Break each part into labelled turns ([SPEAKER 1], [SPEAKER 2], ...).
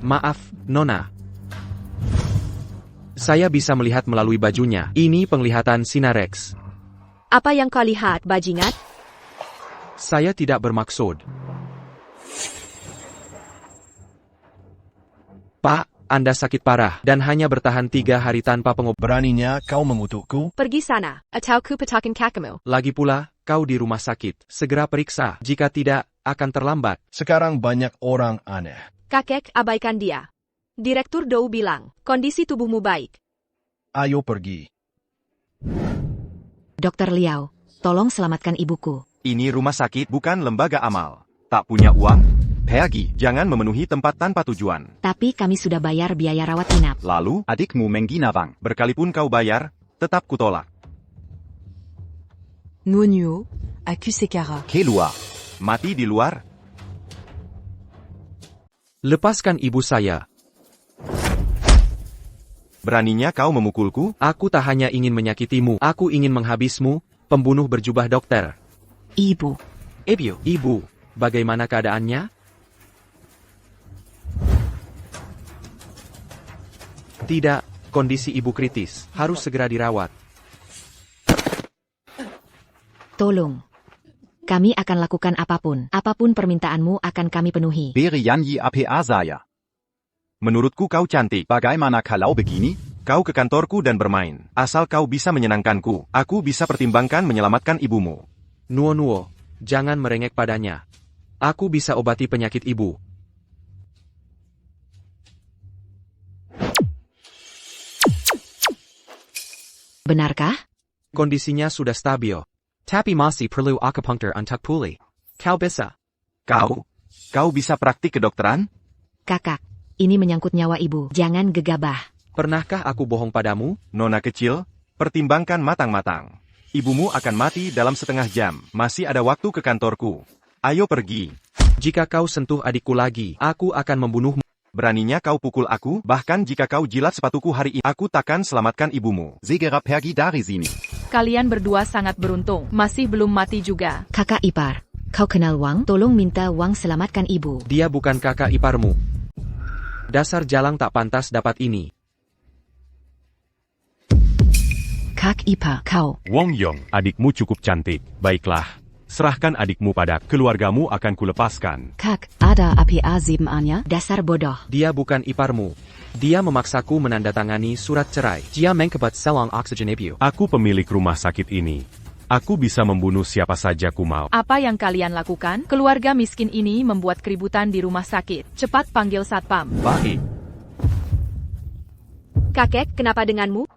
[SPEAKER 1] Maaf, Nona. Saya bisa melihat melalui bajunya. Ini penglihatan Sinarex.
[SPEAKER 2] Apa yang kau lihat, bajingan?
[SPEAKER 1] Saya tidak bermaksud. Pak, Anda sakit parah dan hanya bertahan 3 hari tanpa pengobatan.
[SPEAKER 3] Beraninya kau mengutukku?
[SPEAKER 2] Pergi sana, atau ku petakan kakimu.
[SPEAKER 1] Lagi pula, kau di rumah sakit. Segera periksa. Jika tidak, akan terlambat.
[SPEAKER 3] Sekarang banyak orang aneh.
[SPEAKER 2] Kakek, abaikan dia. Direktur Dou bilang, kondisi tubuhmu baik.
[SPEAKER 3] Ayo pergi.
[SPEAKER 4] Dokter Liao, tolong selamatkan ibuku.
[SPEAKER 5] Ini rumah sakit bukan lembaga amal. Tak punya uang? Pergi, jangan memenuhi tempat tanpa tujuan.
[SPEAKER 4] Tapi kami sudah bayar biaya rawat inap.
[SPEAKER 5] Lalu, adikmu mengginawang. Berkalipun kau bayar, tetap kutolak.
[SPEAKER 6] Ngunyuo, Akusekara.
[SPEAKER 5] Keluar. Mati di luar.
[SPEAKER 1] Lepaskan ibu saya.
[SPEAKER 5] Beraninya kau memukulku?
[SPEAKER 1] Aku tak hanya ingin menyakitimu. Aku ingin menghabismu, pembunuh berjubah dokter.
[SPEAKER 4] Ibu.
[SPEAKER 1] Ibu, bagaimana keadaannya? Tidak, kondisi ibu kritis. Harus segera dirawat.
[SPEAKER 4] Tolong. Kami akan lakukan apapun. Apapun permintaanmu akan kami penuhi.
[SPEAKER 5] Beri Yanyi apa saya. Menurutku kau cantik. Bagaimana kalau begini? Kau ke kantorku dan bermain. Asal kau bisa menyenangkanku, aku bisa pertimbangkan menyelamatkan ibumu.
[SPEAKER 1] Nuo, jangan merengek padanya. Aku bisa obati penyakit ibu.
[SPEAKER 4] Benarkah?
[SPEAKER 1] Kondisinya sudah stabil. Tapi masih perlu akupunktur untuk pulih. Kau bisa.
[SPEAKER 5] Kau bisa praktik kedokteran?
[SPEAKER 4] Kakak, ini menyangkut nyawa ibu. Jangan gegabah.
[SPEAKER 1] Pernahkah aku bohong padamu?
[SPEAKER 5] Nona kecil, pertimbangkan matang-matang. Ibumu akan mati dalam setengah jam. Masih ada waktu ke kantorku. Ayo pergi.
[SPEAKER 1] Jika kau sentuh adikku lagi, aku akan membunuhmu.
[SPEAKER 5] Beraninya kau pukul aku, bahkan jika kau jilat sepatuku hari ini, aku takkan selamatkan ibumu. Segera pergi dari sini.
[SPEAKER 7] Kalian berdua sangat beruntung, masih belum mati juga.
[SPEAKER 4] Kakak ipar, kau kenal Wang? Tolong minta Wang selamatkan ibu.
[SPEAKER 1] Dia bukan kakak iparmu. Dasar jalang tak pantas dapat ini.
[SPEAKER 4] Kak ipar, kau.
[SPEAKER 8] Wong Yong, adikmu cukup cantik. Baiklah. Serahkan adikmu pada keluargamu akan kulepaskan.
[SPEAKER 4] Kak, ada apa zibannya? Dasar bodoh.
[SPEAKER 1] Dia bukan iparmu. Dia memaksaku menandatangani surat cerai. Dia mengkebat selang oksigen ibu.
[SPEAKER 8] Aku pemilik rumah sakit ini. Aku bisa membunuh siapa saja ku mau.
[SPEAKER 7] Apa yang kalian lakukan? Keluarga miskin ini membuat keributan di rumah sakit. Cepat panggil satpam.
[SPEAKER 5] Baik.
[SPEAKER 2] Kakek, kenapa denganmu?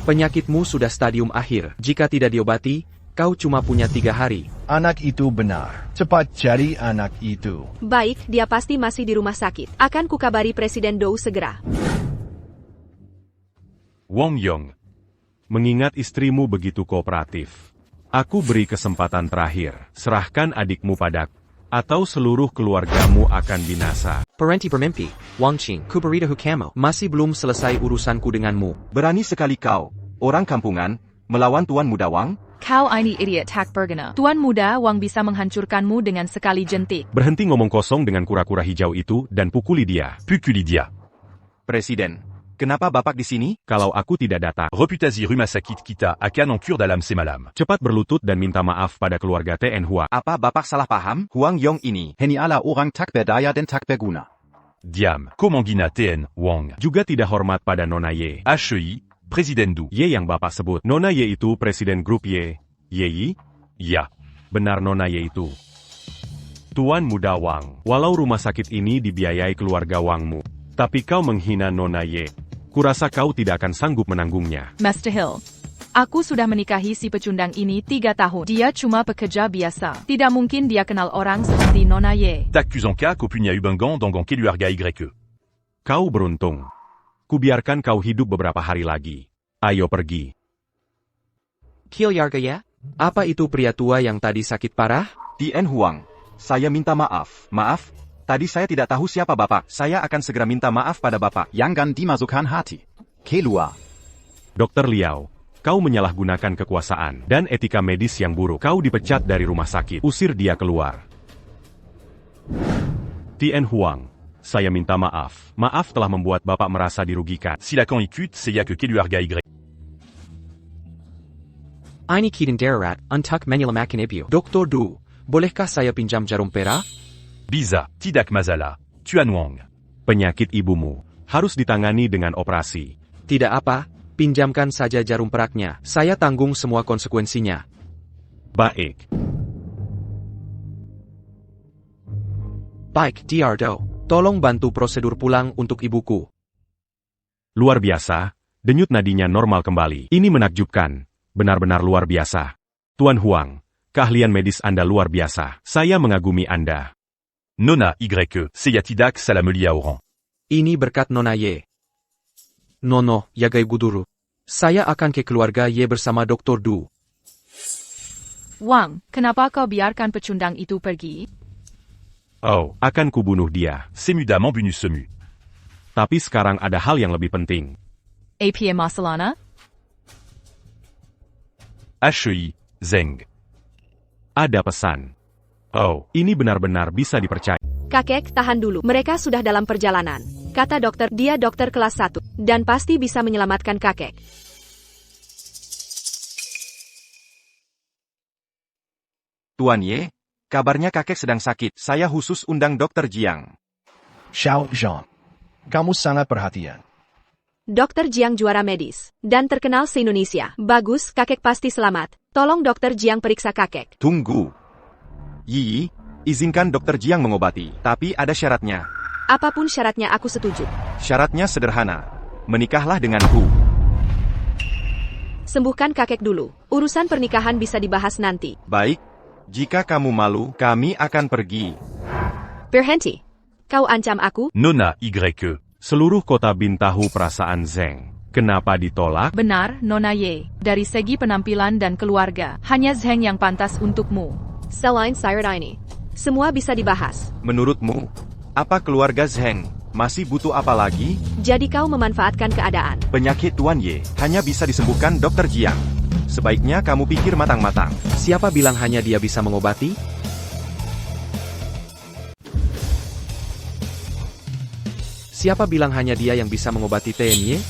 [SPEAKER 1] Penyakitmu sudah stadium akhir. Jika tidak diobati, kau cuma punya 3 hari.
[SPEAKER 3] Anak itu benar. Cepat cari anak itu.
[SPEAKER 2] Baik, dia pasti masih di rumah sakit. Akan kukabari Presiden Dou segera.
[SPEAKER 8] Wong Yong, mengingat istrimu begitu kooperatif, aku beri kesempatan terakhir. Serahkan adikmu padaku, atau seluruh keluargamu akan binasa.
[SPEAKER 1] Parenti bermimpi, Wang Qing, kuberita hukamo. Masih belum selesai urusanku denganmu.
[SPEAKER 5] Berani sekali kau, orang kampungan, melawan Tuan Muda Wang?
[SPEAKER 7] Kau ini idiot Tak Berguna. Tuan Muda Wang bisa menghancurkanmu dengan sekali jentik.
[SPEAKER 8] Berhenti ngomong kosong dengan kura-kura hijau itu dan pukuli dia. Pukuli dia.
[SPEAKER 5] Presiden, kenapa Bapak di sini?
[SPEAKER 8] Kalau aku tidak datang,
[SPEAKER 9] Reputasi rumah sakit kita akan hancur dalam semalam.
[SPEAKER 8] cepat berlutut dan minta maaf pada keluarga TN Hua.
[SPEAKER 5] Apa Bapak salah paham? Huang Yong ini hanya orang tak berdaya dan tak berguna.
[SPEAKER 9] Diam, Komangina TN Wang.
[SPEAKER 8] Juga tidak hormat pada Nona Ye.
[SPEAKER 9] HEI, Presiden Du.
[SPEAKER 8] Ye yang Bapak sebut. Nona Ye itu presiden grup Ye. Ye?
[SPEAKER 9] Ya,
[SPEAKER 8] Benar Nona Ye itu. Tuan Muda Wang, walau rumah sakit ini dibiayai keluarga Wangmu, tapi kau menghina Nona Ye. Kurasa kau tidak akan sanggup menanggungnya.
[SPEAKER 7] Master Hill. Aku sudah menikahi si pecundang ini 3 tahun. Dia cuma pekerja biasa. Tidak mungkin dia kenal orang seperti Nona Ye.
[SPEAKER 9] t'accusant qu'Opunia Ubangan dans keluarga YE.
[SPEAKER 8] Kau beruntung. Kubiarkan kau hidup beberapa hari lagi. Ayo pergi.
[SPEAKER 1] Kilyarga ya? Apa itu pria tua yang tadi sakit parah?
[SPEAKER 5] TN Huang, saya minta maaf. Maaf, tadi saya tidak tahu siapa Bapak. Saya akan segera minta maaf pada Bapak. Jangan dimasukkan hati. Keluar.
[SPEAKER 8] Dr. Liao, kau menyalahgunakan kekuasaan dan etika medis yang buruk. Kau dipecat dari rumah sakit. Usir dia keluar. Tien Huang, saya minta maaf. Maaf telah membuat Bapak merasa dirugikan.
[SPEAKER 9] Si Lacan écoute, c'est ya que Keluarga Y.
[SPEAKER 1] Ini Kiden Darurat, untuk menyelamatkan ibu. Dr. Du, bolehkah saya pinjam jarum pera?
[SPEAKER 9] Biza, tidak masalah. Tuan Wang.
[SPEAKER 8] Penyakit ibumu harus ditangani dengan operasi.
[SPEAKER 1] Tidak apa, pinjamkan saja jarum peraknya. Saya tanggung semua konsekuensinya.
[SPEAKER 8] Baik.
[SPEAKER 1] Baik, Dr. Do. Tolong bantu prosedur pulang untuk ibuku.
[SPEAKER 8] Luar biasa, denyut nadinya normal kembali. Ini menakjubkan, benar-benar luar biasa. Tuan Huang, keahlian medis Anda luar biasa. Saya mengagumi Anda.
[SPEAKER 9] Nona Y. C'est ya tidak salamelia orang.
[SPEAKER 1] Ini berkat Nona Ye. Nono, yagai guduru. Saya akan ke keluarga Ye bersama Dr. Du.
[SPEAKER 7] Wang, kenapa kau biarkan pecundang itu pergi?
[SPEAKER 8] Oh, akan kubunuh dia.
[SPEAKER 9] Semuda membunus semu.
[SPEAKER 8] Tapi sekarang ada hal yang lebih penting.
[SPEAKER 7] APA Masalana?
[SPEAKER 9] HEI, Zeng.
[SPEAKER 8] Ada pesan. Oh, ini benar-benar bisa dipercaya.
[SPEAKER 2] Kakek, tahan dulu. Mereka sudah dalam perjalanan. Kata dokter, dia dokter kelas 1. Dan pasti bisa menyelamatkan kakek.
[SPEAKER 5] Tuan Ye, kabarnya kakek sedang sakit. Saya khusus undang Dr. Jiang.
[SPEAKER 3] Xiao Zhang. Kamu sangat perhatian.
[SPEAKER 2] Dokter Jiang juara medis. Dan terkenal se-Indonesia. Bagus, kakek pasti selamat. Tolong Dokter Jiang periksa kakek.
[SPEAKER 5] Tunggu. Yi, izinkan Dr. Jiang mengobati. Tapi ada syaratnya.
[SPEAKER 2] Apapun syaratnya aku setuju.
[SPEAKER 5] Syaratnya sederhana. Menikahlah denganku.
[SPEAKER 2] Sembuhkan kakek dulu. Urusan pernikahan bisa dibahas nanti.
[SPEAKER 5] Baik. Jika kamu malu, kami akan pergi.
[SPEAKER 2] Berhenti. Kau ancam aku?
[SPEAKER 9] Nona Y.
[SPEAKER 8] Seluruh kota Bin tahu perasaan Zeng. Kenapa ditolak?
[SPEAKER 7] Benar, Nona Ye. Dari segi penampilan dan keluarga, hanya Zheng yang pantas untukmu.
[SPEAKER 2] Selain Sirat ini. Semua bisa dibahas.
[SPEAKER 5] Menurutmu, apa keluarga Zheng masih butuh apa lagi?
[SPEAKER 2] Jadi kau memanfaatkan keadaan.
[SPEAKER 5] Penyakit Tuan Ye hanya bisa disembuhkan Dr. Jiang. Sebaiknya kamu pikir matang-matang.
[SPEAKER 1] Siapa bilang hanya dia bisa mengobati? Siapa bilang hanya dia yang bisa mengobati TNY?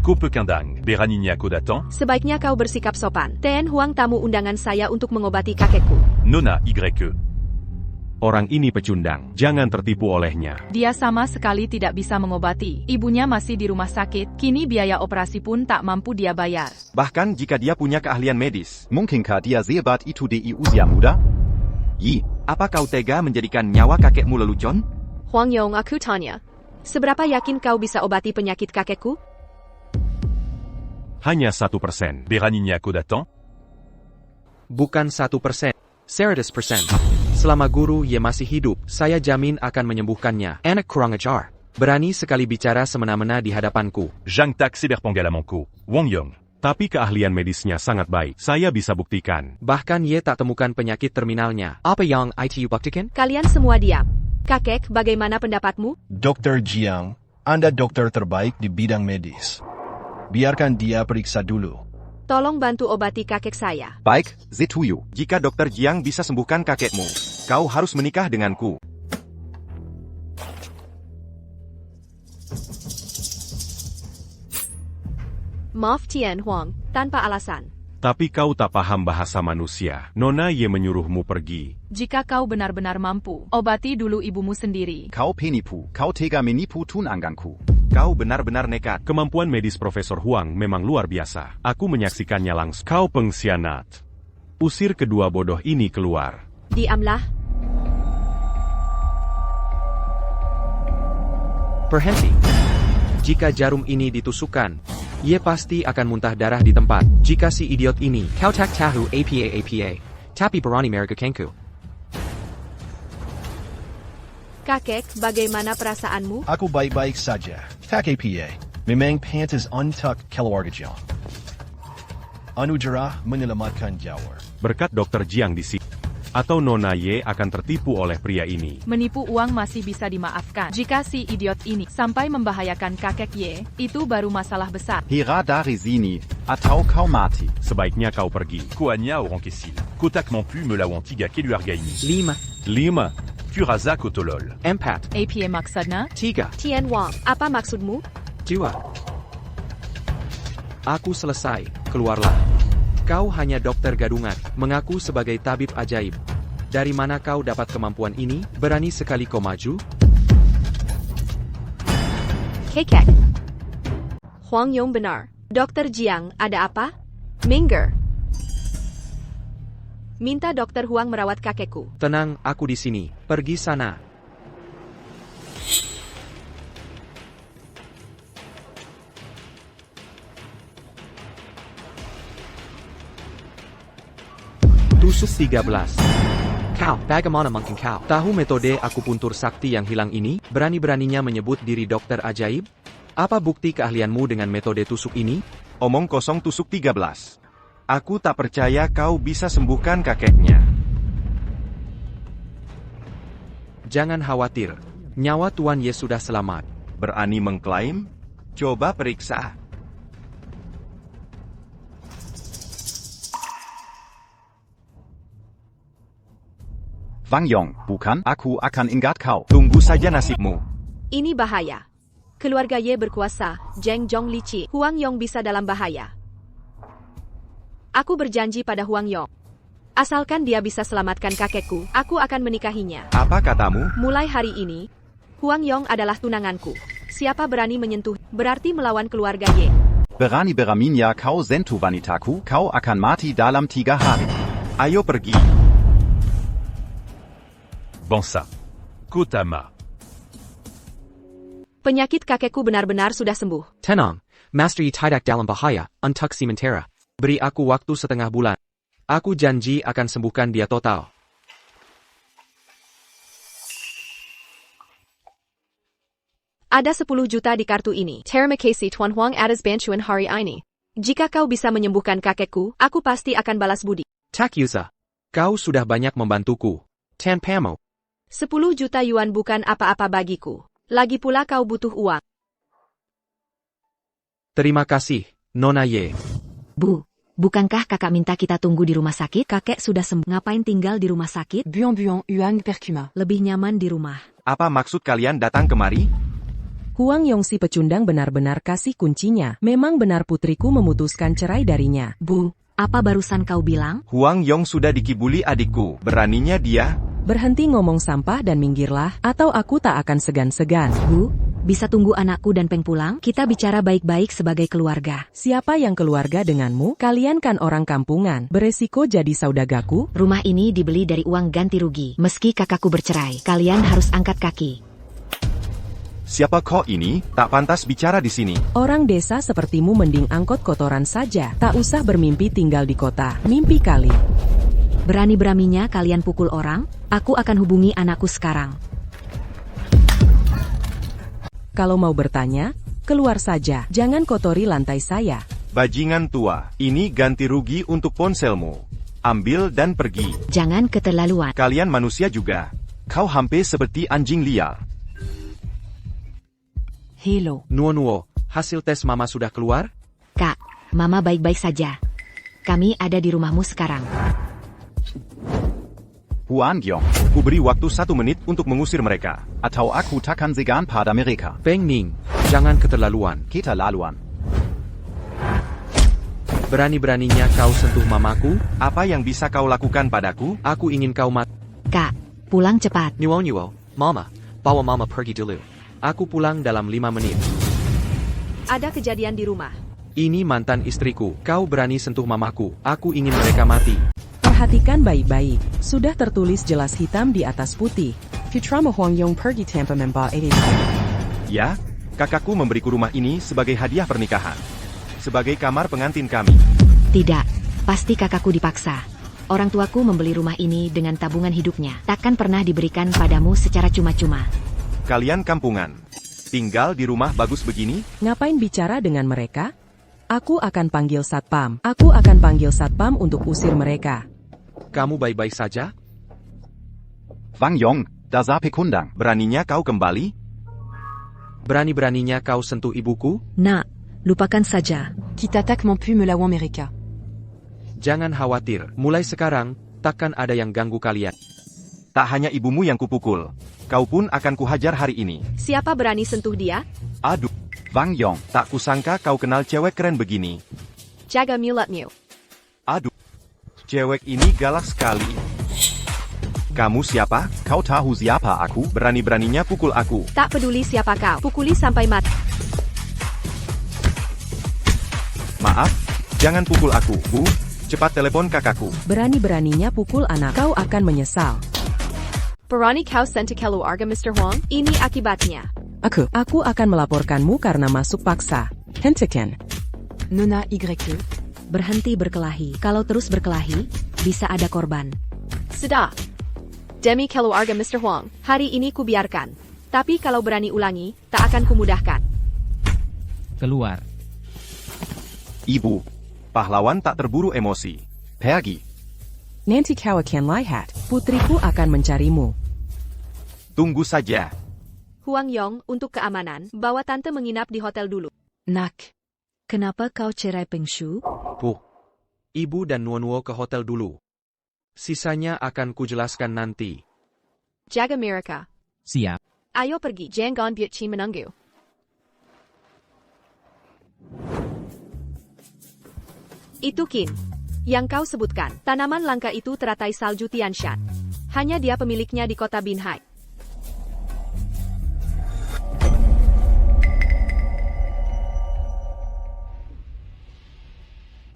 [SPEAKER 9] Kope Kendang, Beraninia Kodatan.
[SPEAKER 2] Sebaiknya kau bersikap sopan. Tien Huang tamu undangan saya untuk mengobati kakekku.
[SPEAKER 9] Nona Y.
[SPEAKER 8] Orang ini pecundang, jangan tertipu olehnya.
[SPEAKER 7] Dia sama sekali tidak bisa mengobati. Ibunya masih di rumah sakit, kini biaya operasi pun tak mampu dia bayar.
[SPEAKER 5] Bahkan jika dia punya keahlian medis.
[SPEAKER 10] Mungkinkah dia sehebat itu di usia muda?
[SPEAKER 5] Yi, apa kau tega menjadikan nyawa kakekmu lelucon?
[SPEAKER 2] Huang Yong, aku tanya. Seberapa yakin kau bisa obati penyakit kakekku?
[SPEAKER 8] Hanya 1%.
[SPEAKER 9] Beraninia Kodatan.
[SPEAKER 1] Bukan 1%. 100%. Selama guru Ye masih hidup, saya jamin akan menyembuhkannya. Anak kurang ajar. Berani sekali bicara semena-mena di hadapanku.
[SPEAKER 9] Zhang Tak Seberpangalamanko. Wang Yong.
[SPEAKER 8] Tapi keahlian medisnya sangat baik. Saya bisa buktikan.
[SPEAKER 1] Bahkan Ye tak temukan penyakit terminalnya. Apa yang itu buktikan?
[SPEAKER 2] Kalian semua diam. Kakek, bagaimana pendapatmu?
[SPEAKER 3] Dr. Jiang, Anda dokter terbaik di bidang medis. Biarkan dia periksa dulu.
[SPEAKER 2] Tolong bantu obati kakek saya.
[SPEAKER 10] Baik, Zetuyu.
[SPEAKER 5] Jika Dr. Jiang bisa sembuhkan kakekmu, kau harus menikah denganku.
[SPEAKER 2] Maaf Tien Huang, tanpa alasan.
[SPEAKER 8] Tapi kau tak paham bahasa manusia. Nona Ye menyuruhmu pergi.
[SPEAKER 7] Jika kau benar-benar mampu, obati dulu ibumu sendiri.
[SPEAKER 10] Kau penipu, kau tega menipu tunanganku.
[SPEAKER 5] Kau benar-benar nekat.
[SPEAKER 8] Kemampuan medis Profesor Huang memang luar biasa. Aku menyaksikannya langsung. Kau pengkhianat. Usir kedua bodoh ini keluar.
[SPEAKER 2] Diamlah.
[SPEAKER 1] Berhenti. Jika jarum ini ditusukkan, Ye pasti akan muntah darah di tempat. Jika si idiot ini, kau tak tahu apa. Tapi berani mereka kengku.
[SPEAKER 2] Kakek, bagaimana perasaanmu?
[SPEAKER 3] Aku baik-baik saja. Tak apa. Memang pantas untuk keluarga Jiang. Anugerah menyelamatkan Jawar.
[SPEAKER 8] Berkat Dr. Jiang di sini. Atau Nona Ye akan tertipu oleh pria ini.
[SPEAKER 7] Menipu uang masih bisa dimaafkan. Jika si idiot ini sampai membahayakan kakek Ye, itu baru masalah besar.
[SPEAKER 10] Hera dari sini. Atau kau mati.
[SPEAKER 8] Sebaiknya kau pergi.
[SPEAKER 9] Koanya Orankesil. Kotak Mampu Melawantiga Keluargaini.
[SPEAKER 1] 5,
[SPEAKER 8] 5.
[SPEAKER 9] Kuraza Kotolol.
[SPEAKER 1] 4,
[SPEAKER 7] APA maksudnya?
[SPEAKER 1] 3,
[SPEAKER 2] Tian Wang, apa maksudmu?
[SPEAKER 1] 2. Aku selesai, keluarlah. Kau hanya dokter gadungan, mengaku sebagai tabib ajaib. Dari mana kau dapat kemampuan ini? Berani sekali kau maju?
[SPEAKER 2] Kekek. Huang Yong benar. Dokter Jiang, ada apa? Minggir. Minta Dokter Huang merawat kakekku.
[SPEAKER 1] Tenang, aku di sini. Pergi sana. Tusuk 13. Kau, bagaimana mungkin kau? Tahu metode akupuntur sakti yang hilang ini? Berani-beraninya menyebut diri dokter ajaib? Apa bukti keahlianmu dengan metode tusuk ini?
[SPEAKER 5] Omong kosong tusuk 13. Aku tak percaya kau bisa sembuhkan kakeknya.
[SPEAKER 1] Jangan khawatir. Nyawa Tuan Ye sudah selamat.
[SPEAKER 5] Berani mengklaim? Coba periksa.
[SPEAKER 10] Wang Yong, bukan? Aku akan ingat kau.
[SPEAKER 5] Tunggu saja nasibmu.
[SPEAKER 2] Ini bahaya. Keluarga Ye berkuasa, Zheng Zhong Lici. Huang Yong bisa dalam bahaya. Aku berjanji pada Huang Yong. Asalkan dia bisa selamatkan kakekku, aku akan menikahinya.
[SPEAKER 5] Apa katamu?
[SPEAKER 2] Mulai hari ini, Huang Yong adalah tunanganku. Siapa berani menyentuh, berarti melawan keluarga Ye.
[SPEAKER 10] Berani beraminya kau sentuh wanitaku, kau akan mati dalam 3 hari.
[SPEAKER 5] Ayo pergi.
[SPEAKER 9] Bansa. Kotama.
[SPEAKER 2] Penyakit kakekku benar-benar sudah sembuh.
[SPEAKER 1] Tenang, Master Yi tidak dalam bahaya, Untuk Sementara. Beri aku waktu setengah bulan. Aku janji akan sembuhkan dia total.
[SPEAKER 2] Ada 10 juta di kartu ini. Terima kasih Tuan Huang atas bantuan hari ini. Jika kau bisa menyembuhkan kakekku, aku pasti akan balas budi.
[SPEAKER 1] Tak Yusa. Kau sudah banyak membantuku. Tanpamu.
[SPEAKER 2] 10 juta yuan bukan apa-apa bagiku. Lagi pula kau butuh uang.
[SPEAKER 1] Terima kasih, Nona Ye.
[SPEAKER 4] Bu, bukankah kakak minta kita tunggu di rumah sakit? Kakek sudah sembuh. Ngapain tinggal di rumah sakit?
[SPEAKER 6] Buan Yuan Percuma.
[SPEAKER 4] Lebih nyaman di rumah.
[SPEAKER 5] Apa maksud kalian datang kemari?
[SPEAKER 11] Huang Yong si pecundang benar-benar kasih kuncinya. Memang benar putriku memutuskan cerai darinya.
[SPEAKER 4] Bu, apa barusan kau bilang?
[SPEAKER 5] Huang Yong sudah dikibuli adikku. Beraninya dia?
[SPEAKER 11] Berhenti ngomong sampah dan minggirlah, atau aku tak akan segan-segan.
[SPEAKER 4] Bu, bisa tunggu anakku dan Peng pulang? Kita bicara baik-baik sebagai keluarga.
[SPEAKER 11] Siapa yang keluarga denganmu? Kalian kan orang kampungan. Beresiko jadi saudagaku?
[SPEAKER 4] Rumah ini dibeli dari uang ganti rugi. Meski kakakku bercerai, kalian harus angkat kaki.
[SPEAKER 5] Siapa kau ini? Tak pantas bicara di sini.
[SPEAKER 11] Orang desa sepertimu mending angkot kotoran saja. Tak usah bermimpi tinggal di kota. Mimpi kali.
[SPEAKER 4] Berani-beraninya kalian pukul orang? Aku akan hubungi anakku sekarang.
[SPEAKER 11] Kalau mau bertanya, keluar saja. Jangan kotori lantai saya.
[SPEAKER 5] Bajingan tua, ini ganti rugi untuk ponselmu. Ambil dan pergi.
[SPEAKER 4] Jangan keterlaluan.
[SPEAKER 5] Kalian manusia juga. Kau hampir seperti anjing liar.
[SPEAKER 6] Hello.
[SPEAKER 1] Nuo, hasil tes mama sudah keluar?
[SPEAKER 4] Kak, mama baik-baik saja. Kami ada di rumahmu sekarang.
[SPEAKER 10] Huang Yong.
[SPEAKER 5] Ku beri waktu 1 menit untuk mengusir mereka.
[SPEAKER 10] Atau aku takkan segan pada mereka.
[SPEAKER 1] Peng Ning, jangan keterlaluan.
[SPEAKER 10] Kita laluan.
[SPEAKER 1] Berani-beraninya kau sentuh mamaku?
[SPEAKER 5] Apa yang bisa kau lakukan padaku?
[SPEAKER 1] Aku ingin kau mati.
[SPEAKER 4] Kak, pulang cepat.
[SPEAKER 1] Nuo, mama, bawa mama pergi dulu. Aku pulang dalam 5 menit.
[SPEAKER 2] Ada kejadian di rumah.
[SPEAKER 1] Ini mantan istriku. Kau berani sentuh mamaku. Aku ingin mereka mati.
[SPEAKER 11] Perhatikan baik-baik. Sudah tertulis jelas hitam di atas putih. Putra Huang Yong pergi tanpa membawa
[SPEAKER 5] Ya, kakakku memberiku rumah ini sebagai hadiah pernikahan. Sebagai kamar pengantin kami.
[SPEAKER 4] Tidak, pasti kakakku dipaksa. Orang tuaku membeli rumah ini dengan tabungan hidupnya. Takkan pernah diberikan padamu secara cuma-cuma.
[SPEAKER 5] Kalian kampungan. Tinggal di rumah bagus begini?
[SPEAKER 11] Ngapain bicara dengan mereka? Aku akan panggil satpam. Aku akan panggil satpam untuk usir mereka.
[SPEAKER 1] Kamu baik-baik saja?
[SPEAKER 10] Wang Yong, dasar pekundang.
[SPEAKER 5] Beraninya kau kembali?
[SPEAKER 1] Berani-beraninya kau sentuh ibuku?
[SPEAKER 4] Nak, lupakan saja.
[SPEAKER 6] Qui t'attaque m'empue me lawan mereka.
[SPEAKER 1] Jangan khawatir, mulai sekarang, takkan ada yang ganggu kalian.
[SPEAKER 5] Tak hanya ibumu yang kupukul. Kau pun akan kuhajar hari ini.
[SPEAKER 2] Siapa berani sentuh dia?
[SPEAKER 5] Aduh, Wang Yong, tak kusangka kau kenal cewek keren begini.
[SPEAKER 2] Jaga mulutmu.
[SPEAKER 5] Aduh, cewek ini galak sekali. Kamu siapa?
[SPEAKER 10] Kau tahu siapa aku?
[SPEAKER 5] Berani-beraninya pukul aku.
[SPEAKER 2] Tak peduli siapa kau, pukuli sampai mati.
[SPEAKER 5] Maaf, jangan pukul aku, Bu. Cepat telepon kakakku.
[SPEAKER 11] Berani-beraninya pukul anak, kau akan menyesal.
[SPEAKER 2] Berani kau sentuh keluarga Mr. Huang? Ini akibatnya.
[SPEAKER 11] Aku akan melaporkanmu karena masuk paksa. Hentikan.
[SPEAKER 6] Nona YE.
[SPEAKER 4] Berhenti berkelahi. Kalau terus berkelahi, bisa ada korban.
[SPEAKER 2] Sudah. Demi keluarga Mr. Huang, hari ini kubiarkan. Tapi kalau berani ulangi, tak akan kumudahkan.
[SPEAKER 12] Keluar.
[SPEAKER 5] Ibu, pahlawan tak terburu emosi. Pergi.
[SPEAKER 11] Nanti kau akan lihat, putriku akan mencarimu.
[SPEAKER 5] Tunggu saja.
[SPEAKER 2] Huang Yong, untuk keamanan, bawa tante menginap di hotel dulu.
[SPEAKER 6] Nak.
[SPEAKER 4] Kenapa kau cerai Peng Shu?
[SPEAKER 1] Bu, ibu dan Nuo ke hotel dulu. Sisanya akan kujelaskan nanti.
[SPEAKER 2] Jaga mereka.
[SPEAKER 12] Siap.
[SPEAKER 2] Ayo pergi, jangan biut Chi menunggu. Itu Qin. Yang kau sebutkan, tanaman langka itu teratai salju Tianshan. Hanya dia pemiliknya di kota Binhai.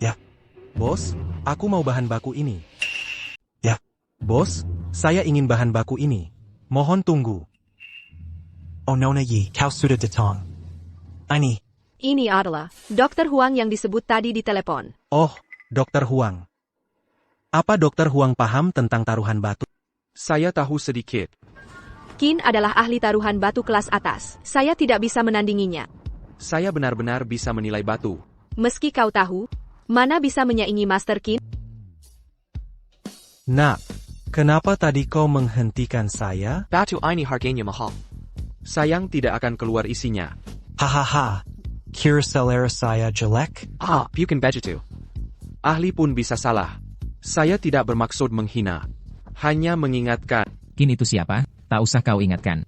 [SPEAKER 13] Ya, bos, aku mau bahan baku ini. Ya, bos, saya ingin bahan baku ini. Mohon tunggu. Oh Nona Yi, kau sudah datang.
[SPEAKER 2] Ini adalah Dr. Huang yang disebut tadi di telepon.
[SPEAKER 13] Oh, Dr. Huang. Apa Dr. Huang paham tentang taruhan batu?
[SPEAKER 1] Saya tahu sedikit.
[SPEAKER 2] Qin adalah ahli taruhan batu kelas atas. Saya tidak bisa menandinginya.
[SPEAKER 1] Saya benar-benar bisa menilai batu.
[SPEAKER 2] Meski kau tahu, mana bisa menyaingi Master Qin?
[SPEAKER 13] Nak, kenapa tadi kau menghentikan saya?
[SPEAKER 1] Batu ini harganya mahal. Sayang tidak akan keluar isinya.
[SPEAKER 13] Hahaha, kira selera saya jelek?
[SPEAKER 1] Bukan begitu. Ahli pun bisa salah. Saya tidak bermaksud menghina. Hanya mengingatkan.
[SPEAKER 12] Qin itu siapa? Tak usah kau ingatkan.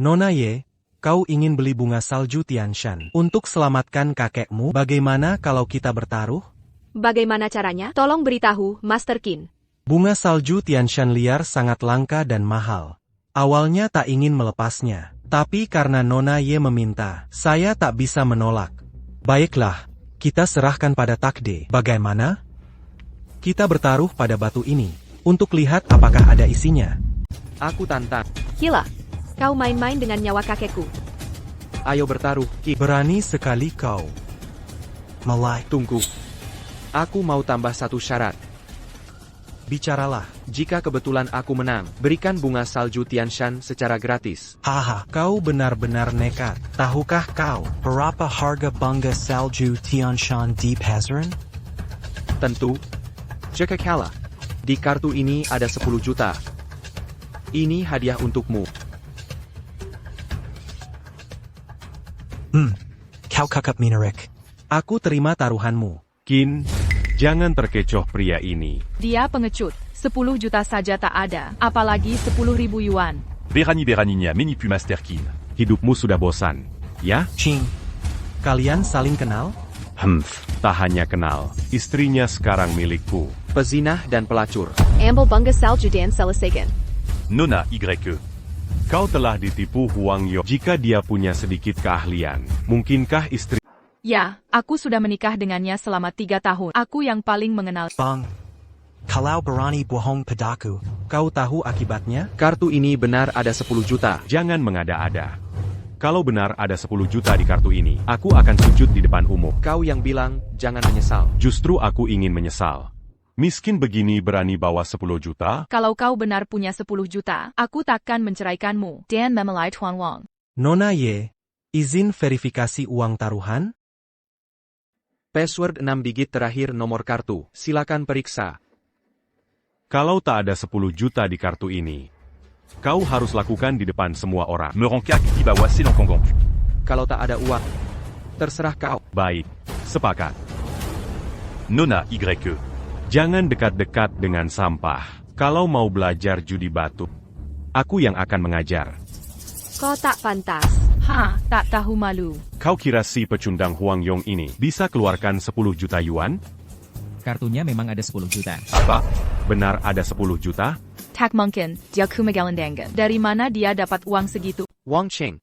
[SPEAKER 13] Nona Ye, kau ingin beli bunga salju Tianshan untuk selamatkan kakekmu? Bagaimana kalau kita bertaruh?
[SPEAKER 2] Bagaimana caranya? Tolong beritahu, Master Qin.
[SPEAKER 13] Bunga salju Tianshan liar sangat langka dan mahal. Awalnya tak ingin melepasnya. Tapi karena Nona Ye meminta, saya tak bisa menolak. Baiklah, kita serahkan pada takdir. Bagaimana? Kita bertaruh pada batu ini, untuk lihat apakah ada isinya.
[SPEAKER 1] Aku tantang.
[SPEAKER 2] Gila, kau main-main dengan nyawa kakekku.
[SPEAKER 1] Ayo bertaruh, Qin.
[SPEAKER 13] Berani sekali kau. Malai.
[SPEAKER 1] Tunggu. Aku mau tambah satu syarat.
[SPEAKER 13] Bicaralah.
[SPEAKER 1] Jika kebetulan aku menang, berikan bunga salju Tianshan secara gratis.
[SPEAKER 13] Haha, kau benar-benar nekat. Tahukah kau berapa harga bunga salju Tianshan di pasaran?
[SPEAKER 1] Tentu. Jika kalah, di kartu ini ada 10 juta. Ini hadiah untukmu.
[SPEAKER 13] Kau kakap minarik. Aku terima taruhanmu.
[SPEAKER 8] Qin, jangan terkecoh pria ini.
[SPEAKER 7] Dia pengecut. 10 juta saja tak ada, apalagi 10.000 yuan.
[SPEAKER 9] Berani-beraninya menipu Master Qin.
[SPEAKER 8] Hidupmu sudah bosan, ya?
[SPEAKER 13] Ching, kalian saling kenal?
[SPEAKER 8] Tak hanya kenal, istrinya sekarang milikku.
[SPEAKER 1] Pezinah dan pelacur.
[SPEAKER 2] Ambil bunga salju dan selesaikan.
[SPEAKER 9] Nona YE.
[SPEAKER 8] Kau telah ditipu Huang Yong. Jika dia punya sedikit keahlian, mungkinkah istri...
[SPEAKER 7] Ya, aku sudah menikah dengannya selama 3 tahun. Aku yang paling mengenal.
[SPEAKER 13] Bang, kalau berani bohong padaku, kau tahu akibatnya?
[SPEAKER 1] Kartu ini benar ada 10 juta.
[SPEAKER 8] Jangan mengada-ada. Kalau benar ada 10 juta di kartu ini, aku akan sujud di depan umum.
[SPEAKER 1] Kau yang bilang, jangan menyesal.
[SPEAKER 8] Justru aku ingin menyesal. Miskin begini berani bawa 10 juta?
[SPEAKER 7] Kalau kau benar punya 10 juta, aku takkan menceraikanmu. Dan memelai Tuan Wang.
[SPEAKER 13] Nona Ye, izin verifikasi uang taruhan?
[SPEAKER 1] Password 6 digit terakhir nomor kartu. Silakan periksa.
[SPEAKER 8] Kalau tak ada 10 juta di kartu ini, kau harus lakukan di depan semua orang.
[SPEAKER 9] Me rends qui va wasser dans ton gant.
[SPEAKER 1] Kalau tak ada uang, terserah kau.
[SPEAKER 8] Baik, Sepakat.
[SPEAKER 9] Nona YE.
[SPEAKER 8] Jangan dekat-dekat dengan sampah. Kalau mau belajar judi batu, aku yang akan mengajar.
[SPEAKER 2] Kau tak pantas.
[SPEAKER 7] Tak tahu malu.
[SPEAKER 8] Kau kira si pecundang Huang Yong ini bisa keluarkan 10 juta yuan?
[SPEAKER 12] Kartunya memang ada 10 juta.
[SPEAKER 8] Apa? Benar ada 10 juta?
[SPEAKER 7] Tak mungkin, dia kumagalandangan. Dari mana dia dapat uang segitu?
[SPEAKER 1] Wang Cheng,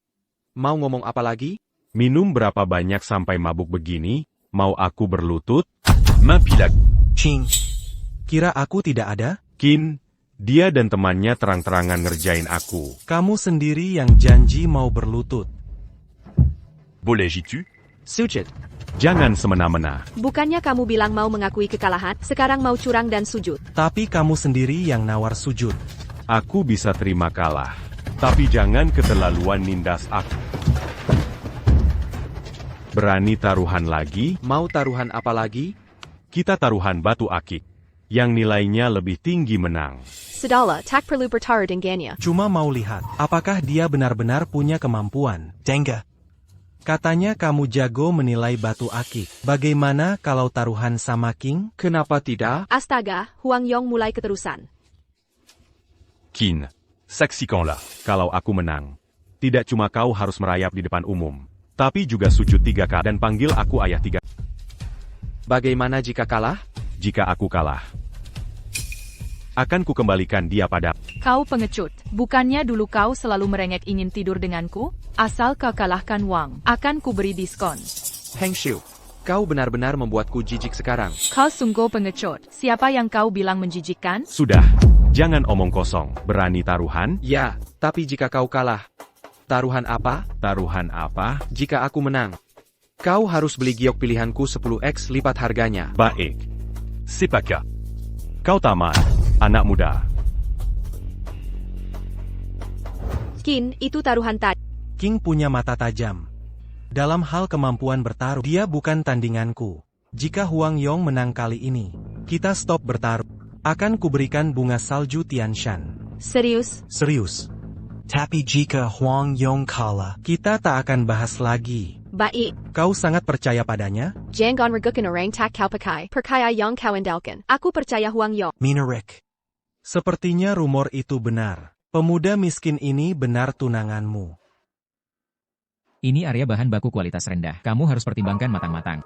[SPEAKER 1] mau ngomong apa lagi?
[SPEAKER 8] Minum berapa banyak sampai mabuk begini? Mau aku berlutut?
[SPEAKER 9] Mimpilag.
[SPEAKER 13] Ching, kira aku tidak ada?
[SPEAKER 8] Qin, dia dan temannya terang-terangan ngerjain aku.
[SPEAKER 13] Kamu sendiri yang janji mau berlutut.
[SPEAKER 9] Boleh jitu?
[SPEAKER 1] Sujit,
[SPEAKER 8] Jangan semena-mena.
[SPEAKER 2] Bukannya kamu bilang mau mengakui kekalahan, sekarang mau curang dan sujud.
[SPEAKER 13] Tapi kamu sendiri yang nawar sujud.
[SPEAKER 8] Aku bisa terima kalah. Tapi jangan keterlaluan nindas aku. Berani taruhan lagi?
[SPEAKER 1] mau taruhan apa lagi?
[SPEAKER 8] Kita taruhan batu akik. Yang nilainya lebih tinggi menang.
[SPEAKER 2] Sedala, tak perlu bertaruh dengannya.
[SPEAKER 13] Cuma mau lihat, apakah dia benar-benar punya kemampuan. Tengga. Katanya kamu jago menilai batu akik. Bagaimana kalau taruhan sama King?
[SPEAKER 1] Kenapa tidak?
[SPEAKER 2] Astaga, Huang Yong mulai keterusan.
[SPEAKER 9] Qin. Saksikanlah.
[SPEAKER 8] Kalau aku menang, tidak cuma kau harus merayap di depan umum, tapi juga sujud 3 kali dan panggil aku ayah 3.
[SPEAKER 1] Bagaimana jika kalah?
[SPEAKER 8] Jika aku kalah, akan ku kembalikan dia pada.
[SPEAKER 7] Kau pengecut. Bukannya dulu kau selalu merengek ingin tidur denganku? Asal kau kalahkan Wang, akan ku beri diskon.
[SPEAKER 1] Heng Xiu, kau benar-benar membuatku jijik sekarang.
[SPEAKER 7] Kau sungguh pengecut. Siapa yang kau bilang menjijikkan?
[SPEAKER 8] Sudah, jangan omong kosong. Berani taruhan?
[SPEAKER 1] Ya, tapi jika kau kalah, taruhan apa?
[SPEAKER 8] Taruhan apa?
[SPEAKER 1] Jika aku menang, kau harus beli giok pilihanku 10x lipat harganya.
[SPEAKER 8] Baik.
[SPEAKER 9] Sepaka.
[SPEAKER 8] Kau tamat, anak muda.
[SPEAKER 2] Qin, itu taruhan tadi.
[SPEAKER 13] King punya mata tajam. Dalam hal kemampuan bertaruh, dia bukan tandinganku. Jika Huang Yong menang kali ini, kita stop bertaruh. Akan kuberikan bunga salju Tianshan.
[SPEAKER 2] Serius?
[SPEAKER 13] Serius. Tapi jika Huang Yong kalah, kita tak akan bahas lagi.
[SPEAKER 2] Baik.
[SPEAKER 13] Kau sangat percaya padanya?
[SPEAKER 2] Jangan ragukan orang tak kau pakai. Percaya yang kau andalkan. Aku percaya Huang Yong.
[SPEAKER 13] Minarik. Sepertinya rumor itu benar. Pemuda miskin ini benar tunanganmu.
[SPEAKER 12] Ini area bahan baku kualitas rendah. Kamu harus pertimbangkan matang-matang.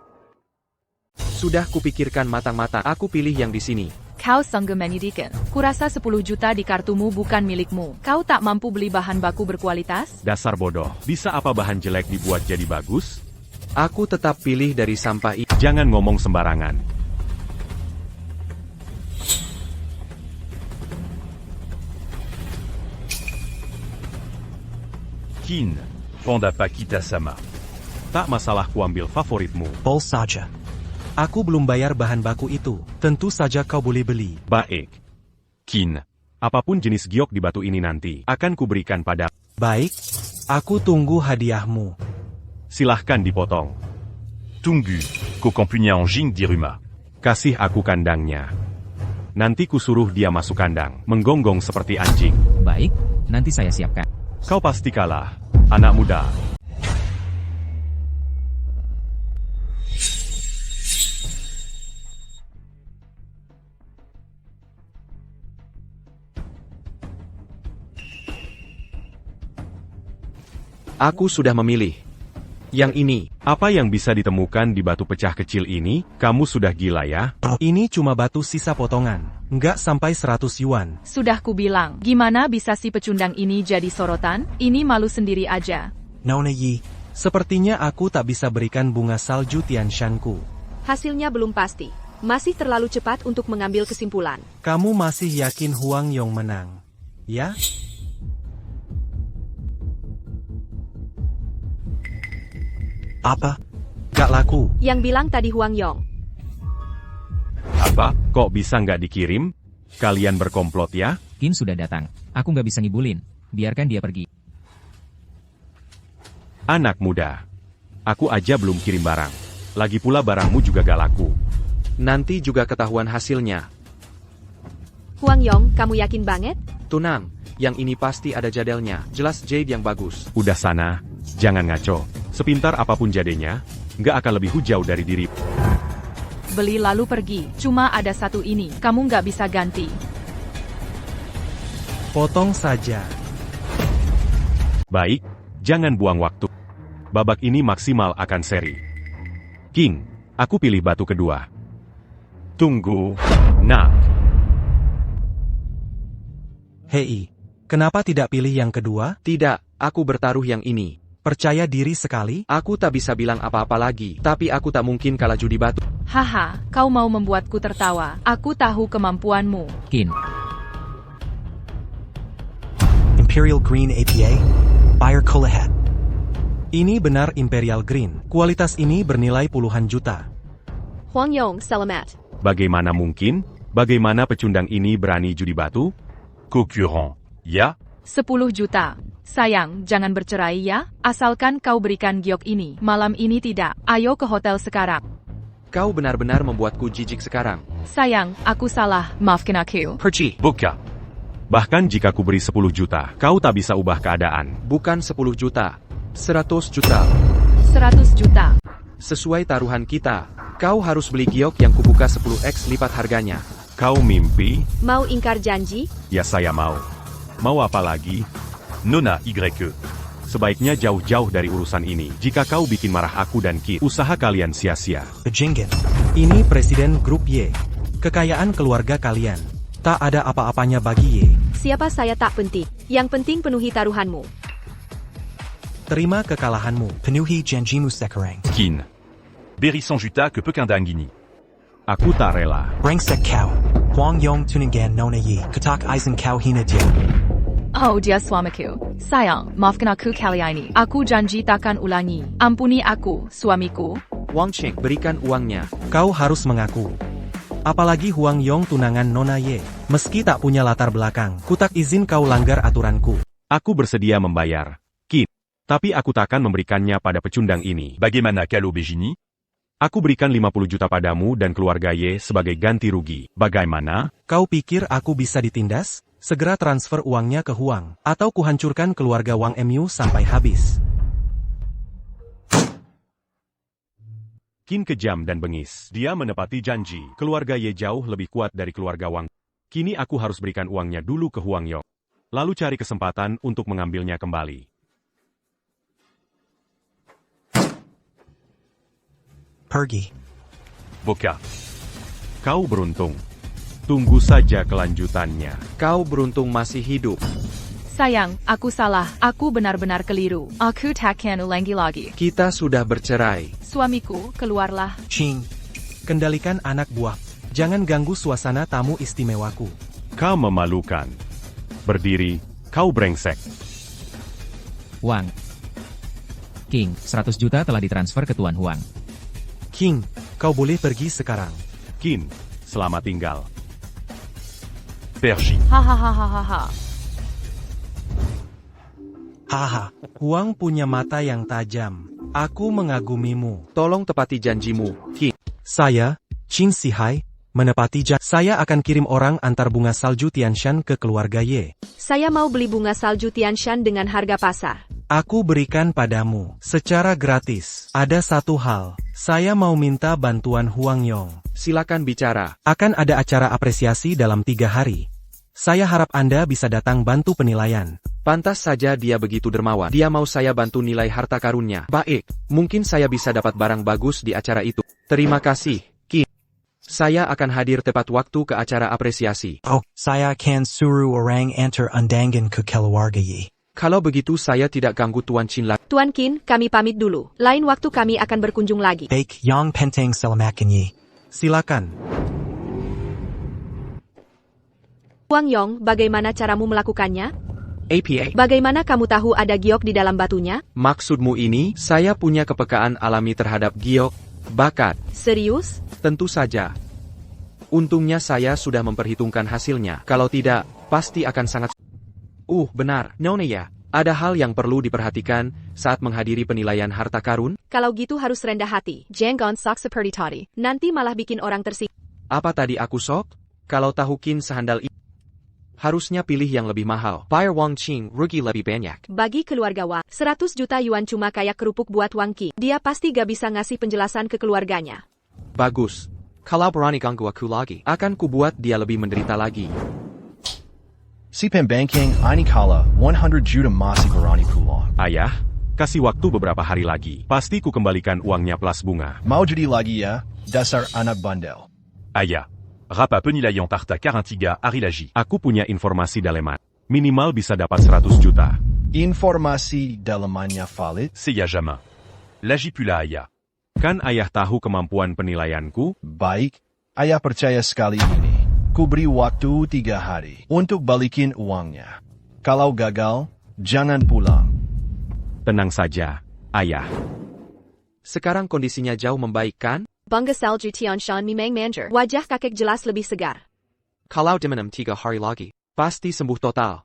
[SPEAKER 1] Sudah kupikirkan matang-matang, aku pilih yang di sini.
[SPEAKER 7] Kau sanggup menyedihkan. Kurasa 10 juta di kartumu bukan milikmu. Kau tak mampu beli bahan baku berkualitas?
[SPEAKER 8] Dasar bodoh. Bisa apa bahan jelek dibuat jadi bagus?
[SPEAKER 1] Aku tetap pilih dari sampah ini.
[SPEAKER 8] Jangan ngomong sembarangan.
[SPEAKER 9] Qin. Panda Pakita Sama.
[SPEAKER 8] Tak masalah ku ambil favoritmu.
[SPEAKER 13] Pol saja. Aku belum bayar bahan baku itu. Tentu saja kau boleh beli.
[SPEAKER 8] Baik. Qin. Apapun jenis giok di batu ini nanti, akan kuberikan pada.
[SPEAKER 13] Baik. Aku tunggu hadiahmu.
[SPEAKER 8] Silahkan dipotong.
[SPEAKER 9] Tunggu. Kokampunya Anjing di rumah.
[SPEAKER 8] Kasih aku kandangnya. Nanti kusuruh dia masuk kandang, menggonggong seperti anjing.
[SPEAKER 12] Baik, nanti saya siapkan.
[SPEAKER 8] Kau pasti kalah, anak muda.
[SPEAKER 1] Aku sudah memilih. Yang ini.
[SPEAKER 8] Apa yang bisa ditemukan di batu pecah kecil ini? Kamu sudah gila ya?
[SPEAKER 13] Ini cuma batu sisa potongan. Nggak sampai 100 yuan.
[SPEAKER 7] Sudah kubilang, gimana bisa si pecundang ini jadi sorotan? Ini malu sendiri aja.
[SPEAKER 13] Nona Yi, sepertinya aku tak bisa berikan bunga salju Tianshanku.
[SPEAKER 2] Hasilnya belum pasti. Masih terlalu cepat untuk mengambil kesimpulan.
[SPEAKER 13] Kamu masih yakin Huang Yong menang? Ya? Apa? Gak laku.
[SPEAKER 2] Yang bilang tadi Huang Yong.
[SPEAKER 8] Apa? Kok bisa nggak dikirim? Kalian berkomplot ya?
[SPEAKER 12] Qin sudah datang. Aku nggak bisa ngibulin. Biarkan dia pergi.
[SPEAKER 8] Anak muda. Aku aja belum kirim barang. Lagi pula barangmu juga gak laku.
[SPEAKER 1] Nanti juga ketahuan hasilnya.
[SPEAKER 2] Huang Yong, kamu yakin banget?
[SPEAKER 1] Tunang, yang ini pasti ada jadelnya. Jelas jade yang bagus.
[SPEAKER 8] Udah sana, jangan ngaco. Sepintar apapun jadenya, nggak akan lebih hujau dari diri.
[SPEAKER 7] Beli lalu pergi. Cuma ada satu ini. Kamu nggak bisa ganti.
[SPEAKER 13] Potong saja.
[SPEAKER 8] Baik, jangan buang waktu. Babak ini maksimal akan seri. King, aku pilih batu kedua. Tunggu, nak.
[SPEAKER 13] Hei, kenapa tidak pilih yang kedua?
[SPEAKER 1] Tidak, aku bertaruh yang ini.
[SPEAKER 13] Percaya diri sekali?
[SPEAKER 1] Aku tak bisa bilang apa-apa lagi, tapi aku tak mungkin kalah judi batu.
[SPEAKER 7] Haha, kau mau membuatku tertawa. Aku tahu kemampuanmu.
[SPEAKER 12] Kin.
[SPEAKER 14] Imperial Green APA, Buyer Kulahat.
[SPEAKER 13] Ini benar Imperial Green. Kualitas ini bernilai puluhan juta.
[SPEAKER 2] Huang Yong, selamat.
[SPEAKER 8] Bagaimana mungkin? Bagaimana pecundang ini berani judi batu?
[SPEAKER 9] Concurrent. Ya?
[SPEAKER 7] 10 juta. Sayang, jangan bercerai ya. Asalkan kau berikan giok ini. Malam ini tidak. Ayo ke hotel sekarang.
[SPEAKER 1] Kau benar-benar membuatku jijik sekarang.
[SPEAKER 7] Sayang, aku salah. Maafkan aku.
[SPEAKER 1] Perci.
[SPEAKER 9] Boka.
[SPEAKER 8] Bahkan jika ku beri 10 juta, kau tak bisa ubah keadaan.
[SPEAKER 1] Bukan 10 juta. 100 juta.
[SPEAKER 7] 100 juta.
[SPEAKER 1] Sesuai taruhan kita, kau harus beli giok yang kubuka 10x lipat harganya.
[SPEAKER 8] Kau mimpi?
[SPEAKER 2] Mau ingkar janji?
[SPEAKER 8] Ya saya mau. Mau apa lagi?
[SPEAKER 9] Nona YE.
[SPEAKER 8] Sebaiknya jauh-jauh dari urusan ini. Jika kau bikin marah aku dan Kit, usaha kalian sia-sia.
[SPEAKER 14] Bajingan.
[SPEAKER 13] Ini Presiden Grup Y. Kekayaan keluarga kalian. Tak ada apa-apanya bagi Y.
[SPEAKER 2] Siapa saya tak penting. Yang penting penuhi taruhanmu.
[SPEAKER 13] Terima kekalahanmu.
[SPEAKER 14] Penuhi janjimu sekarang.
[SPEAKER 9] Kin. Beri 100 juta ke Pequendang ini.
[SPEAKER 8] Aku tak rela.
[SPEAKER 14] Brengsek kau. Huang Yong Tuningan Nona Yi. Katak Eisen kau hina dia.
[SPEAKER 7] Oh dia suamiku. Sayang, maafkan aku kali ini. Aku janji takkan ulangi. Ampuni aku, suamiku.
[SPEAKER 1] Wang Cheng, berikan uangnya.
[SPEAKER 13] Kau harus mengaku. Apalagi Huang Yong tunangan Nona Ye. Meski tak punya latar belakang, ku tak izin kau langgar aturanku.
[SPEAKER 8] Aku bersedia membayar. Kit. Tapi aku takkan memberikannya pada pecundang ini.
[SPEAKER 9] Bagaimana kalau Begini?
[SPEAKER 8] Aku berikan 50 juta padamu dan keluarga Ye sebagai ganti rugi. Bagaimana?
[SPEAKER 13] Kau pikir aku bisa ditindas? Segera transfer uangnya ke Huang. Atau kuhancurkan keluarga Wang Mu sampai habis.
[SPEAKER 8] Kin kejam dan bengis. Dia menepati janji. Keluarga Ye jauh lebih kuat dari keluarga Wang. Kini aku harus berikan uangnya dulu ke Huang Yong. Lalu cari kesempatan untuk mengambilnya kembali.
[SPEAKER 14] Pergi.
[SPEAKER 9] Boka.
[SPEAKER 8] Kau beruntung. Tunggu saja kelanjutannya.
[SPEAKER 1] Kau beruntung masih hidup.
[SPEAKER 7] Sayang, aku salah. Aku benar-benar keliru. Aku takkan ulangi lagi.
[SPEAKER 1] Kita sudah bercerai.
[SPEAKER 7] Suamiku, keluarlah.
[SPEAKER 14] Ching.
[SPEAKER 13] Kendalikan anak buah. Jangan ganggu suasana tamu istimewaku.
[SPEAKER 8] Kau memalukan. Berdiri, kau brengsek.
[SPEAKER 12] Wang. King, 100 juta telah ditransfer ke Tuan Huang.
[SPEAKER 13] King, kau boleh pergi sekarang.
[SPEAKER 8] Kin, selamat tinggal.
[SPEAKER 9] Pergi.
[SPEAKER 7] Hahaha.
[SPEAKER 14] Haha.
[SPEAKER 13] Huang punya mata yang tajam. Aku mengagumimu.
[SPEAKER 1] Tolong tepati janjimu, King.
[SPEAKER 13] Saya, Qin Sihai, menepati janji. Saya akan kirim orang antar bunga salju Tianshan ke keluarga Ye.
[SPEAKER 2] Saya mau beli bunga salju Tianshan dengan harga pasar.
[SPEAKER 13] Aku berikan padamu secara gratis. Ada satu hal. Saya mau minta bantuan Huang Yong.
[SPEAKER 1] Silakan bicara.
[SPEAKER 13] Akan ada acara apresiasi dalam 3 hari. Saya harap Anda bisa datang bantu penilaian.
[SPEAKER 1] Pantas saja dia begitu dermawan. Dia mau saya bantu nilai harta karunnya. Baik, mungkin saya bisa dapat barang bagus di acara itu. Terima kasih, King. Saya akan hadir tepat waktu ke acara apresiasi.
[SPEAKER 14] Oh, saya akan suruh orang antar undangan ke keluarga Yi.
[SPEAKER 1] Kalau begitu saya tidak ganggu Tuan Chin lagi.
[SPEAKER 2] Tuan Qin, kami pamit dulu. Lain waktu kami akan berkunjung lagi.
[SPEAKER 14] Baik, yang penting selamatkan Yi.
[SPEAKER 13] Silakan.
[SPEAKER 2] Huang Yong, bagaimana caramu melakukannya?
[SPEAKER 1] APA.
[SPEAKER 2] Bagaimana kamu tahu ada giok di dalam batunya?
[SPEAKER 1] Maksudmu ini, saya punya kepekaan alami terhadap giok, bakat.
[SPEAKER 2] Serius?
[SPEAKER 1] Tentu saja. Untungnya saya sudah memperhitungkan hasilnya. Kalau tidak, pasti akan sangat... benar, Nona ya. Ada hal yang perlu diperhatikan saat menghadiri penilaian harta karun?
[SPEAKER 2] Kalau gitu harus rendah hati. Jangan sok seperti tadi. Nanti malah bikin orang tersinggung.
[SPEAKER 1] Apa tadi aku sok? Kalau tahu Kin sehandal ini. Harusnya pilih yang lebih mahal. Bayar Wang Qing rugi lebih banyak.
[SPEAKER 2] Bagi keluarga Wang, 100 juta yuan cuma kayak kerupuk buat Wang Qi. Dia pasti gak bisa ngasih penjelasan ke keluarganya.
[SPEAKER 1] Bagus. Kalau berani ganggu aku lagi, akan kubuat dia lebih menderita lagi.
[SPEAKER 3] Si pembangkang ini kala 100 juta masih berani pulang.
[SPEAKER 8] Ayah, kasih waktu beberapa hari lagi. Pasti ku kembalikan uangnya plus bunga.
[SPEAKER 3] Mau jadi lagi ya, dasar anak bandel.
[SPEAKER 9] Ayah. Rapa penilayant tarta 43 hari lagi.
[SPEAKER 8] Aku punya informasi daleman. Minimal bisa dapat 100 juta.
[SPEAKER 3] Informasi dalamannya valid?
[SPEAKER 9] Seya jamais. Lagi pula ayah.
[SPEAKER 8] Kan ayah tahu kemampuan penilaianku?
[SPEAKER 3] Baik, ayah percaya sekali ini. Ku beri waktu 3 hari untuk balikin uangnya. Kalau gagal, jangan pulang.
[SPEAKER 8] Tenang saja, ayah.
[SPEAKER 1] Sekarang kondisinya jauh membaik kan?
[SPEAKER 2] Bangga salju Tianshan Mimeng Manjer. Wajah kakek jelas lebih segar.
[SPEAKER 1] Kalau diminum 3 hari lagi, pasti sembuh total.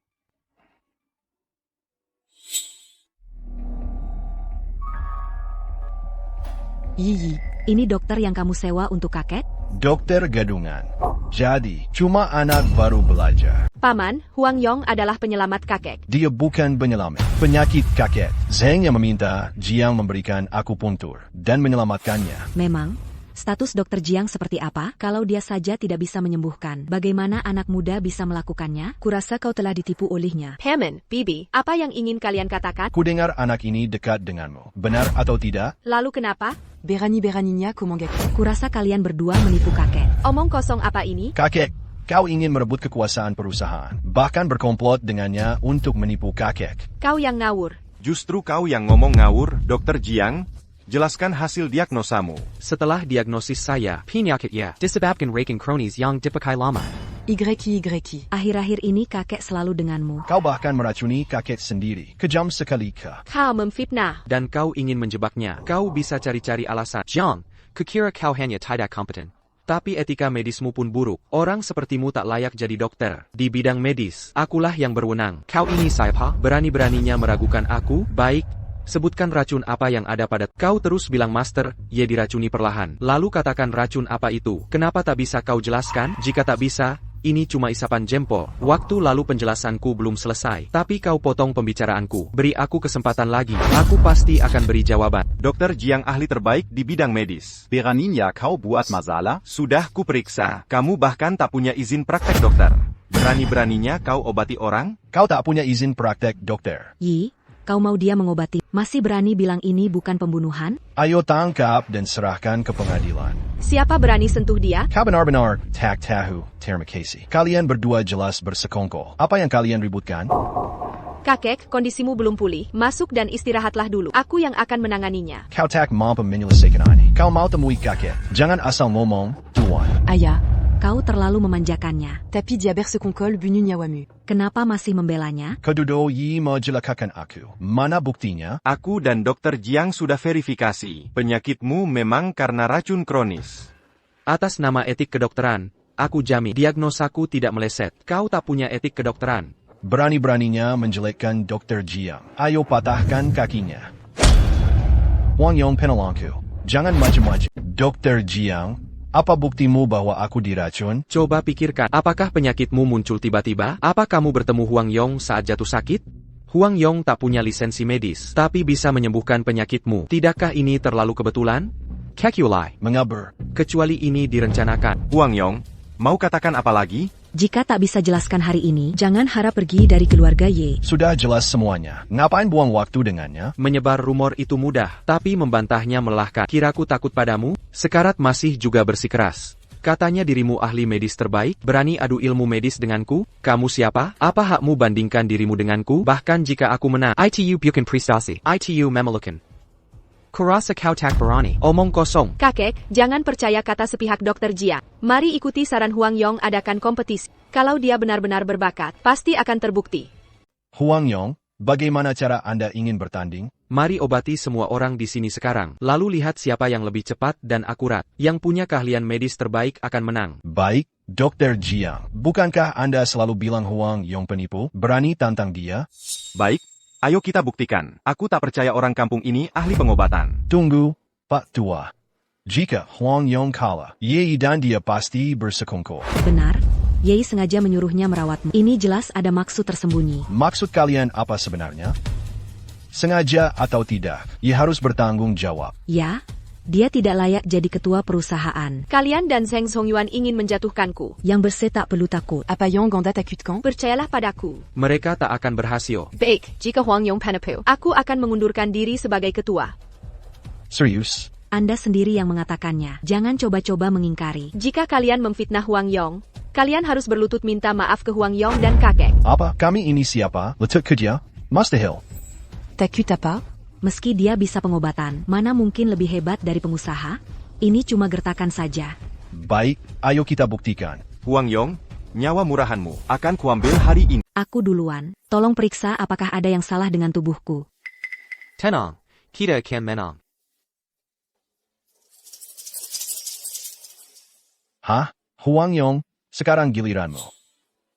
[SPEAKER 4] Yi, ini dokter yang kamu sewa untuk kakek?
[SPEAKER 3] Dokter gadungan. Jadi, cuma anak baru belajar.
[SPEAKER 2] Paman, Huang Yong adalah penyelamat kakek.
[SPEAKER 3] Dia bukan penyelamat. Penyakit kakek. Zheng yang meminta Jiang memberikan akupuntur dan menyelamatkannya.
[SPEAKER 4] Memang, status dokter Jiang seperti apa? Kalau dia saja tidak bisa menyembuhkan, bagaimana anak muda bisa melakukannya? Kurasa kau telah ditipu olehnya.
[SPEAKER 2] Paman, Bibi, apa yang ingin kalian katakan?
[SPEAKER 3] Ku dengar anak ini dekat denganmu. Benar atau tidak?
[SPEAKER 2] Lalu kenapa?
[SPEAKER 6] Berani Beraninya Komangaku.
[SPEAKER 4] Kurasa kalian berdua menipu kakek.
[SPEAKER 2] Omong kosong apa ini?
[SPEAKER 3] Kakek, kau ingin merebut kekuasaan perusahaan. Bahkan berkomplot dengannya untuk menipu kakek.
[SPEAKER 2] Kau yang ngawur.
[SPEAKER 5] Justru kau yang ngomong ngawur, Dr. Jiang. Jelaskan hasil diagnosamu.
[SPEAKER 1] Setelah diagnosis saya, penyakitnya disebabkan raking kronis yang dipakai lama.
[SPEAKER 6] YYY.
[SPEAKER 4] Akhir-akhir ini kakek selalu denganmu.
[SPEAKER 3] Kau bahkan meracuni kakek sendiri. Kejam sekali kah?
[SPEAKER 2] Kau memfitnah.
[SPEAKER 1] Dan kau ingin menjebaknya. Kau bisa cari-cari alasan. Jiang, kukira kau hanya tidak kompeten. Tapi etika medismu pun buruk. Orang sepertimu tak layak jadi dokter. Di bidang medis, akulah yang berwenang. Kau ini siapa? Berani-beraninya meragukan aku? Baik. Sebutkan racun apa yang ada pada kau. Terus bilang master, ye diracuni perlahan. Lalu katakan racun apa itu. Kenapa tak bisa kau jelaskan? Jika tak bisa, ini cuma isapan jempol. Waktu lalu penjelasanku belum selesai. Tapi kau potong pembicaraanku. Beri aku kesempatan lagi. Aku pasti akan beri jawaban.
[SPEAKER 5] Dr. Jiang ahli terbaik di bidang medis.
[SPEAKER 10] Beraninya kau buat masalah?
[SPEAKER 5] Sudah kuperiksa. Kamu bahkan tak punya izin praktek dokter. Berani-beraninya kau obati orang?
[SPEAKER 3] Kau tak punya izin praktek dokter.
[SPEAKER 4] Yi, kau mau dia mengobati, masih berani bilang ini bukan pembunuhan?
[SPEAKER 3] Ayo tangkap dan serahkan ke pengadilan.
[SPEAKER 2] Siapa berani sentuh dia?
[SPEAKER 3] Kau benar-benar tak tahu, terima kasih. Kalian berdua jelas bersekongkol. Apa yang kalian ributkan?
[SPEAKER 2] Kakek, kondisimu belum pulih. Masuk dan istirahatlah dulu. Aku yang akan menanganinya.
[SPEAKER 3] Kau tak mampu menyelesaikan ini. Kau mau temui kakek. Jangan asal ngomong, tuan.
[SPEAKER 6] Ayah.
[SPEAKER 4] Kau terlalu memanjakannya.
[SPEAKER 6] Tapi dia bersekongkol bunyi nyawamu.
[SPEAKER 4] Kenapa masih membelanya?
[SPEAKER 3] Kedudo Yi menjelakakan aku. Mana buktinya?
[SPEAKER 5] Aku dan Dr. Jiang sudah verifikasi. Penyakitmu memang karena racun kronis.
[SPEAKER 1] Atas nama etik kedokteran, aku jamin diagnosaku tidak meleset. Kau tak punya etik kedokteran.
[SPEAKER 3] Berani-beraninya menjelekkan Dr. Jiang. Ayo patahkan kakinya. Wang Yong penolongku. Jangan macam-macam. Dr. Jiang, apa buktimu bahwa aku diracun?
[SPEAKER 1] Coba pikirkan, apakah penyakitmu muncul tiba-tiba? Apa kamu bertemu Huang Yong saat jatuh sakit? Huang Yong tak punya lisensi medis, tapi bisa menyembuhkan penyakitmu. Tidakkah ini terlalu kebetulan? Kekulai.
[SPEAKER 3] Mengabar.
[SPEAKER 1] Kecuali ini direncanakan.
[SPEAKER 5] Huang Yong, mau katakan apa lagi?
[SPEAKER 4] Jika tak bisa jelaskan hari ini, jangan harap pergi dari keluarga Ye.
[SPEAKER 3] Sudah jelas semuanya. Ngapain buang waktu dengannya?
[SPEAKER 1] Menyebar rumor itu mudah, tapi membantahnya melelahkan. Kiraku takut padamu? Sekarat masih juga bersikeras. Katanya dirimu ahli medis terbaik, berani adu ilmu medis denganku? Kamu siapa? Apa hakmu bandingkan dirimu denganku? Bahkan jika aku menang, itu bukan prestasi. Itu memelukan. Kurasa kau tak berani. Omong kosong.
[SPEAKER 2] Kakek, jangan percaya kata sepihak Dr. Jiang. Mari ikuti saran Huang Yong adakan kompetisi. Kalau dia benar-benar berbakat, pasti akan terbukti.
[SPEAKER 3] Huang Yong, bagaimana cara Anda ingin bertanding?
[SPEAKER 1] Mari obati semua orang di sini sekarang. Lalu lihat siapa yang lebih cepat dan akurat. Yang punya keahlian medis terbaik akan menang.
[SPEAKER 3] Baik, Dr. Jiang. Bukankah Anda selalu bilang Huang Yong penipu? Berani tantang dia?
[SPEAKER 5] Baik. Ayo kita buktikan. Aku tak percaya orang kampung ini ahli pengobatan.
[SPEAKER 3] Tunggu, Pak Tua. Jika Huang Yong kalah, Ye dan dia pasti bersekongkol.
[SPEAKER 4] Benar, Ye sengaja menyuruhnya merawatmu. Ini jelas ada maksud tersembunyi.
[SPEAKER 3] Maksud kalian apa sebenarnya? Sengaja atau tidak, Ye harus bertanggung jawab.
[SPEAKER 4] Ya, dia tidak layak jadi ketua perusahaan.
[SPEAKER 2] Kalian dan Zheng Zongyuan ingin menjatuhkanku.
[SPEAKER 4] Yang bersih tak perlu takut.
[SPEAKER 6] Apa Yang Ganda takut kan?
[SPEAKER 2] Percayalah padaku.
[SPEAKER 1] Mereka tak akan berhasil.
[SPEAKER 2] Baik, jika Huang Yong penepu, aku akan mengundurkan diri sebagai ketua.
[SPEAKER 3] Serius?
[SPEAKER 4] Anda sendiri yang mengatakannya. Jangan coba-coba mengingkari.
[SPEAKER 2] Jika kalian memfitnah Huang Yong, kalian harus berlutut minta maaf ke Huang Yong dan kakek.
[SPEAKER 3] Apa? Kami ini siapa? Letut kerja? Mustahil.
[SPEAKER 6] Takut apa?
[SPEAKER 4] Meski dia bisa pengobatan, mana mungkin lebih hebat dari pengusaha? Ini cuma gertakan saja.
[SPEAKER 3] Baik, ayo kita buktikan.
[SPEAKER 5] Huang Yong, nyawa murahanmu akan kuambil hari ini.
[SPEAKER 4] Aku duluan. Tolong periksa apakah ada yang salah dengan tubuhku.
[SPEAKER 1] Tenang, kita akan menang.
[SPEAKER 3] Hah? Huang Yong, sekarang giliranmu.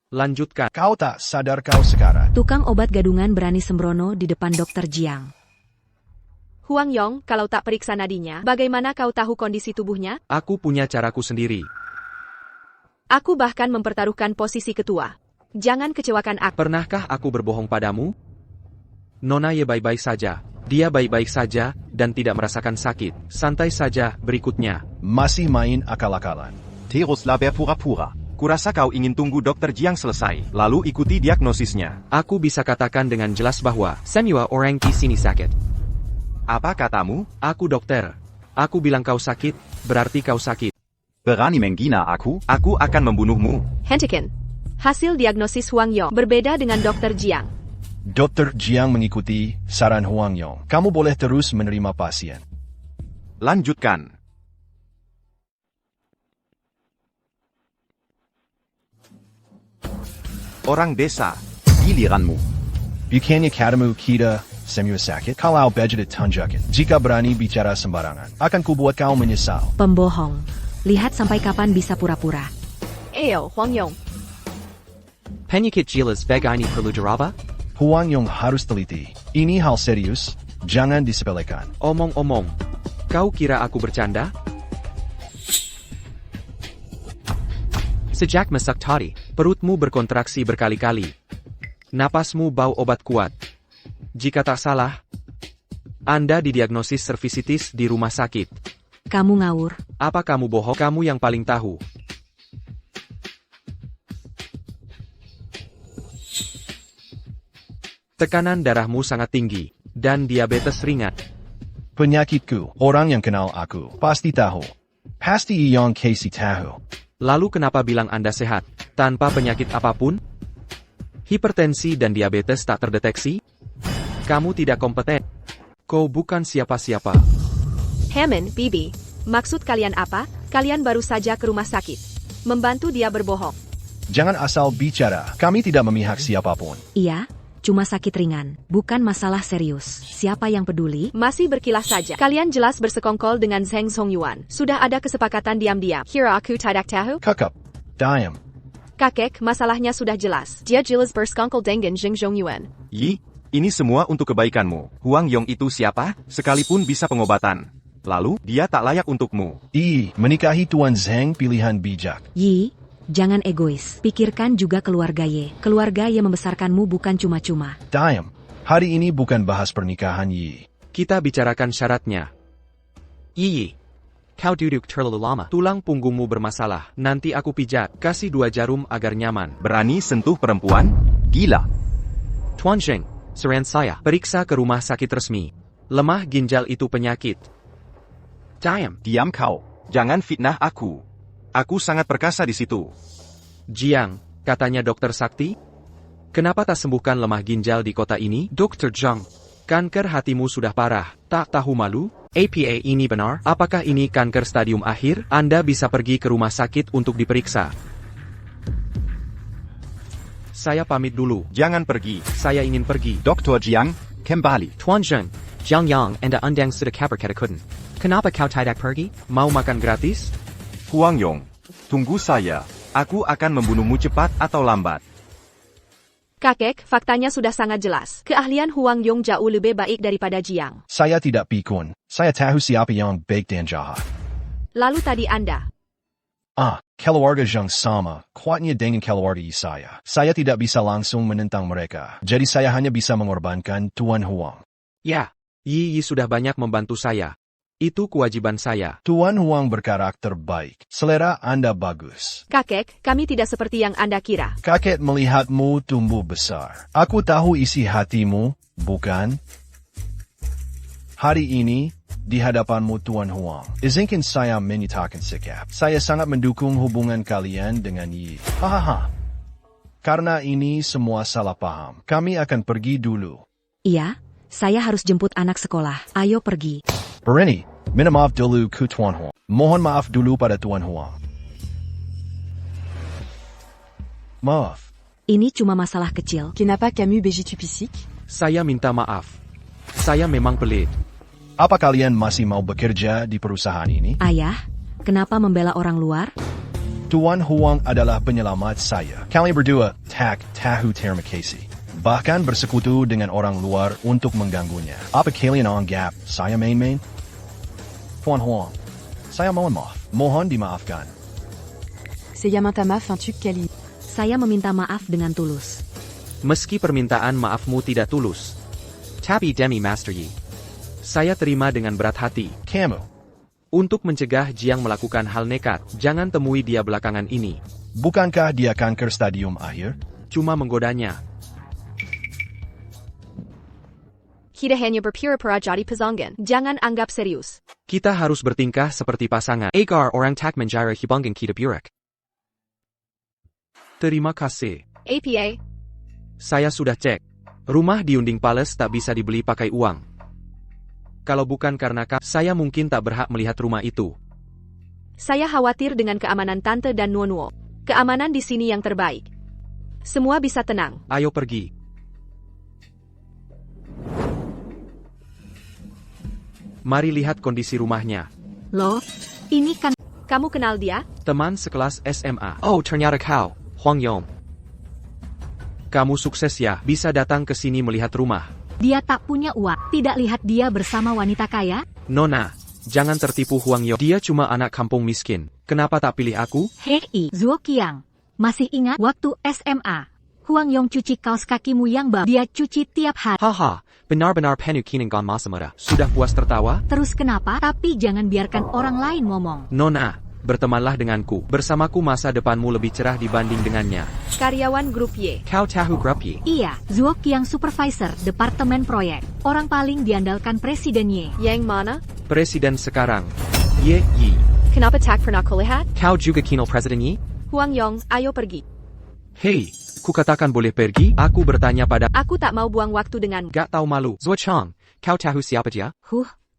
[SPEAKER 1] Lanjutkan.
[SPEAKER 3] Kau tak sadar kau sekarang.
[SPEAKER 4] Tukang obat gadungan berani sembrono di depan Dr. Jiang.
[SPEAKER 2] Huang Yong, kalau tak periksa nadinya, bagaimana kau tahu kondisi tubuhnya?
[SPEAKER 1] Aku punya caraku sendiri.
[SPEAKER 2] Aku bahkan mempertaruhkan posisi ketua. Jangan kecewakan aku.
[SPEAKER 1] Pernahkah aku berbohong padamu? Nona Ye baik-baik saja. Dia baik-baik saja dan tidak merasakan sakit. Santai saja, berikutnya.
[SPEAKER 3] Masih main akal-akalan.
[SPEAKER 10] Teruslah berpura-pura.
[SPEAKER 5] Kurasa kau ingin tunggu Dr. Jiang selesai, lalu ikuti diagnosisnya.
[SPEAKER 1] Aku bisa katakan dengan jelas bahwa semua orang di sini sakit.
[SPEAKER 5] Apa katamu?
[SPEAKER 1] Aku dokter. Aku bilang kau sakit, berarti kau sakit.
[SPEAKER 10] Berani menghina aku?
[SPEAKER 5] Aku akan membunuhmu.
[SPEAKER 2] Hentikan. Hasil diagnosis Huang Yong berbeda dengan Dr. Jiang.
[SPEAKER 3] Dr. Jiang mengikuti saran Huang Yong. Kamu boleh terus menerima pasien.
[SPEAKER 5] Lanjutkan. Orang desa.
[SPEAKER 10] Giliranmu.
[SPEAKER 3] Bukannya katamu kita semua sakit? Kalau budget tunjukin. Jika berani bicara sembarangan, akan kubuat kau menyesal.
[SPEAKER 4] Pembohong. Lihat sampai kapan bisa pura-pura.
[SPEAKER 2] Ayo, Huang Yong.
[SPEAKER 1] Penyakit jelas begini perlu diraba?
[SPEAKER 3] Huang Yong harus teliti. Ini hal serius, jangan disepelekan.
[SPEAKER 1] Omong-omong, kau kira aku bercanda? Sejak masak tadi, perutmu berkontraksi berkali-kali. Napasmu bau obat kuat. Jika tak salah, Anda didiagnosis cervicitis di rumah sakit.
[SPEAKER 4] Kamu ngawur.
[SPEAKER 1] Apa kamu bohong? Kamu yang paling tahu. Tekanan darahmu sangat tinggi, dan diabetes ringan.
[SPEAKER 3] Penyakitku, orang yang kenal aku, pasti tahu. Pasti yang Casey tahu.
[SPEAKER 1] Lalu kenapa bilang Anda sehat, tanpa penyakit apapun? Hipertensi dan diabetes tak terdeteksi? Kamu tidak kompeten. Kau bukan siapa-siapa.
[SPEAKER 2] Hammond, Bibi, maksud kalian apa? Kalian baru saja ke rumah sakit. Membantu dia berbohong.
[SPEAKER 3] Jangan asal bicara, kami tidak memihak siapapun.
[SPEAKER 4] Iya, cuma sakit ringan, bukan masalah serius. Siapa yang peduli?
[SPEAKER 2] Masih berkilas saja. Kalian jelas bersekongkol dengan Zheng Zongyuan. Sudah ada kesepakatan diam-diam. Kira aku tidak tahu?
[SPEAKER 3] Kakak, diam.
[SPEAKER 2] Kakek, masalahnya sudah jelas. Dia jelas bersekongkol dengan Zheng Zongyuan.
[SPEAKER 5] Yi, ini semua untuk kebaikanmu. Huang Yong itu siapa? Sekalipun bisa pengobatan. Lalu, dia tak layak untukmu.
[SPEAKER 3] Menikahi Tuan Zheng pilihan bijak.
[SPEAKER 4] Yi, jangan egois. Pikirkan juga keluarga Ye. Keluarga Ye membesarkanmu bukan cuma-cuma.
[SPEAKER 3] Diam. Hari ini bukan bahas pernikahan Yi.
[SPEAKER 1] Kita bicarakan syaratnya. Yi, kau duduk terlalu lama. Tulang punggungmu bermasalah. Nanti aku pijat. Kasih 2 jarum agar nyaman.
[SPEAKER 5] Berani sentuh perempuan? Gila.
[SPEAKER 1] Tuan Zheng, saran saya. Periksa ke rumah sakit resmi. Lemah ginjal itu penyakit.
[SPEAKER 5] Diam kau. Jangan fitnah aku. Aku sangat perkasa di situ.
[SPEAKER 1] Jiang, katanya Dokter Sakti. Kenapa tak sembuhkan lemah ginjal di kota ini? Dr. Zhang, kanker hatimu sudah parah. Tak tahu malu? APA ini benar? Apakah ini kanker stadium akhir? Anda bisa pergi ke rumah sakit untuk diperiksa. Saya pamit dulu.
[SPEAKER 5] Jangan pergi.
[SPEAKER 1] Saya ingin pergi.
[SPEAKER 10] Dr. Jiang, kembali.
[SPEAKER 1] Tuan Zheng, Jiang Yang Anda undang sudah kabar katakan. Kenapa kau tidak pergi? Mau makan gratis?
[SPEAKER 5] Huang Yong, tunggu saya. Aku akan membunuhmu cepat atau lambat.
[SPEAKER 2] Kakek, faktanya sudah sangat jelas. Keahlian Huang Yong jauh lebih baik daripada Jiang.
[SPEAKER 3] Saya tidak pikun. Saya tahu siapa yang baik dan jahat.
[SPEAKER 2] Lalu tadi Anda.
[SPEAKER 3] Keluarga Zhang sama, kuatnya dengan keluarga saya. Saya tidak bisa langsung menentang mereka. Jadi saya hanya bisa mengorbankan Tuan Huang.
[SPEAKER 1] Ya, Yi sudah banyak membantu saya. Itu kewajiban saya.
[SPEAKER 3] Tuan Huang berkarakter baik. Selera Anda bagus.
[SPEAKER 2] Kakek, kami tidak seperti yang Anda kira.
[SPEAKER 3] Kakek melihatmu tumbuh besar. Aku tahu isi hatimu, bukan? Hari ini, di hadapanmu Tuan Huang, izinkan saya menyatakan sikap. Saya sangat mendukung hubungan kalian dengan Yi. Hahaha. Karena ini semua salah paham. Kami akan pergi dulu.
[SPEAKER 4] Iya, saya harus jemput anak sekolah. Ayo pergi.
[SPEAKER 3] Berani, minta maaf dulu ke Tuan Huang. Mohon maaf dulu pada Tuan Huang. Maaf.
[SPEAKER 4] Ini cuma masalah kecil.
[SPEAKER 6] Kenapa kamu begitu pisik?
[SPEAKER 1] Saya minta maaf. Saya memang pelit.
[SPEAKER 3] Apa kalian masih mau bekerja di perusahaan ini?
[SPEAKER 4] Ayah, kenapa membela orang luar?
[SPEAKER 3] Tuan Huang adalah penyelamat saya. Kalian berdua tahu terima kasih. Bahkan bersekutu dengan orang luar untuk mengganggunya. Apa kalian anggap saya main-main? Tuan Huang, saya mohon maaf. Mohon dimaafkan.
[SPEAKER 6] Saya minta maaf untuk kali.
[SPEAKER 4] Saya meminta maaf dengan tulus.
[SPEAKER 1] Meski permintaan maafmu tidak tulus. Tapi demi Master Yi, saya terima dengan berat hati.
[SPEAKER 3] Kamu.
[SPEAKER 1] Untuk mencegah Jiang melakukan hal nekat, jangan temui dia belakangan ini.
[SPEAKER 3] Bukankah dia kanker stadium akhir?
[SPEAKER 1] Cuma menggodanya.
[SPEAKER 2] Kita hanya berpura-pura jadi pasangan. Jangan anggap serius.
[SPEAKER 1] Kita harus bertingkah seperti pasangan. Agar orang tak menjara hubungan kita buruk. Terima kasih.
[SPEAKER 2] APA.
[SPEAKER 1] Saya sudah cek. Rumah di Unding Palace tak bisa dibeli pakai uang. Kalau bukan karena saya mungkin tak berhak melihat rumah itu.
[SPEAKER 2] Saya khawatir dengan keamanan Tante dan Nuo. Keamanan di sini yang terbaik. Semua bisa tenang.
[SPEAKER 1] Ayo pergi. Mari lihat kondisi rumahnya.
[SPEAKER 4] Loh, ini kan...
[SPEAKER 2] Kamu kenal dia?
[SPEAKER 1] Teman sekelas SMA. Oh, ternyata kau, Huang Yong. Kamu sukses ya, bisa datang ke sini melihat rumah.
[SPEAKER 4] Dia tak punya uang. Tidak lihat dia bersama wanita kaya?
[SPEAKER 1] Nona, jangan tertipu Huang Yong. Dia cuma anak kampung miskin. Kenapa tak pilih aku?
[SPEAKER 4] Hei, Zuo Qiang. Masih ingat waktu SMA? Huang Yong cuci kaos kakimu yang bau. Dia cuci tiap hari.
[SPEAKER 1] Haha, benar-benar penuh kinengan masamara. Sudah puas tertawa?
[SPEAKER 4] Terus kenapa? Tapi jangan biarkan orang lain ngomong.
[SPEAKER 1] Nona, bertemanlah denganku. Bersamaku masa depanmu lebih cerah dibanding dengannya.
[SPEAKER 2] Karyawan grup Y.
[SPEAKER 1] Kau tahu grup Y?
[SPEAKER 4] Iya, Zuo Qiang supervisor departemen proyek. Orang paling diandalkan Presiden Y.
[SPEAKER 2] Yang mana?
[SPEAKER 1] Presiden sekarang. Yi.
[SPEAKER 2] Kenapa tak pernah kulihat?
[SPEAKER 1] Kau juga kenal Presiden Yi?
[SPEAKER 2] Huang Yong, ayo pergi.
[SPEAKER 1] Hei, kukatakan boleh pergi? Aku bertanya pada...
[SPEAKER 2] Aku tak mau buang waktu denganmu.
[SPEAKER 1] Gak tahu malu. Zuo Chang, kau tahu siapa dia?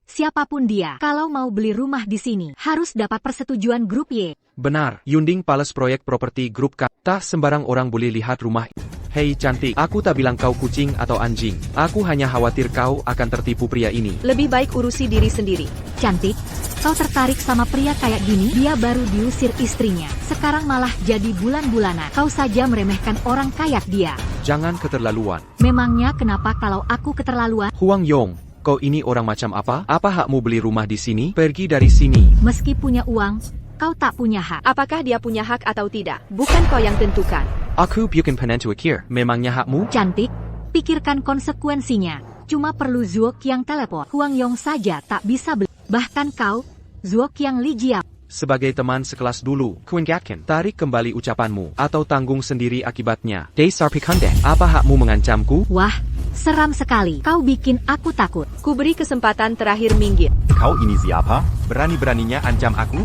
[SPEAKER 4] Siapapun dia, kalau mau beli rumah di sini, harus dapat persetujuan grup Y.
[SPEAKER 1] Benar, Yunding Palace proyek properti grup K. Tak sembarang orang boleh lihat rumah. Hei cantik, aku tak bilang kau kucing atau anjing. Aku hanya khawatir kau akan tertipu pria ini.
[SPEAKER 2] Lebih baik urusi diri sendiri.
[SPEAKER 4] Cantik, kau tertarik sama pria kayak gini? Dia baru diusir istrinya. Sekarang malah jadi bulan-bulanan. Kau saja meremehkan orang kayak dia.
[SPEAKER 1] Jangan keterlaluan.
[SPEAKER 4] Memangnya kenapa kalau aku keterlaluan?
[SPEAKER 1] Huang Yong, kau ini orang macam apa? Apa hakmu beli rumah di sini? Pergi dari sini.
[SPEAKER 4] Meski punya uang, kau tak punya hak.
[SPEAKER 2] Apakah dia punya hak atau tidak? Bukan kau yang tentukan.
[SPEAKER 1] Aku bukan penentu akhir. Memangnya hakmu?
[SPEAKER 4] Cantik, pikirkan konsekuensinya. Cuma perlu Zuo Qiang telepon. Huang Yong saja tak bisa beli. Bahkan kau, Zuo Qiang Li Jiao.
[SPEAKER 1] Sebagai teman sekelas dulu, kuingatkan, tarik kembali ucapanmu, atau tanggung sendiri akibatnya. Dasar pikandek, apa hakmu mengancamku?
[SPEAKER 4] Wah, seram sekali. Kau bikin aku takut.
[SPEAKER 2] Ku beri kesempatan terakhir minggir.
[SPEAKER 10] Kau ini siapa? Berani-beraninya ancam aku?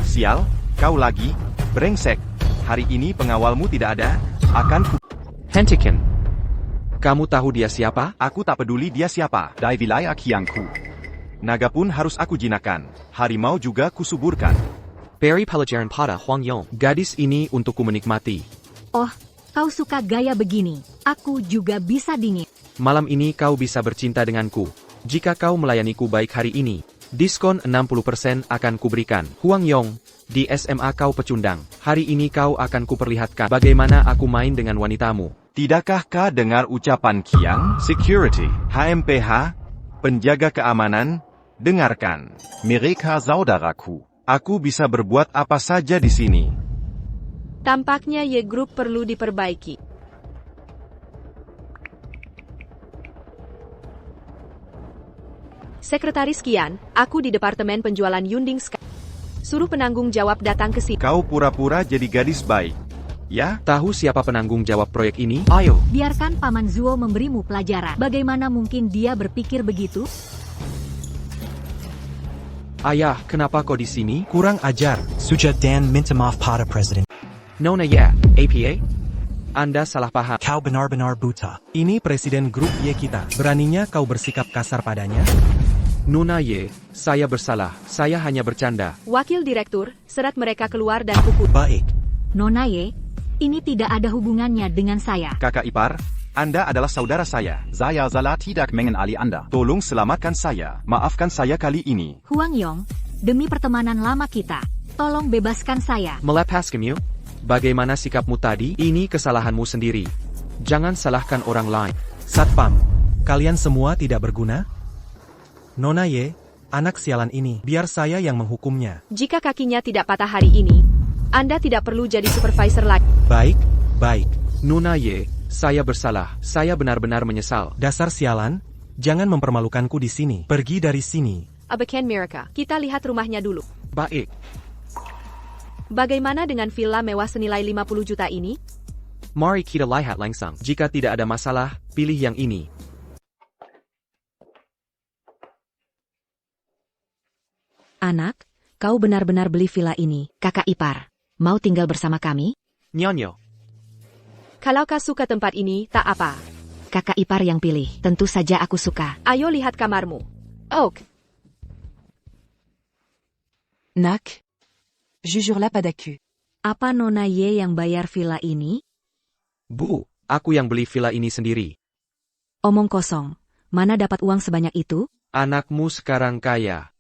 [SPEAKER 10] Sial, kau lagi? Brengsek. Hari ini pengawalmu tidak ada. Akan ku...
[SPEAKER 1] Hentikan. Kamu tahu dia siapa?
[SPEAKER 10] Aku tak peduli dia siapa. Dari wilayah Qiangku. Naga pun harus aku jinakan. Harimau juga kusuburkan.
[SPEAKER 1] Beri pelajaran pada Huang Yong. Gadis ini untukku menikmati.
[SPEAKER 4] Oh, kau suka gaya begini. Aku juga bisa dingin.
[SPEAKER 1] Malam ini kau bisa bercinta denganku. Jika kau melayaniku baik hari ini, diskon 60% akan kuberikan. Huang Yong, di SMA kau pecundang. Hari ini kau akan kuperlihatkan bagaimana aku main dengan wanitamu.
[SPEAKER 10] Tidakkah kau dengar ucapan Qiang? Security, HMPH, penjaga keamanan, dengarkan. Mereka saudaraku. Aku bisa berbuat apa saja di sini.
[SPEAKER 2] Tampaknya Y Group perlu diperbaiki. Sekretaris Kian, aku di Departemen Penjualan Yunding sekarang. Suruh penanggung jawab datang ke sini.
[SPEAKER 10] Kau pura-pura jadi gadis baik. Ya?
[SPEAKER 1] Tahu siapa penanggung jawab proyek ini? Ayo.
[SPEAKER 4] Biarkan Paman Zuo memberimu pelajaran. Bagaimana mungkin dia berpikir begitu?
[SPEAKER 1] Ayah, kenapa kau di sini?
[SPEAKER 13] Kurang ajar.
[SPEAKER 14] Suja Dan minta maaf pada Presiden.
[SPEAKER 1] Nona ya, APA? Anda salah paham.
[SPEAKER 14] Kau benar-benar buta.
[SPEAKER 13] Ini Presiden Grup Y kita. Beraninya kau bersikap kasar padanya?
[SPEAKER 1] Nona Y, saya bersalah. Saya hanya bercanda.
[SPEAKER 2] Wakil Direktur, serat mereka keluar dan pukul.
[SPEAKER 13] Baik.
[SPEAKER 4] Nona Ye, ini tidak ada hubungannya dengan saya.
[SPEAKER 10] Kakak ipar, Anda adalah saudara saya. Saya salah tidak mengenali Anda. Tolong selamatkan saya. Maafkan saya kali ini.
[SPEAKER 4] Huang Yong, demi pertemanan lama kita, tolong bebaskan saya.
[SPEAKER 1] Melepaskanmu? Bagaimana sikapmu tadi? Ini kesalahanmu sendiri. Jangan salahkan orang lain.
[SPEAKER 13] Satpam, kalian semua tidak berguna? Nona Ye, anak sialan ini, biar saya yang menghukumnya.
[SPEAKER 2] Jika kakinya tidak patah hari ini, Anda tidak perlu jadi supervisor lagi.
[SPEAKER 13] Baik, baik.
[SPEAKER 1] Nona Y, saya bersalah. Saya benar-benar menyesal.
[SPEAKER 13] Dasar sialan, jangan mempermalukanku di sini. Pergi dari sini.
[SPEAKER 2] Abakan Miraka, kita lihat rumahnya dulu.
[SPEAKER 1] Baik.
[SPEAKER 2] Bagaimana dengan villa mewah senilai 50 juta ini?
[SPEAKER 1] Mari kita lihat langsung. Jika tidak ada masalah, pilih yang ini.
[SPEAKER 4] Anak, kau benar-benar beli villa ini. Kakak ipar, mau tinggal bersama kami?
[SPEAKER 1] Nyonyo.
[SPEAKER 2] Kalau kau suka tempat ini, tak apa.
[SPEAKER 4] Kakak ipar yang pilih. Tentu saja aku suka.
[SPEAKER 2] Ayo lihat kamarmu. Oak.
[SPEAKER 6] Nak. Je jure la pas d'accu.
[SPEAKER 4] Apa Nona Ye yang bayar villa ini?
[SPEAKER 1] Bu, aku yang beli villa ini sendiri.
[SPEAKER 4] Omong kosong. Mana dapat uang sebanyak itu?
[SPEAKER 1] Anakmu sekarang kaya.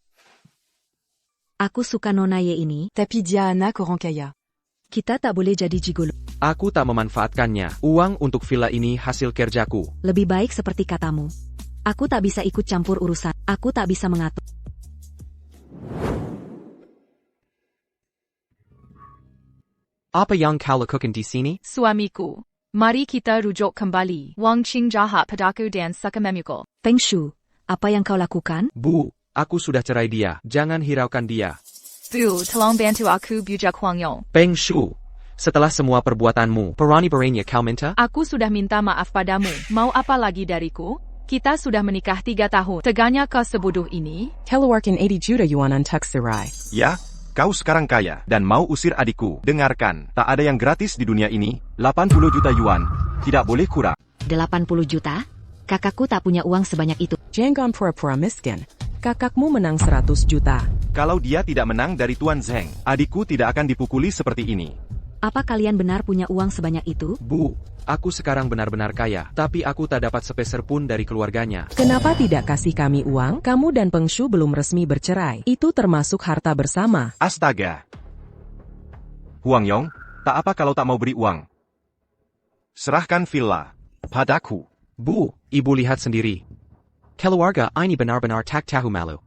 [SPEAKER 4] Aku suka Nona Ye ini.
[SPEAKER 6] Tapi dia anak orang kaya.
[SPEAKER 4] Kita tak boleh jadi gigolo.
[SPEAKER 1] Aku tak memanfaatkannya. Uang untuk villa ini hasil kerjaku.
[SPEAKER 4] Lebih baik seperti katamu. Aku tak bisa ikut campur urusan. Aku tak bisa mengatur.
[SPEAKER 1] Apa yang kau lakukan di sini?
[SPEAKER 7] Suamiku, mari kita rujuk kembali. Wang Qing jahat padaku dan suka memukul.
[SPEAKER 4] Peng Shu, apa yang kau lakukan?
[SPEAKER 1] Bu, aku sudah cerai dia. Jangan hiraukan dia.
[SPEAKER 7] Bu, tolong bantu aku bujuk Huang Yong.
[SPEAKER 1] Peng Shu, setelah semua perbuatanmu, berani-beraninya kau minta?
[SPEAKER 7] Aku sudah minta maaf padamu. Mau apa lagi dariku? Kita sudah menikah 3 tahun. Teganya kau sebodoh ini?
[SPEAKER 11] Keluarkan 80 juta yuan untuk cerai.
[SPEAKER 10] Ya? Kau sekarang kaya dan mau usir adikku. Dengarkan, tak ada yang gratis di dunia ini. 80 juta yuan. Tidak boleh kurang.
[SPEAKER 4] 80 juta? Kakakku tak punya uang sebanyak itu.
[SPEAKER 11] Jangan pura-pura miskin. Kakakmu menang 100 juta.
[SPEAKER 10] Kalau dia tidak menang dari Tuan Zheng, adikku tidak akan dipukuli seperti ini.
[SPEAKER 4] Apa kalian benar punya uang sebanyak itu?
[SPEAKER 1] Bu, aku sekarang benar-benar kaya, tapi aku tak dapat sepeser pun dari keluarganya.
[SPEAKER 11] Kenapa tidak kasih kami uang? Kamu dan Peng Shu belum resmi bercerai. Itu termasuk harta bersama.
[SPEAKER 10] Astaga. Huang Yong, tak apa kalau tak mau beri uang. Serahkan villa padaku.
[SPEAKER 1] Bu, ibu lihat sendiri. Keluarga ini benar-benar tak tahu malu.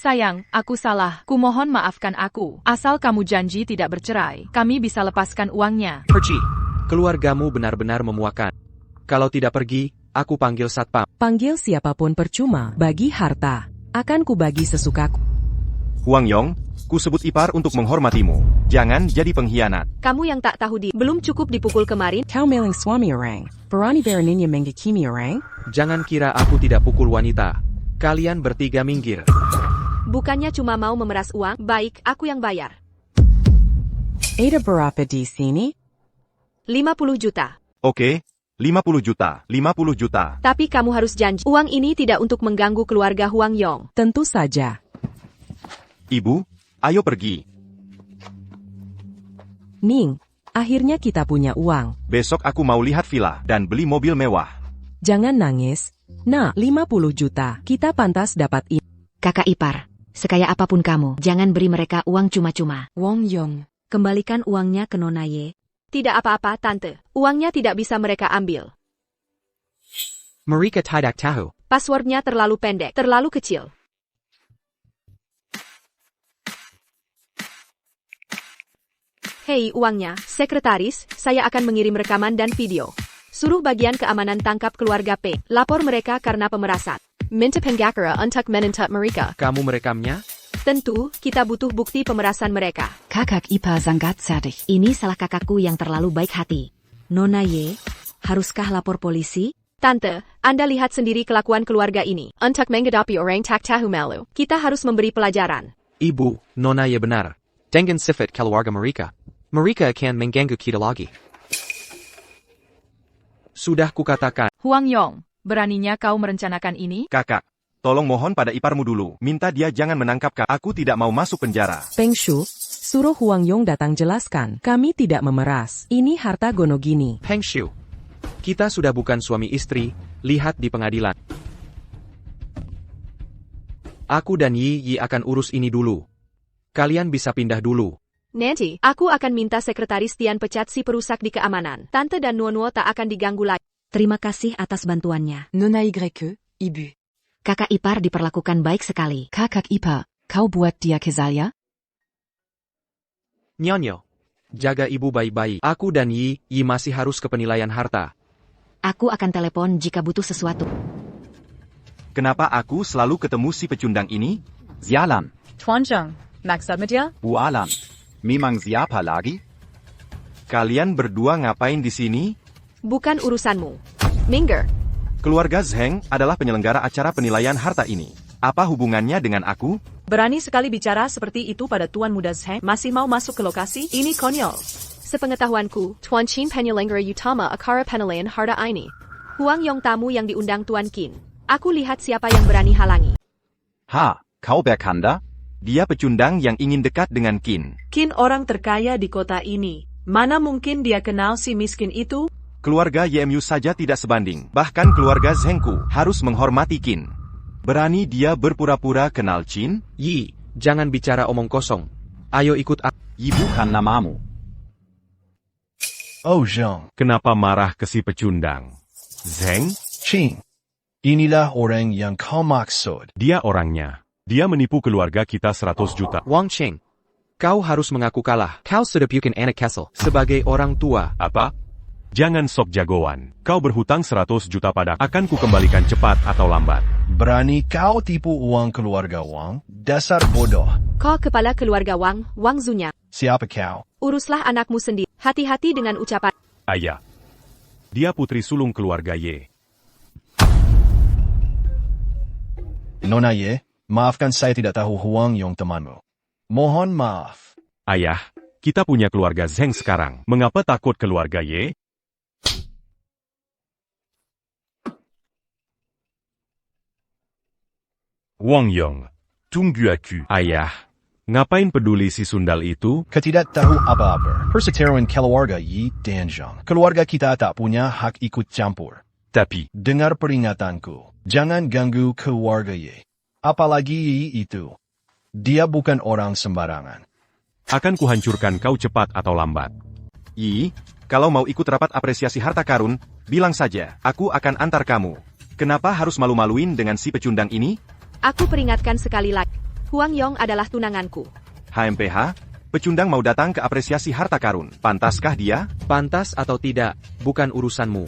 [SPEAKER 7] Sayang, aku salah. Kumohon maafkan aku. Asal kamu janji tidak bercerai, kami bisa lepaskan uangnya.
[SPEAKER 1] Pergi. Keluargamu benar-benar memuakan. Kalau tidak pergi, aku panggil satpam.
[SPEAKER 11] Panggil siapapun percuma. Bagi harta. Akan kubagi sesukaku.
[SPEAKER 10] Huang Yong, ku sebut ipar untuk menghormatimu. Jangan jadi pengkhianat.
[SPEAKER 2] Kamu yang tak tahu belum cukup dipukul kemarin?
[SPEAKER 11] Kau meling suami orang. Berani beraninya menghakimi orang?
[SPEAKER 1] Jangan kira aku tidak pukul wanita. Kalian bertiga minggir.
[SPEAKER 2] Bukannya cuma mau memeras uang, baik, aku yang bayar.
[SPEAKER 11] Ada berapa di sini?
[SPEAKER 2] 50 juta.
[SPEAKER 10] Oke, 50 juta, 50 juta.
[SPEAKER 2] Tapi kamu harus janji, uang ini tidak untuk mengganggu keluarga Huang Yong.
[SPEAKER 11] Tentu saja.
[SPEAKER 10] Ibu, ayo pergi.
[SPEAKER 11] Ning, akhirnya kita punya uang.
[SPEAKER 10] Besok aku mau lihat villa dan beli mobil mewah.
[SPEAKER 11] Jangan nangis. Nah, 50 juta. Kita pantas dapat ini.
[SPEAKER 4] Kakak ipar, sekaya apapun kamu, jangan beri mereka uang cuma-cuma.
[SPEAKER 6] Wang Yong,
[SPEAKER 4] kembalikan uangnya ke Nona Ye.
[SPEAKER 2] Tidak apa-apa, Tante. Uangnya tidak bisa mereka ambil.
[SPEAKER 1] Mereka tidak tahu.
[SPEAKER 2] Passwordnya terlalu pendek, terlalu kecil. Hei uangnya, sekretaris, saya akan mengirim rekaman dan video. Suruh bagian keamanan tangkap keluarga P. Lapor mereka karena pemerasan. Minta penggakara untuk menentap mereka.
[SPEAKER 1] Kamu merekamnya?
[SPEAKER 2] Tentu, kita butuh bukti pemerasan mereka.
[SPEAKER 6] Kakak Ipa sangat sedih.
[SPEAKER 4] Ini salah kakakku yang terlalu baik hati. Nona Ye, haruskah lapor polisi?
[SPEAKER 2] Tante, Anda lihat sendiri kelakuan keluarga ini. Untuk menghadapi orang tak tahu malu, kita harus memberi pelajaran.
[SPEAKER 1] Ibu, Nona Ye benar. Dengan sifat keluarga mereka. Mereka akan mengganggu kita lagi. Sudah kukatakan.
[SPEAKER 7] Huang Yong, beraninya kau merencanakan ini?
[SPEAKER 10] Kakak, tolong mohon pada iparmu dulu. Minta dia jangan menangkap kak. Aku tidak mau masuk penjara.
[SPEAKER 11] Peng Shu, suruh Huang Yong datang jelaskan. Kami tidak memeras. Ini harta Gonogini.
[SPEAKER 1] Peng Shu, kita sudah bukan suami istri, lihat di pengadilan. Aku dan Yi akan urus ini dulu. Kalian bisa pindah dulu.
[SPEAKER 2] Nanti, aku akan minta sekretaris Tian pecat si perusak di keamanan. Tante dan Nuo tak akan diganggu lagi.
[SPEAKER 4] Terima kasih atas bantuannya.
[SPEAKER 6] Nona YE, Ibu.
[SPEAKER 4] Kakak ipar diperlakukan baik sekali.
[SPEAKER 6] Kakak Ipa, kau buat dia kezaya?
[SPEAKER 1] Nyonyo, jaga ibu baik-baik. Aku dan Yi masih harus ke penilaian harta.
[SPEAKER 4] Aku akan telepon jika butuh sesuatu.
[SPEAKER 10] Kenapa aku selalu ketemu si pecundang ini?
[SPEAKER 15] Sialan.
[SPEAKER 7] Tuanzheng, maksud dia?
[SPEAKER 15] Bualan. Memang siapa lagi?
[SPEAKER 10] Kalian berdua ngapain di sini?
[SPEAKER 2] Bukan urusanmu. Minggir.
[SPEAKER 10] Keluarga Zheng adalah penyelenggara acara penilaian harta ini. Apa hubungannya dengan aku?
[SPEAKER 16] Berani sekali bicara seperti itu pada Tuan Muda Zheng, masih mau masuk ke lokasi? Ini konyol.
[SPEAKER 2] Sepengetahuanku, Tuan Qin penyelenggara utama acara penilaian harta ini. Huang Yong tamu yang diundang Tuan Qin. Aku lihat siapa yang berani halangi.
[SPEAKER 15] Ha, kau berkanda?
[SPEAKER 10] Dia pecundang yang ingin dekat dengan Qin.
[SPEAKER 16] Qin orang terkaya di kota ini. Mana mungkin dia kenal si miskin itu?
[SPEAKER 10] Keluarga YMU saja tidak sebanding. Bahkan keluarga Zhengku harus menghormati Qin. Berani dia berpura-pura kenal Qin?
[SPEAKER 1] Yi, jangan bicara omong kosong. Ayo ikut aku.
[SPEAKER 15] Yi bukan namamu.
[SPEAKER 3] Oh Zheng.
[SPEAKER 8] Kenapa marah ke si pecundang? Zheng?
[SPEAKER 3] Qin. Inilah orang yang kau maksud.
[SPEAKER 8] Dia orangnya. Dia menipu keluarga kita 100 juta.
[SPEAKER 1] Wang Cheng, kau harus mengaku kalah. Kau sudah bukan anak Kessel. Sebagai orang tua.
[SPEAKER 8] Apa? Jangan sok jagoan. Kau berhutang 100 juta pada akan kukembalikan cepat atau lambat.
[SPEAKER 3] Berani kau tipu uang keluarga Wang? Dasar bodoh.
[SPEAKER 2] Kau kepala keluarga Wang, Wang Zunya.
[SPEAKER 3] Siapa kau?
[SPEAKER 2] Uruslah anakmu sendiri. Hati-hati dengan ucapan.
[SPEAKER 8] Ayah. Dia putri sulung keluarga Ye.
[SPEAKER 3] Nona Ye, maafkan saya tidak tahu Huang Yong temanmu. Mohon maaf.
[SPEAKER 8] Ayah, kita punya keluarga Zheng sekarang. Mengapa takut keluarga Ye? Wang Yong, tunggu aku. Ayah, ngapain peduli si sundal itu?
[SPEAKER 3] Ketidak tahu apa-apa. Perseteruan keluarga Yi dan Zheng. Keluarga kita tak punya hak ikut campur.
[SPEAKER 8] Tapi,
[SPEAKER 3] dengar peringatanku. Jangan ganggu keluarga Yi. Apalagi Yi itu. Dia bukan orang sembarangan.
[SPEAKER 8] Akan kuhancurkan kau cepat atau lambat.
[SPEAKER 10] Yi, kalau mau ikut rapat apresiasi harta karun, bilang saja, aku akan antar kamu. Kenapa harus malu-maluin dengan si pecundang ini?
[SPEAKER 2] Aku peringatkan sekali lagi. Huang Yong adalah tunanganku.
[SPEAKER 10] HMPH, pecundang mau datang ke apresiasi harta karun. Pantaskah dia?
[SPEAKER 1] Pantas atau tidak, bukan urusanmu.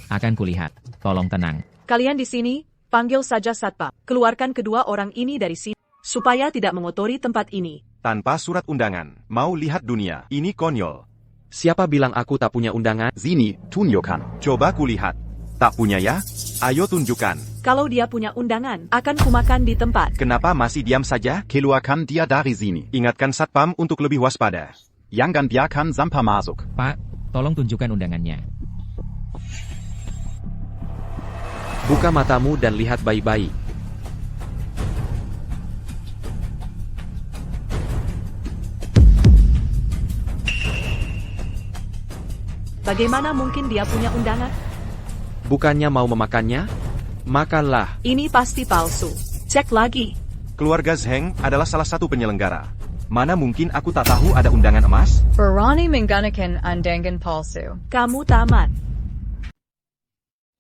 [SPEAKER 12] Akan kulihat. Tolong tenang.
[SPEAKER 16] Kalian di sini, panggil saja satpam. Keluarkan kedua orang ini dari sini, supaya tidak mengotori tempat ini.
[SPEAKER 10] Tanpa surat undangan, mau lihat dunia. Ini konyol.
[SPEAKER 1] Siapa bilang aku tak punya undangan?
[SPEAKER 15] Sini, tunjukkan.
[SPEAKER 10] Coba kulihat. Tak punya ya? Ayo tunjukkan.
[SPEAKER 16] Kalau dia punya undangan, akan kumakan di tempat.
[SPEAKER 10] Kenapa masih diam saja?
[SPEAKER 15] Keluarkan dia dari sini.
[SPEAKER 10] Ingatkan satpam untuk lebih waspada.
[SPEAKER 15] Jangan biarkan sampah masuk.
[SPEAKER 12] Pak, tolong tunjukkan undangannya.
[SPEAKER 1] Buka matamu dan lihat baik-baik.
[SPEAKER 16] Bagaimana mungkin dia punya undangan?
[SPEAKER 1] Bukannya mau memakannya? Makanlah.
[SPEAKER 16] Ini pasti palsu. Cek lagi.
[SPEAKER 10] Keluarga Zheng adalah salah satu penyelenggara. Mana mungkin aku tak tahu ada undangan emas?
[SPEAKER 7] Berani menggunakan undangan palsu.
[SPEAKER 16] Kamu tamat.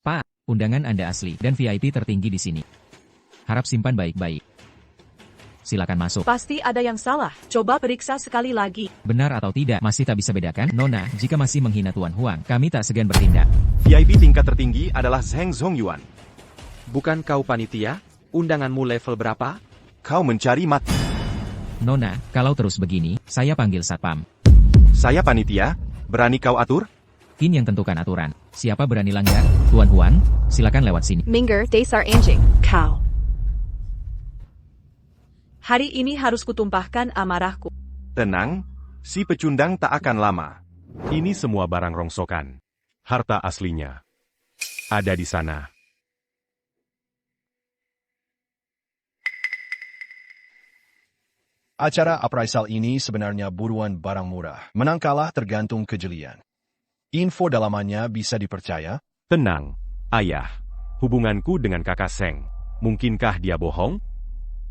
[SPEAKER 12] Pak, undangan Anda asli dan VIP tertinggi di sini. Harap simpan baik-baik. silakan masuk.
[SPEAKER 16] Pasti ada yang salah. Coba periksa sekali lagi.
[SPEAKER 12] Benar atau tidak, masih tak bisa bedakan? Nona, jika masih menghina Tuan Huang, kami tak segan bertindak.
[SPEAKER 10] VIP tingkat tertinggi adalah Zheng Zongyuan.
[SPEAKER 1] Bukan kau panitia? Undanganmu level berapa?
[SPEAKER 10] Kau mencari mati.
[SPEAKER 12] Nona, kalau terus begini, saya panggil Satpam.
[SPEAKER 10] Saya panitia, berani kau atur?
[SPEAKER 12] Qin yang tentukan aturan. Siapa berani langgar? Tuan Huang, silakan lewat sini.
[SPEAKER 2] Minger, dasar anjing.
[SPEAKER 16] Kau. Hari ini harus kutumpahkan amarahku.
[SPEAKER 10] Tenang, si pecundang tak akan lama.
[SPEAKER 8] Ini semua barang rongsokan. Harta aslinya ada di sana.
[SPEAKER 3] Acara appraisal ini sebenarnya buruan barang murah. Menang kalah tergantung kejelian. Info dalamannya bisa dipercaya?
[SPEAKER 8] Tenang, ayah. Hubunganku dengan kakak Zheng. Mungkinkah dia bohong?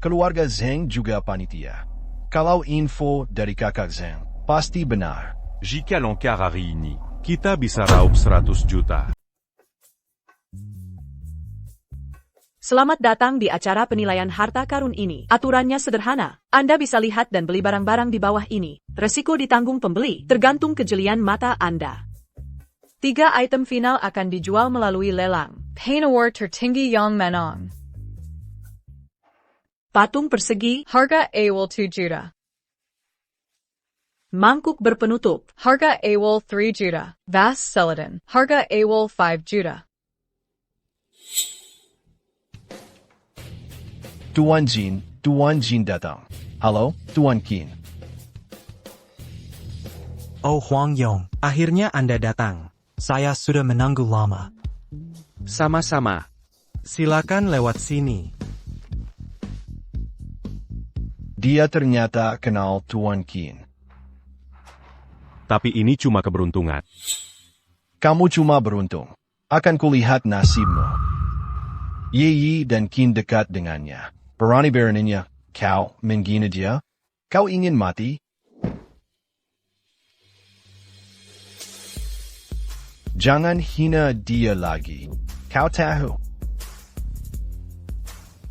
[SPEAKER 3] Keluarga Zheng juga panitia. Kalau info dari kakak Zheng, pasti benar.
[SPEAKER 8] Jika longkar hari ini, kita bisa raup 100 juta.
[SPEAKER 16] Selamat datang di acara penilaian harta karun ini. Aturannya sederhana. Anda bisa lihat dan beli barang-barang di bawah ini. Resiko ditanggung pembeli, tergantung kejelian mata Anda. 3 item final akan dijual melalui lelang.
[SPEAKER 7] Pain Award tertinggi yang menang.
[SPEAKER 16] Patung persegi,
[SPEAKER 7] Harga AWOL 2 juta.
[SPEAKER 16] mangkuk berpenutup,
[SPEAKER 7] Harga AWOL 3 juta. Vas Celadon, Harga AWOL 5 juta.
[SPEAKER 3] Tuan Jin datang. Halo, Tuan Qin.
[SPEAKER 14] Oh Huang Yong,
[SPEAKER 13] Akhirnya Anda datang.
[SPEAKER 14] saya sudah menunggu lama.
[SPEAKER 1] Sama-sama.
[SPEAKER 13] Silakan lewat sini.
[SPEAKER 3] Dia ternyata kenal Tuan Qin.
[SPEAKER 8] Tapi ini cuma keberuntungan.
[SPEAKER 3] Kamu cuma beruntung. Akan kulihat nasibmu. Yi dan Qin dekat dengannya. Berani-beraninya, kau menghina dia? Kau ingin mati? Jangan hina dia lagi. Kau tahu.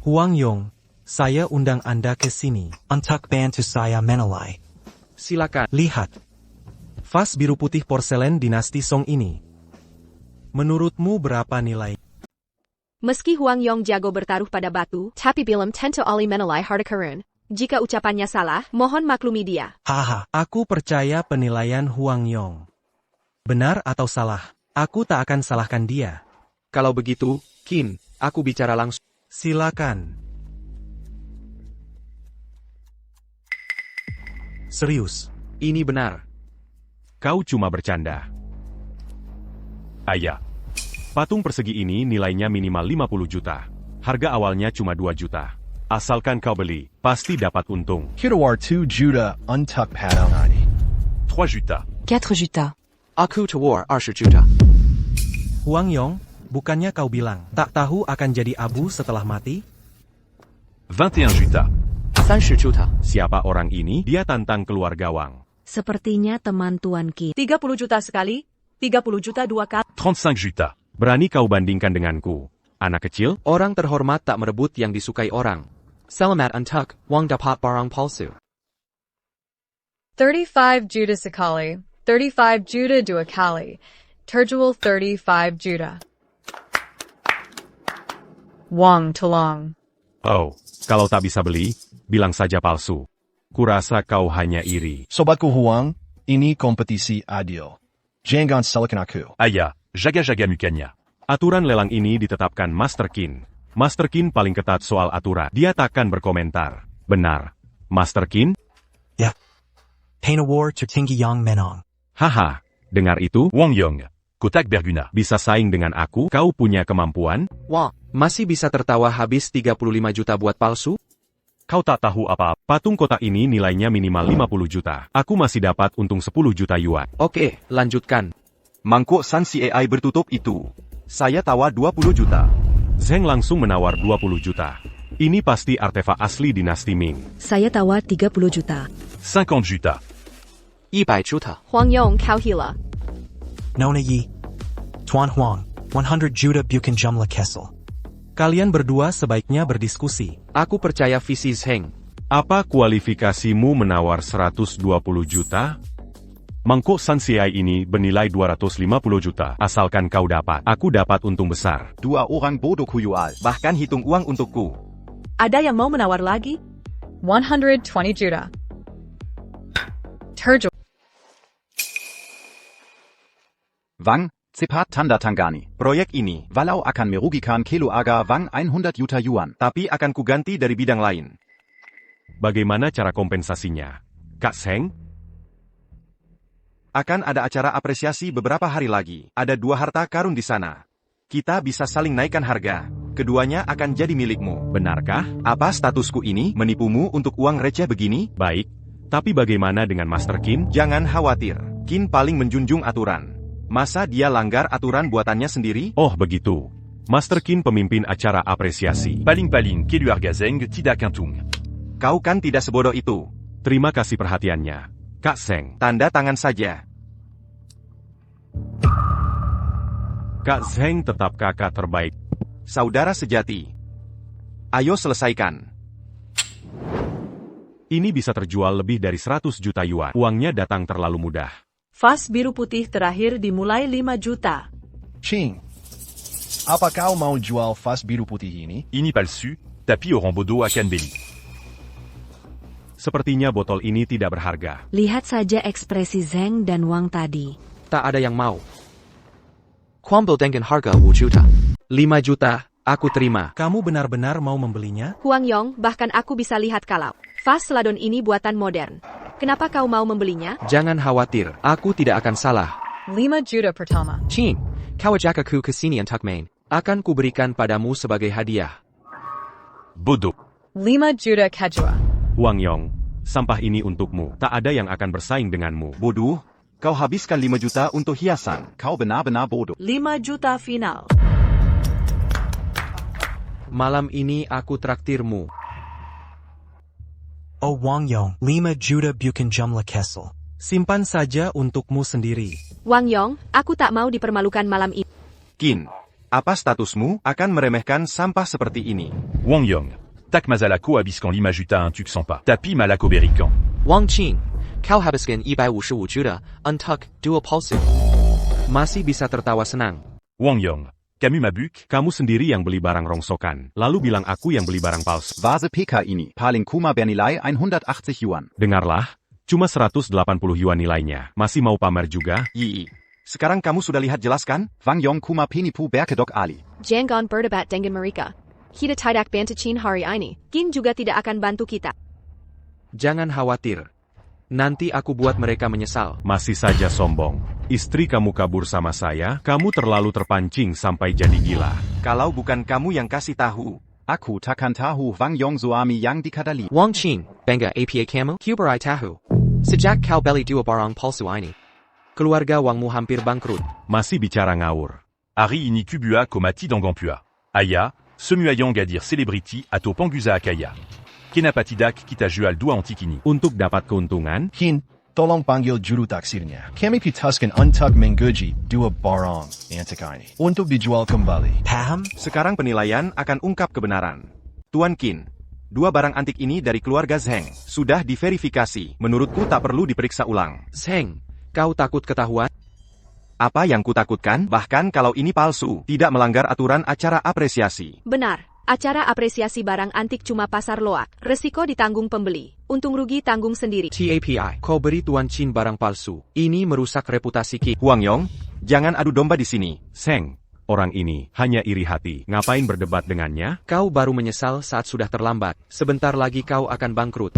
[SPEAKER 13] Huang Yong, saya undang Anda ke sini.
[SPEAKER 14] Untuk bantu saya menilai.
[SPEAKER 1] Silakan.
[SPEAKER 13] Lihat. Vas biru putih porselen dinasti Song ini. Menurutmu berapa nilai?
[SPEAKER 2] Meski Huang Yong jago bertaruh pada batu, tapi belum tentu ahli menilai harta karun. Jika ucapannya salah, mohon maklumi dia.
[SPEAKER 14] Haha.
[SPEAKER 13] Aku percaya penilaian Huang Yong. Benar atau salah, aku tak akan salahkan dia.
[SPEAKER 1] Kalau begitu, Qin, aku bicara langsung.
[SPEAKER 13] Silakan. Serius.
[SPEAKER 1] Ini benar.
[SPEAKER 8] Kau cuma bercanda. Ayah. Patung persegi ini nilainya minimal 50 juta. Harga awalnya cuma 2 juta. Asalkan kau beli, pasti dapat untung.
[SPEAKER 3] Kita war 2 juta untuk patungan ini.
[SPEAKER 8] 3 juta.
[SPEAKER 6] 4 juta.
[SPEAKER 1] Aku tawar 20 juta.
[SPEAKER 13] Huang Yong, bukannya kau bilang tak tahu akan jadi abu setelah mati?
[SPEAKER 8] 21 juta.
[SPEAKER 1] 30 juta.
[SPEAKER 8] Siapa orang ini? Dia tantang keluarga Wang.
[SPEAKER 4] Sepertinya teman Tuan Qin.
[SPEAKER 16] 30 juta sekali, 30 juta 2 kali.
[SPEAKER 8] 35 juta. Berani kau bandingkan denganku? Anak kecil?
[SPEAKER 1] Orang terhormat tak merebut yang disukai orang. Selamat untuk Wang dapat barang palsu.
[SPEAKER 7] 35 juta sekali. 35 juta 2 kali. Terjual 35 juta. Wang tolong.
[SPEAKER 8] Oh, kalau tak bisa beli, bilang saja palsu. Kurasa kau hanya iri.
[SPEAKER 3] Sobatku Huang, ini kompetisi adil. Jangan salahkan aku.
[SPEAKER 8] Ayah, jaga-jaga mukanya. Aturan lelang ini ditetapkan Master Qin. Master Qin paling ketat soal aturan. Dia takkan berkomentar. Benar. Master Qin?
[SPEAKER 14] Ya. Pain Award tertinggi yang menang.
[SPEAKER 8] Haha, dengar itu? Wang Yong, ku tak berguna. Bisa saing dengan aku? Kau punya kemampuan?
[SPEAKER 1] Wah, masih bisa tertawa habis 35 juta buat palsu?
[SPEAKER 8] Kau tak tahu apa. Patung kotak ini nilainya minimal 50 juta. Aku masih dapat untung 10 juta yuan.
[SPEAKER 1] Oke, lanjutkan.
[SPEAKER 10] Mangkuk San CAI bertutup itu. Saya tawar 20 juta.
[SPEAKER 8] Zheng langsung menawar 20 juta. Ini pasti artefak asli dinasti Ming.
[SPEAKER 4] Saya tawar 30 juta.
[SPEAKER 8] 50 juta.
[SPEAKER 1] 100 juta.
[SPEAKER 2] Huang Yong, kau hila.
[SPEAKER 14] Nona Yi. Tuan Huang, 100 juta bukan jumlah Kessel.
[SPEAKER 13] Kalian berdua sebaiknya berdiskusi.
[SPEAKER 1] Aku percaya visi Zheng.
[SPEAKER 8] Apa kualifikasimu menawar 120 juta? Mangkok Sansiai ini bernilai 250 juta. Asalkan kau dapat, aku dapat untung besar.
[SPEAKER 15] 2 orang bodoh kuyual.
[SPEAKER 10] Bahkan hitung uang untukku.
[SPEAKER 16] Ada yang mau menawar lagi?
[SPEAKER 7] 120 juta. Terjual.
[SPEAKER 15] Wang, cepat tanda tangani.
[SPEAKER 10] Proyek ini,
[SPEAKER 15] Walau akan merugikan Kelo Aga Wang 100 juta yuan.
[SPEAKER 10] tapi akan kuganti dari bidang lain.
[SPEAKER 8] Bagaimana cara kompensasinya? Kak Seng?
[SPEAKER 10] Akan ada acara apresiasi beberapa hari lagi. Ada 2 harta karun di sana. Kita bisa saling naikkan harga. Keduanya akan jadi milikmu.
[SPEAKER 8] Benarkah?
[SPEAKER 10] Apa statusku ini? Menipumu untuk uang receh begini?
[SPEAKER 8] Baik. Tapi bagaimana dengan Master Qin?
[SPEAKER 10] Jangan khawatir. Qin paling menjunjung aturan. Masa dia langgar aturan buatannya sendiri?
[SPEAKER 8] Oh begitu. Master Qin pemimpin acara apresiasi.
[SPEAKER 9] Paling-paling, Keluarga Zeng tidak kantung.
[SPEAKER 10] Kau kan tidak sebodoh itu.
[SPEAKER 8] Terima kasih perhatiannya. Kak Seng.
[SPEAKER 10] Tanda tangan saja.
[SPEAKER 8] Kak Zeng tetap kakak terbaik.
[SPEAKER 10] Saudara sejati. Ayo selesaikan.
[SPEAKER 8] Ini bisa terjual lebih dari 100 juta yuan. Uangnya datang terlalu mudah.
[SPEAKER 16] Vas biru putih terakhir dimulai 5 juta.
[SPEAKER 3] Qing, apa kau mau jual vas biru putih ini?
[SPEAKER 9] Ini palsu, tapi orang bodoh akan beli.
[SPEAKER 8] Sepertinya botol ini tidak berharga.
[SPEAKER 4] Lihat saja ekspresi Zeng dan Wang tadi.
[SPEAKER 1] Tak ada yang mau. Kuambil dengan harga 5 juta. 5 juta, aku terima.
[SPEAKER 13] Kamu benar-benar mau membelinya?
[SPEAKER 2] Huang Yong, bahkan aku bisa lihat kalau vas seladon ini buatan modern. Kenapa kau mau membelinya?
[SPEAKER 1] Jangan khawatir, aku tidak akan salah.
[SPEAKER 7] 5 juta pertama.
[SPEAKER 1] Qin, kau ajak aku ke sini untuk main. Akan kuberikan padamu sebagai hadiah.
[SPEAKER 9] Bodoh.
[SPEAKER 7] 5 juta kedua.
[SPEAKER 8] Huang Yong, sampah ini untukmu. Tak ada yang akan bersaing denganmu.
[SPEAKER 10] Bodoh, kau habiskan 5 juta untuk hiasan.
[SPEAKER 15] Kau benar-benar bodoh.
[SPEAKER 16] 5 juta final.
[SPEAKER 1] Malam ini aku traktirmu.
[SPEAKER 14] Oh Wang Yong, 5 juta bukan jumlah Kessel.
[SPEAKER 13] Simpan saja untukmu sendiri.
[SPEAKER 2] Wang Yong, aku tak mau dipermalukan malam ini.
[SPEAKER 10] Qin, apa statusmu? Akan meremehkan sampah seperti ini.
[SPEAKER 9] Wang Yong, tak mazalako habiskan 5 juta untuk sampah. Tapi malako berikan.
[SPEAKER 1] Wang Qin, kau habiskan 155 juta untuk 2 palsu. Masih bisa tertawa senang.
[SPEAKER 8] Wang Yong, kamu mabuk? Kamu sendiri yang beli barang rongsokan. Lalu bilang aku yang beli barang palsu.
[SPEAKER 15] Vase PK ini, paling kuma bernilai 180 yuan.
[SPEAKER 8] Dengarlah, cuma 180 yuan nilainya. Masih mau pamer juga?
[SPEAKER 10] Yi, sekarang kamu sudah lihat jelas kan?
[SPEAKER 15] Wang Yong kuma penipu berkedok Ali.
[SPEAKER 2] Jangan berdebat dengan mereka. Kita tidak bantu Qin hari ini. Qin juga tidak akan bantu kita.
[SPEAKER 1] Jangan khawatir. Nanti aku buat mereka menyesal.
[SPEAKER 8] Masih saja sombong. Istri kamu kabur sama saya, kamu terlalu terpancing sampai jadi gila.
[SPEAKER 10] Kalau bukan kamu yang kasih tahu.
[SPEAKER 15] Aku takkan tahu Wang Yong suami yang dikadali.
[SPEAKER 1] Wang Qin, bangga APA kamu? Kuberai tahu. Sejak kau beli 2 barang palsu ini. Keluarga Wangmu hampir bangkrut.
[SPEAKER 8] Masih bicara ngawur.
[SPEAKER 9] Ari ini kubua komati dangampua. Aya, semuayang gadir celebrity atau pangguza akaya. Kenapatidak kita jual 2 antikini.
[SPEAKER 8] Untuk dapat keuntungan,
[SPEAKER 3] Qin, tolong panggil juru taksirnya. Kami putuskan untuk menggaji 2 barang antik ini untuk dijual kembali.
[SPEAKER 14] Paham?
[SPEAKER 10] Sekarang penilaian akan ungkap kebenaran. Tuan Qin, 2 barang antik ini dari keluarga Zheng. Sudah diverifikasi. Menurutku tak perlu diperiksa ulang.
[SPEAKER 1] Zheng, kau takut ketahuan?
[SPEAKER 10] Apa yang kutakutkan? Bahkan kalau ini palsu, tidak melanggar aturan acara apresiasi.
[SPEAKER 2] Benar. Acara apresiasi barang antik cuma pasar loak. Resiko ditanggung pembeli. Untung rugi tanggung sendiri.
[SPEAKER 1] TAPI, kau beri Tuan Qin barang palsu. Ini merusak reputasi Qin.
[SPEAKER 10] Huang Yong, jangan adu domba di sini.
[SPEAKER 8] Zheng, orang ini hanya iri hati. Ngapain berdebat dengannya?
[SPEAKER 1] Kau baru menyesal saat sudah terlambat. Sebentar lagi kau akan bangkrut.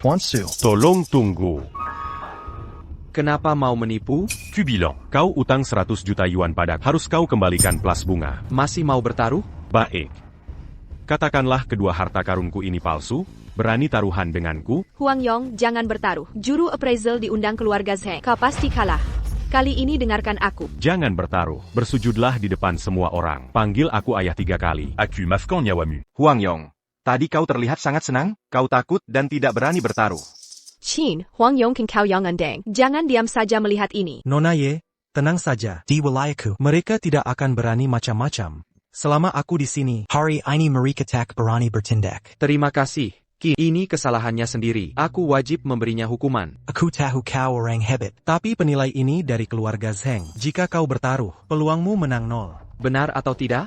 [SPEAKER 3] Tuan Su,
[SPEAKER 8] Tolong tunggu.
[SPEAKER 1] Kenapa mau menipu?
[SPEAKER 8] Kubilang, kau utang 100 juta yuan padaku. Harus kau kembalikan plus bunga.
[SPEAKER 1] Masih mau bertaruh?
[SPEAKER 8] Baik. Katakanlah kedua harta karunku ini palsu, berani taruhan denganku?
[SPEAKER 2] Huang Yong, jangan bertaruh. Juru appraisal diundang keluarga Zheng. Kau pasti kalah. Kali ini dengarkan aku.
[SPEAKER 8] Jangan bertaruh. Bersujudlah di depan semua orang. Panggil aku ayah 3 kali.
[SPEAKER 9] Aku maafkan nyawamu.
[SPEAKER 10] Huang Yong, tadi kau terlihat sangat senang, kau takut dan tidak berani bertaruh.
[SPEAKER 2] Qin, Huang Yong kan kau yang endeng. Jangan diam saja melihat ini.
[SPEAKER 13] Nona Ye, tenang saja.
[SPEAKER 14] Di wilayahku,
[SPEAKER 13] Mereka tidak akan berani macam-macam. selama aku di sini.
[SPEAKER 14] Hari ini mereka tak berani bertindak.
[SPEAKER 1] Terima kasih, Qin. Ini kesalahannya sendiri. Aku wajib memberinya hukuman.
[SPEAKER 14] Aku tahu kau orang hebat.
[SPEAKER 13] Tapi penilai ini dari keluarga Zheng. Jika kau bertaruh, peluangmu menang 0.
[SPEAKER 1] Benar atau tidak?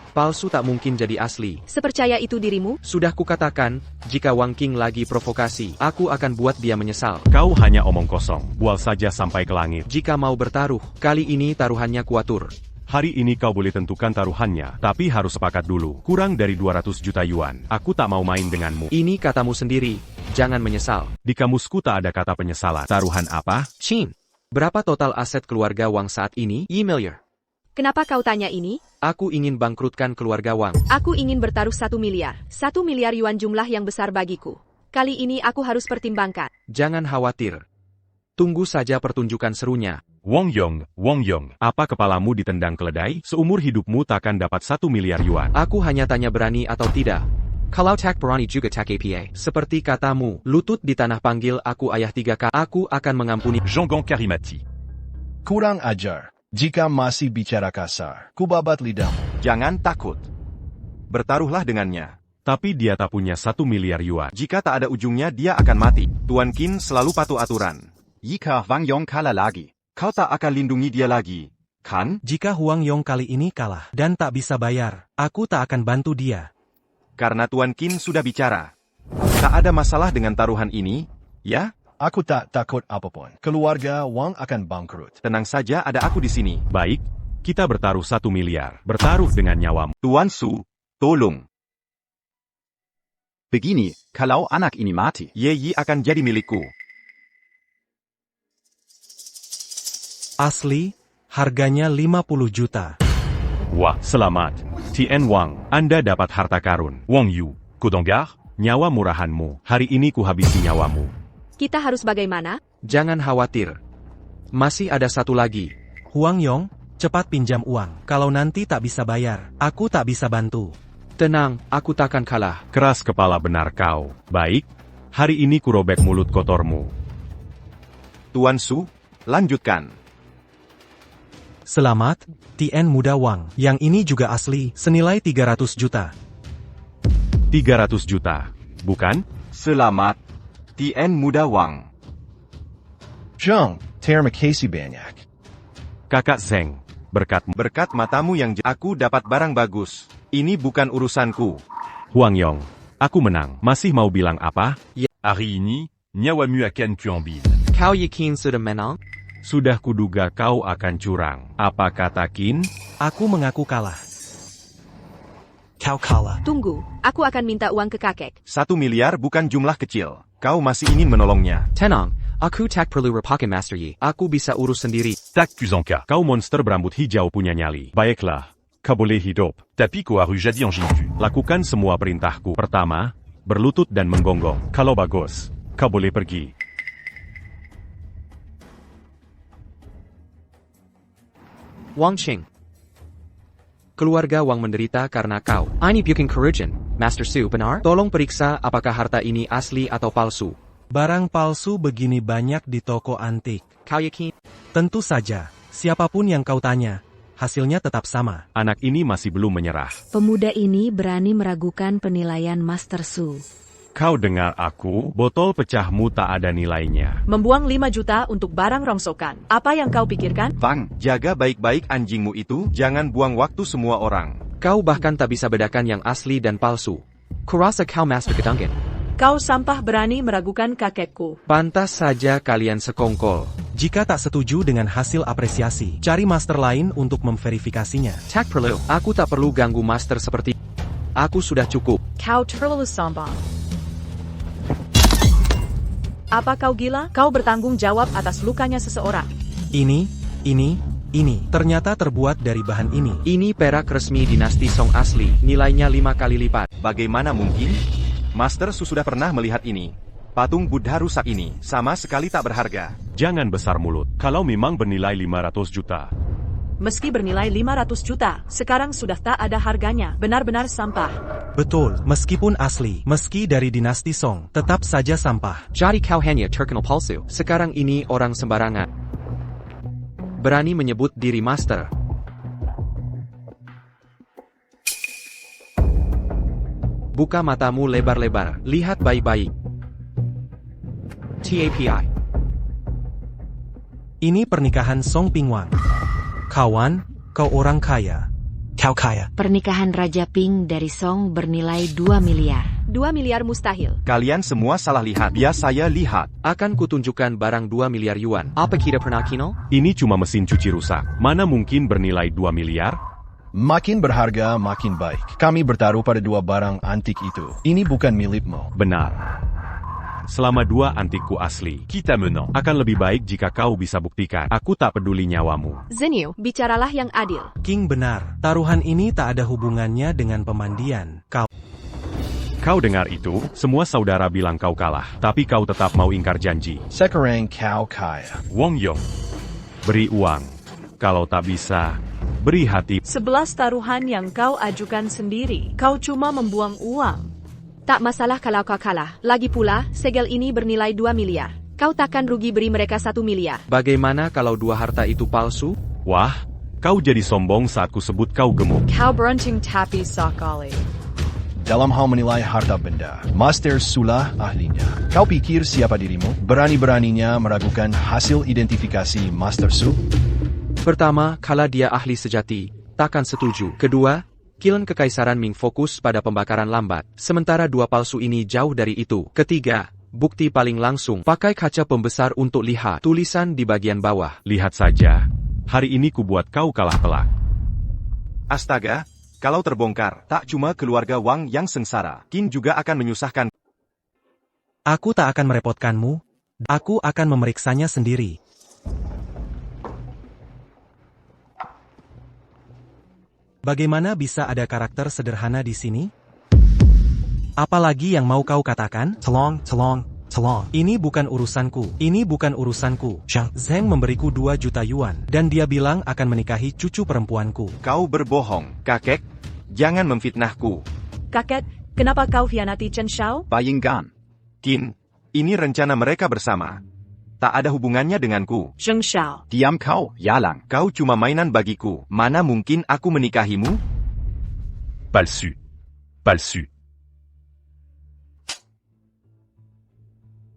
[SPEAKER 1] Palsu tak mungkin jadi asli.
[SPEAKER 2] Sepercaya itu dirimu?
[SPEAKER 1] Sudah kukatakan, jika Wang Qing lagi provokasi, aku akan buat dia menyesal.
[SPEAKER 8] Kau hanya omong kosong, bual saja sampai ke langit.
[SPEAKER 1] Jika mau bertaruh, kali ini taruhannya kuatur.
[SPEAKER 8] Hari ini kau boleh tentukan taruhannya, tapi harus sepakat dulu. Kurang dari 200 juta yuan. Aku tak mau main denganmu.
[SPEAKER 1] Ini katamu sendiri, jangan menyesal.
[SPEAKER 8] Di kamusku tak ada kata penyesalan. Taruhan apa?
[SPEAKER 1] Qin, berapa total aset keluarga Wang saat ini? Miliar.
[SPEAKER 2] Kenapa kau tanya ini?
[SPEAKER 1] Aku ingin bangkrutkan keluarga Wang.
[SPEAKER 2] Aku ingin bertaruh 1 miliar. 1 miliar yuan jumlah yang besar bagiku. Kali ini aku harus pertimbangkan.
[SPEAKER 1] Jangan khawatir. Tunggu saja pertunjukan serunya.
[SPEAKER 8] Wang Yong, apa kepalamu ditendang keledai? Seumur hidupmu takkan dapat 1 miliar yuan.
[SPEAKER 1] Aku hanya tanya berani atau tidak. Kalau tak berani juga tak APA. Seperti katamu, lutut di tanah panggil aku ayah 3 kali. Aku akan mengampuni.
[SPEAKER 9] Jean-Gon Karimati.
[SPEAKER 3] Kurang ajar. Jika masih bicara kasar, kubabat lidahmu.
[SPEAKER 10] Jangan takut. Bertaruhlah dengannya.
[SPEAKER 8] Tapi dia tak punya 1 miliar yuan.
[SPEAKER 10] Jika tak ada ujungnya dia akan mati. Tuan Qin selalu patuh aturan.
[SPEAKER 15] Jika Wang Yong kalah lagi,
[SPEAKER 10] Kau tak akan lindungi dia lagi, kan?
[SPEAKER 13] Jika Huang Yong kali ini kalah dan tak bisa bayar, aku tak akan bantu dia.
[SPEAKER 10] Karena Tuan Qin sudah bicara. Tak ada masalah dengan taruhan ini, ya?
[SPEAKER 3] Aku tak takut apapun. Keluarga Wang akan bangkrut.
[SPEAKER 10] Tenang saja, ada aku di sini.
[SPEAKER 8] Baik, kita bertaruh 1 miliar. Bertaruh dengan nyawamu.
[SPEAKER 10] Tuan Su, tolong.
[SPEAKER 15] begini, kalau anak ini mati,
[SPEAKER 10] Ye Yi akan jadi milikku.
[SPEAKER 13] Asli, harganya 50 juta.
[SPEAKER 8] Wah, selamat. Tien Wang, Anda dapat harta karun. Wang Yu, Kudonggar, nyawa murahanmu. Hari ini kuhabisi nyawamu.
[SPEAKER 2] Kita harus bagaimana?
[SPEAKER 1] Jangan khawatir. Masih ada satu lagi.
[SPEAKER 13] Huang Yong, cepat pinjam uang. Kalau nanti tak bisa bayar, aku tak bisa bantu.
[SPEAKER 1] Tenang, aku takkan kalah.
[SPEAKER 8] Keras kepala benar kau. Baik, hari ini kurobek mulut kotormu.
[SPEAKER 10] Tuan Su, lanjutkan.
[SPEAKER 13] Selamat, Tien Muda Wang. Yang ini juga asli, senilai 300 juta.
[SPEAKER 8] 300 juta, bukan?
[SPEAKER 10] Selamat, Tien Muda Wang.
[SPEAKER 3] Zheng, terima kasih banyak.
[SPEAKER 8] Kakak Zheng,
[SPEAKER 10] berkat matamu yang aku dapat barang bagus. Ini bukan urusanku.
[SPEAKER 8] Huang Yong, aku menang. Masih mau bilang apa?
[SPEAKER 1] Ya.
[SPEAKER 9] Hari ini, nyawamu akan kuambil.
[SPEAKER 1] Kau yakin sudah menang?
[SPEAKER 8] Sudah kuduga kau akan curang. Apa kata Qin?
[SPEAKER 13] Aku mengaku kalah.
[SPEAKER 14] Kau kalah.
[SPEAKER 2] Tunggu, aku akan minta uang ke kakek.
[SPEAKER 10] 1 miliar bukan jumlah kecil. Kau masih ingin menolongnya.
[SPEAKER 1] Tenang, aku tak perlu repakin Master Yi. Aku bisa urus sendiri.
[SPEAKER 9] Tak Kuzanka.
[SPEAKER 8] Kau monster berambut hijau punya nyali. Baiklah, kau boleh hidup.
[SPEAKER 9] Tapi kau harus jadi yang jinju.
[SPEAKER 8] Lakukan semua perintahku. Pertama, berlutut dan menggonggong. Kalau bagus, kau boleh pergi.
[SPEAKER 1] Wang Qing. Keluarga Wang menderita karena kau. Ini bukan kerugian, Master Su, benar? Tolong periksa apakah harta ini asli atau palsu.
[SPEAKER 13] Barang palsu begini banyak di toko antik.
[SPEAKER 1] Kau yakin?
[SPEAKER 13] Tentu saja, siapapun yang kau tanya, hasilnya tetap sama.
[SPEAKER 8] Anak ini masih belum menyerah.
[SPEAKER 4] Pemuda ini berani meragukan penilaian Master Su.
[SPEAKER 8] Kau dengar aku, botol pecahmu tak ada nilainya.
[SPEAKER 16] Membuang 5 juta untuk barang rongsokan. Apa yang kau pikirkan?
[SPEAKER 10] Wang, jaga baik-baik anjingmu itu. Jangan buang waktu semua orang.
[SPEAKER 1] Kau bahkan tak bisa bedakan yang asli dan palsu. Kurasa kau Master Kedungin.
[SPEAKER 16] Kau sampah berani meragukan kakekku.
[SPEAKER 1] Pantas saja kalian sekongkol.
[SPEAKER 13] Jika tak setuju dengan hasil apresiasi, cari master lain untuk memverifikasinya.
[SPEAKER 1] Tak perlu. Aku tak perlu ganggu master seperti. Aku sudah cukup.
[SPEAKER 16] Kau terlalu sombong. Apa kau gila? Kau bertanggung jawab atas lukanya seseorang.
[SPEAKER 13] Ini. Ternyata terbuat dari bahan ini.
[SPEAKER 1] Ini perak resmi dinasti Song asli. Nilainya 5 kali lipat.
[SPEAKER 10] Bagaimana mungkin? Master Su sudah pernah melihat ini. Patung Buddha rusak ini sama sekali tak berharga.
[SPEAKER 8] Jangan besar mulut. Kalau memang bernilai 500 juta.
[SPEAKER 16] Meski bernilai 500 juta, sekarang sudah tak ada harganya. Benar-benar sampah.
[SPEAKER 13] Betul, meskipun asli, meski dari dinasti Song, tetap saja sampah.
[SPEAKER 1] Jadi kau hanya terkenal palsu. Sekarang ini orang sembarangan berani menyebut diri master. Buka matamu lebar-lebar, lihat baik-baik. TAPI.
[SPEAKER 13] Ini pernikahan Song Pingwang. Kawan, kau orang kaya.
[SPEAKER 14] Kau kaya.
[SPEAKER 4] Pernikahan Raja Ping dari Song bernilai 2 miliar.
[SPEAKER 2] 2 miliar mustahil.
[SPEAKER 10] Kalian semua salah lihat. Biar saya lihat.
[SPEAKER 1] Akan kutunjukkan barang 2 miliar yuan. Apa kita pernah kinol?
[SPEAKER 8] Ini cuma mesin cuci rusak. Mana mungkin bernilai 2 miliar?
[SPEAKER 3] Makin berharga, makin baik. Kami bertaruh pada 2 barang antik itu. Ini bukan milikmu.
[SPEAKER 8] Benar. Selama 2 antikku asli, kita menang. Akan lebih baik jika kau bisa buktikan. Aku tak peduli nyawamu.
[SPEAKER 2] Zenyu, bicaralah yang adil.
[SPEAKER 13] King benar, taruhan ini tak ada hubungannya dengan pemandian.
[SPEAKER 8] Kau dengar itu? Semua saudara bilang kau kalah, tapi kau tetap mau ingkar janji.
[SPEAKER 3] Sekarang kau kaya.
[SPEAKER 8] Wong Yong, beri uang. Kalau tak bisa, beri hati.
[SPEAKER 16] 11 taruhan yang kau ajukan sendiri. Kau cuma membuang uang.
[SPEAKER 2] Tak masalah kalau kau kalah. Lagi pula, segel ini bernilai 2 miliar. Kau takkan rugi beri mereka 1 miliar.
[SPEAKER 1] Bagaimana kalau 2 harta itu palsu?
[SPEAKER 8] Wah, kau jadi sombong saat ku sebut kau gemuk.
[SPEAKER 16] Kau beruntung tapi sakali.
[SPEAKER 3] Dalam hal menilai harta benda, Master Sulah ahlinya. Kau pikir siapa dirimu? Berani-beraninya meragukan hasil identifikasi Master Su?
[SPEAKER 1] Pertama, kalau dia ahli sejati, takkan setuju. Kedua, kilen Kekaisaran Ming fokus pada pembakaran lambat, sementara 2 palsu ini jauh dari itu. Ketiga, bukti paling langsung, pakai kaca pembesar untuk lihat tulisan di bagian bawah.
[SPEAKER 8] Lihat saja, hari ini ku buat kau kalah telak.
[SPEAKER 10] Astaga, kalau terbongkar, tak cuma keluarga Wang yang sengsara, Qin juga akan menyusahkan.
[SPEAKER 13] Aku tak akan merepotkanmu, aku akan memeriksanya sendiri. Bagaimana bisa ada karakter sederhana di sini? Apalagi yang mau kau katakan?
[SPEAKER 14] Tolong.
[SPEAKER 13] Ini bukan urusanku. Ini bukan urusanku. Zheng memberiku 2 juta yuan, dan dia bilang akan menikahi cucu perempuanku.
[SPEAKER 10] Kau berbohong, kakek. Jangan memfitnahku.
[SPEAKER 16] Kakek, kenapa kau hianati Chen Shao?
[SPEAKER 15] Bayangkan.
[SPEAKER 10] Qin, ini rencana mereka bersama. Tak ada hubungannya denganku.
[SPEAKER 16] Zheng Shao.
[SPEAKER 15] Diam kau, Yalang.
[SPEAKER 10] Kau cuma mainan bagiku. Mana mungkin aku menikahimu?
[SPEAKER 9] Palsu. Palsu.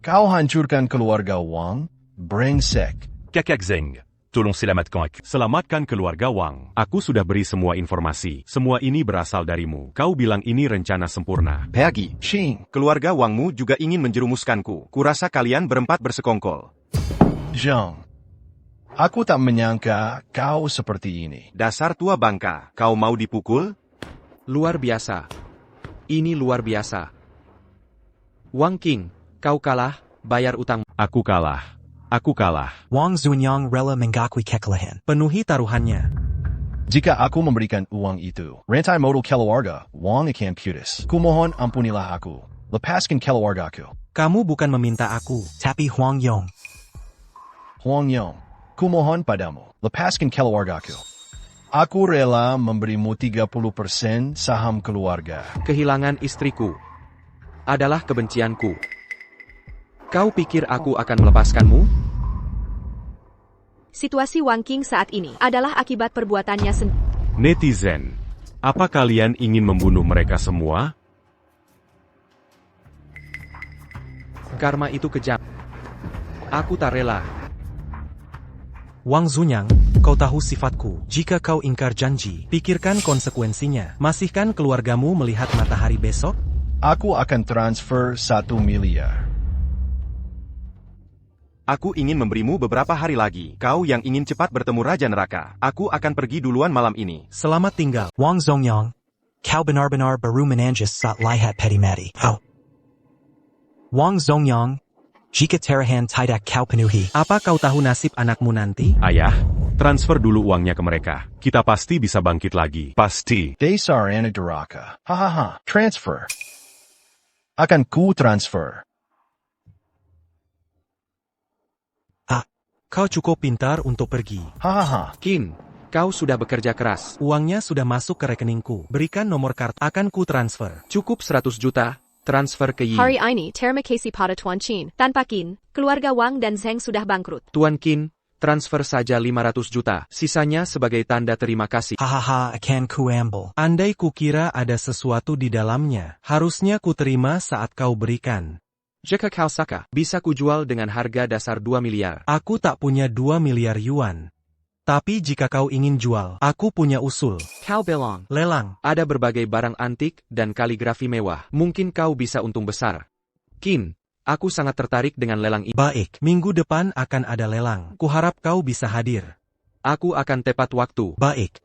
[SPEAKER 3] Kau hancurkan keluarga Wang? Brengsek.
[SPEAKER 9] Kakak Zeng. Tolong selamatkan aku.
[SPEAKER 8] Selamatkan keluarga Wang. Aku sudah beri semua informasi. Semua ini berasal darimu. Kau bilang ini rencana sempurna.
[SPEAKER 10] Pergi.
[SPEAKER 3] Xing.
[SPEAKER 10] Keluarga Wangmu juga ingin menjerumuskanku. Kurasa kalian berempat bersekongkol.
[SPEAKER 3] Zhang. Aku tak menyangka kau seperti ini.
[SPEAKER 10] Dasar tua bangka. Kau mau dipukul?
[SPEAKER 1] Luar biasa. Ini luar biasa. Wang King, kau kalah, bayar utang.
[SPEAKER 8] Aku kalah. Aku kalah.
[SPEAKER 14] Wang Zunyang rela mengakui kekalahan.
[SPEAKER 13] Penuhi taruhannya.
[SPEAKER 3] Jika aku memberikan uang itu, rantai modal keluarga Wang akan putus. Kumohon ampunilah aku. Lepaskan keluargaku.
[SPEAKER 13] Kamu bukan meminta aku.
[SPEAKER 14] Tapi Huang Yong.
[SPEAKER 3] Huang Yong, kumohon padamu. Lepaskan keluargaku. Aku rela memberimu 30% saham keluarga.
[SPEAKER 1] Kehilangan istriku adalah kebencianku. Kau pikir aku akan melepaskanmu?
[SPEAKER 2] Situasi Wang King saat ini adalah akibat perbuatannya sendiri.
[SPEAKER 8] Netizen, apa kalian ingin membunuh mereka semua?
[SPEAKER 1] Karma itu kejam. Aku tak rela.
[SPEAKER 13] Wang Zunyang, kau tahu sifatku. Jika kau ingkar janji, pikirkan konsekuensinya. Masihkan keluargamu melihat matahari besok?
[SPEAKER 3] Aku akan transfer 1 miliar.
[SPEAKER 10] Aku ingin memberimu beberapa hari lagi. Kau yang ingin cepat bertemu Raja Neraka. Aku akan pergi duluan malam ini.
[SPEAKER 13] Selamat tinggal.
[SPEAKER 14] Wang Zongyang. Kau benar-benar baru menanjis saat lihat Pedimati. Wang Zongyang. Jika taruhan tidak kau penuhi.
[SPEAKER 13] Apa kau tahu nasib anakmu nanti?
[SPEAKER 8] Ayah, transfer dulu uangnya ke mereka. Kita pasti bisa bangkit lagi. Pasti.
[SPEAKER 3] Dasar anak durhaka. Hahaha. Transfer. Akan ku transfer.
[SPEAKER 13] Kau cukup pintar untuk pergi.
[SPEAKER 3] Hahaha.
[SPEAKER 1] Qin, kau sudah bekerja keras.
[SPEAKER 13] Uangnya sudah masuk ke rekeningku. Berikan nomor kartu. Akan ku transfer.
[SPEAKER 1] Cukup 100 juta. Transfer ke Yi.
[SPEAKER 2] Hari ini, terima kasih pada Tuan Qin. Tanpa Qin, keluarga Wang dan Zheng sudah bangkrut.
[SPEAKER 1] Tuan Qin, Transfer saja 500 juta, sisanya sebagai tanda terima kasih.
[SPEAKER 14] Hahaha, akan ku ambil.
[SPEAKER 13] Andai kukira ada sesuatu di dalamnya, harusnya kuterima saat kau berikan.
[SPEAKER 1] Jika kau suka, bisa kujual dengan harga dasar 2 miliar.
[SPEAKER 13] Aku tak punya 2 miliar yuan. Tapi jika kau ingin jual, aku punya usul.
[SPEAKER 1] Kau bilang,
[SPEAKER 13] lelang.
[SPEAKER 1] Ada berbagai barang antik dan kaligrafi mewah. Mungkin kau bisa untung besar. Kin, aku sangat tertarik dengan lelang ini.
[SPEAKER 13] Baik, minggu depan akan ada lelang. Kuharap kau bisa hadir.
[SPEAKER 1] Aku akan tepat waktu.
[SPEAKER 13] Baik.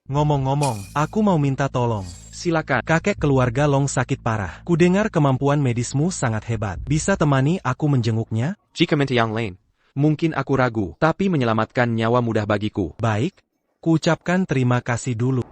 [SPEAKER 13] Ngomong-ngomong, aku mau minta tolong.
[SPEAKER 1] Silakan.
[SPEAKER 13] Kakek keluarga Long sakit parah. Kudengar kemampuan medismu sangat hebat. Bisa temani aku menjenguknya?
[SPEAKER 1] Jika minta yang lain, mungkin aku ragu, tapi menyelamatkan nyawa mudah bagiku.
[SPEAKER 13] Baik, kuucapkan terima kasih dulu.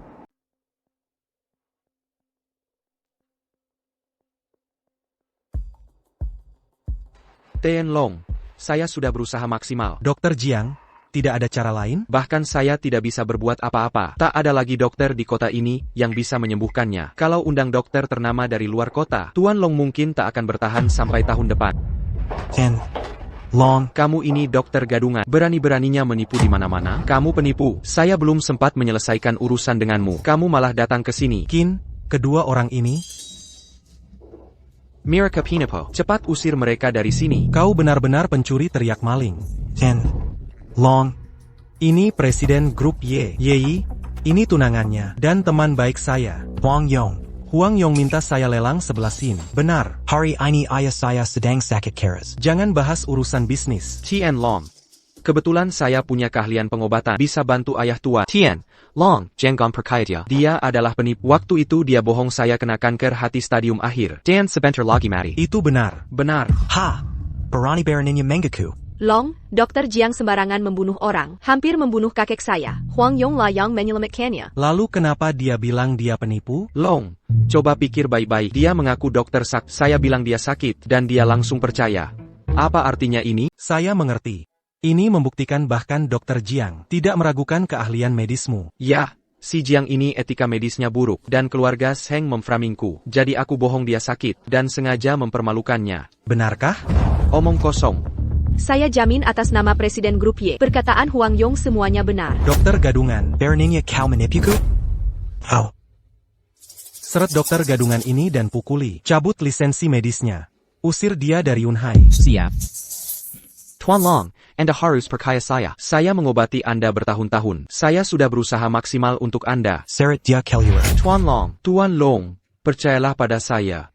[SPEAKER 1] Tian Long, saya sudah berusaha maksimal.
[SPEAKER 13] Dokter Jiang, tidak ada cara lain?
[SPEAKER 1] Bahkan saya tidak bisa berbuat apa-apa. Tak ada lagi dokter di kota ini yang bisa menyembuhkannya. Kalau undang dokter ternama dari luar kota, Tuan Long mungkin tak akan bertahan sampai tahun depan.
[SPEAKER 14] Tian Long,
[SPEAKER 1] kamu ini dokter gadungan. Berani-beraninya menipu di mana-mana. Kamu penipu. Saya belum sempat menyelesaikan urusan denganmu. Kamu malah datang ke sini.
[SPEAKER 13] Kin, kedua orang ini?
[SPEAKER 1] Miraka Pinapo, cepat usir mereka dari sini.
[SPEAKER 13] Kau benar-benar pencuri teriak maling.
[SPEAKER 14] Tian Long,
[SPEAKER 13] ini Presiden Grup Y. Yi, ini tunangannya, dan teman baik saya.
[SPEAKER 14] Huang Yong.
[SPEAKER 13] Huang Yong minta saya lelang 11 sin. Benar.
[SPEAKER 14] Hari ini ayah saya sedang sakit keras.
[SPEAKER 13] Jangan bahas urusan bisnis.
[SPEAKER 1] Tian Long, kebetulan saya punya keahlian pengobatan. Bisa bantu ayah tua. Tian Long, jangan percaya dia. Dia adalah penipu. Waktu itu dia bohong saya kena kanker hati stadium akhir. Dan sebentar lagi mati.
[SPEAKER 13] Itu benar.
[SPEAKER 1] Benar.
[SPEAKER 14] Ha! Berani beraninya mengaku.
[SPEAKER 2] Long, Dokter Jiang sembarangan membunuh orang, hampir membunuh kakek saya. Huang Yong lah yang menyelamatkannya.
[SPEAKER 13] Lalu kenapa dia bilang dia penipu?
[SPEAKER 1] Long, coba pikir baik-baik. Dia mengaku dokter sakit. Saya bilang dia sakit, dan dia langsung percaya. Apa artinya ini?
[SPEAKER 13] Saya mengerti. Ini membuktikan bahkan Dokter Jiang tidak meragukan keahlian medismu.
[SPEAKER 1] Ya, si Jiang ini etika medisnya buruk, dan keluarga Sheng memframingku. Jadi aku bohong dia sakit, dan sengaja mempermalukannya.
[SPEAKER 13] Benarkah?
[SPEAKER 1] Omong kosong.
[SPEAKER 2] Saya jamin atas nama Presiden Grup Y. Perkataan Huang Yong semuanya benar.
[SPEAKER 13] Dokter gadungan.
[SPEAKER 14] Beraninya kau menipuku? Oh.
[SPEAKER 13] Seret dokter gadungan ini dan pukuli. Cabut lisensi medisnya. Usir dia dari Yunhai.
[SPEAKER 12] Siap.
[SPEAKER 1] Tuan Long, Anda harus percaya saya. Saya mengobati Anda bertahun-tahun. Saya sudah berusaha maksimal untuk Anda.
[SPEAKER 14] Seret dia keluar.
[SPEAKER 1] Tuan Long, percayalah pada saya.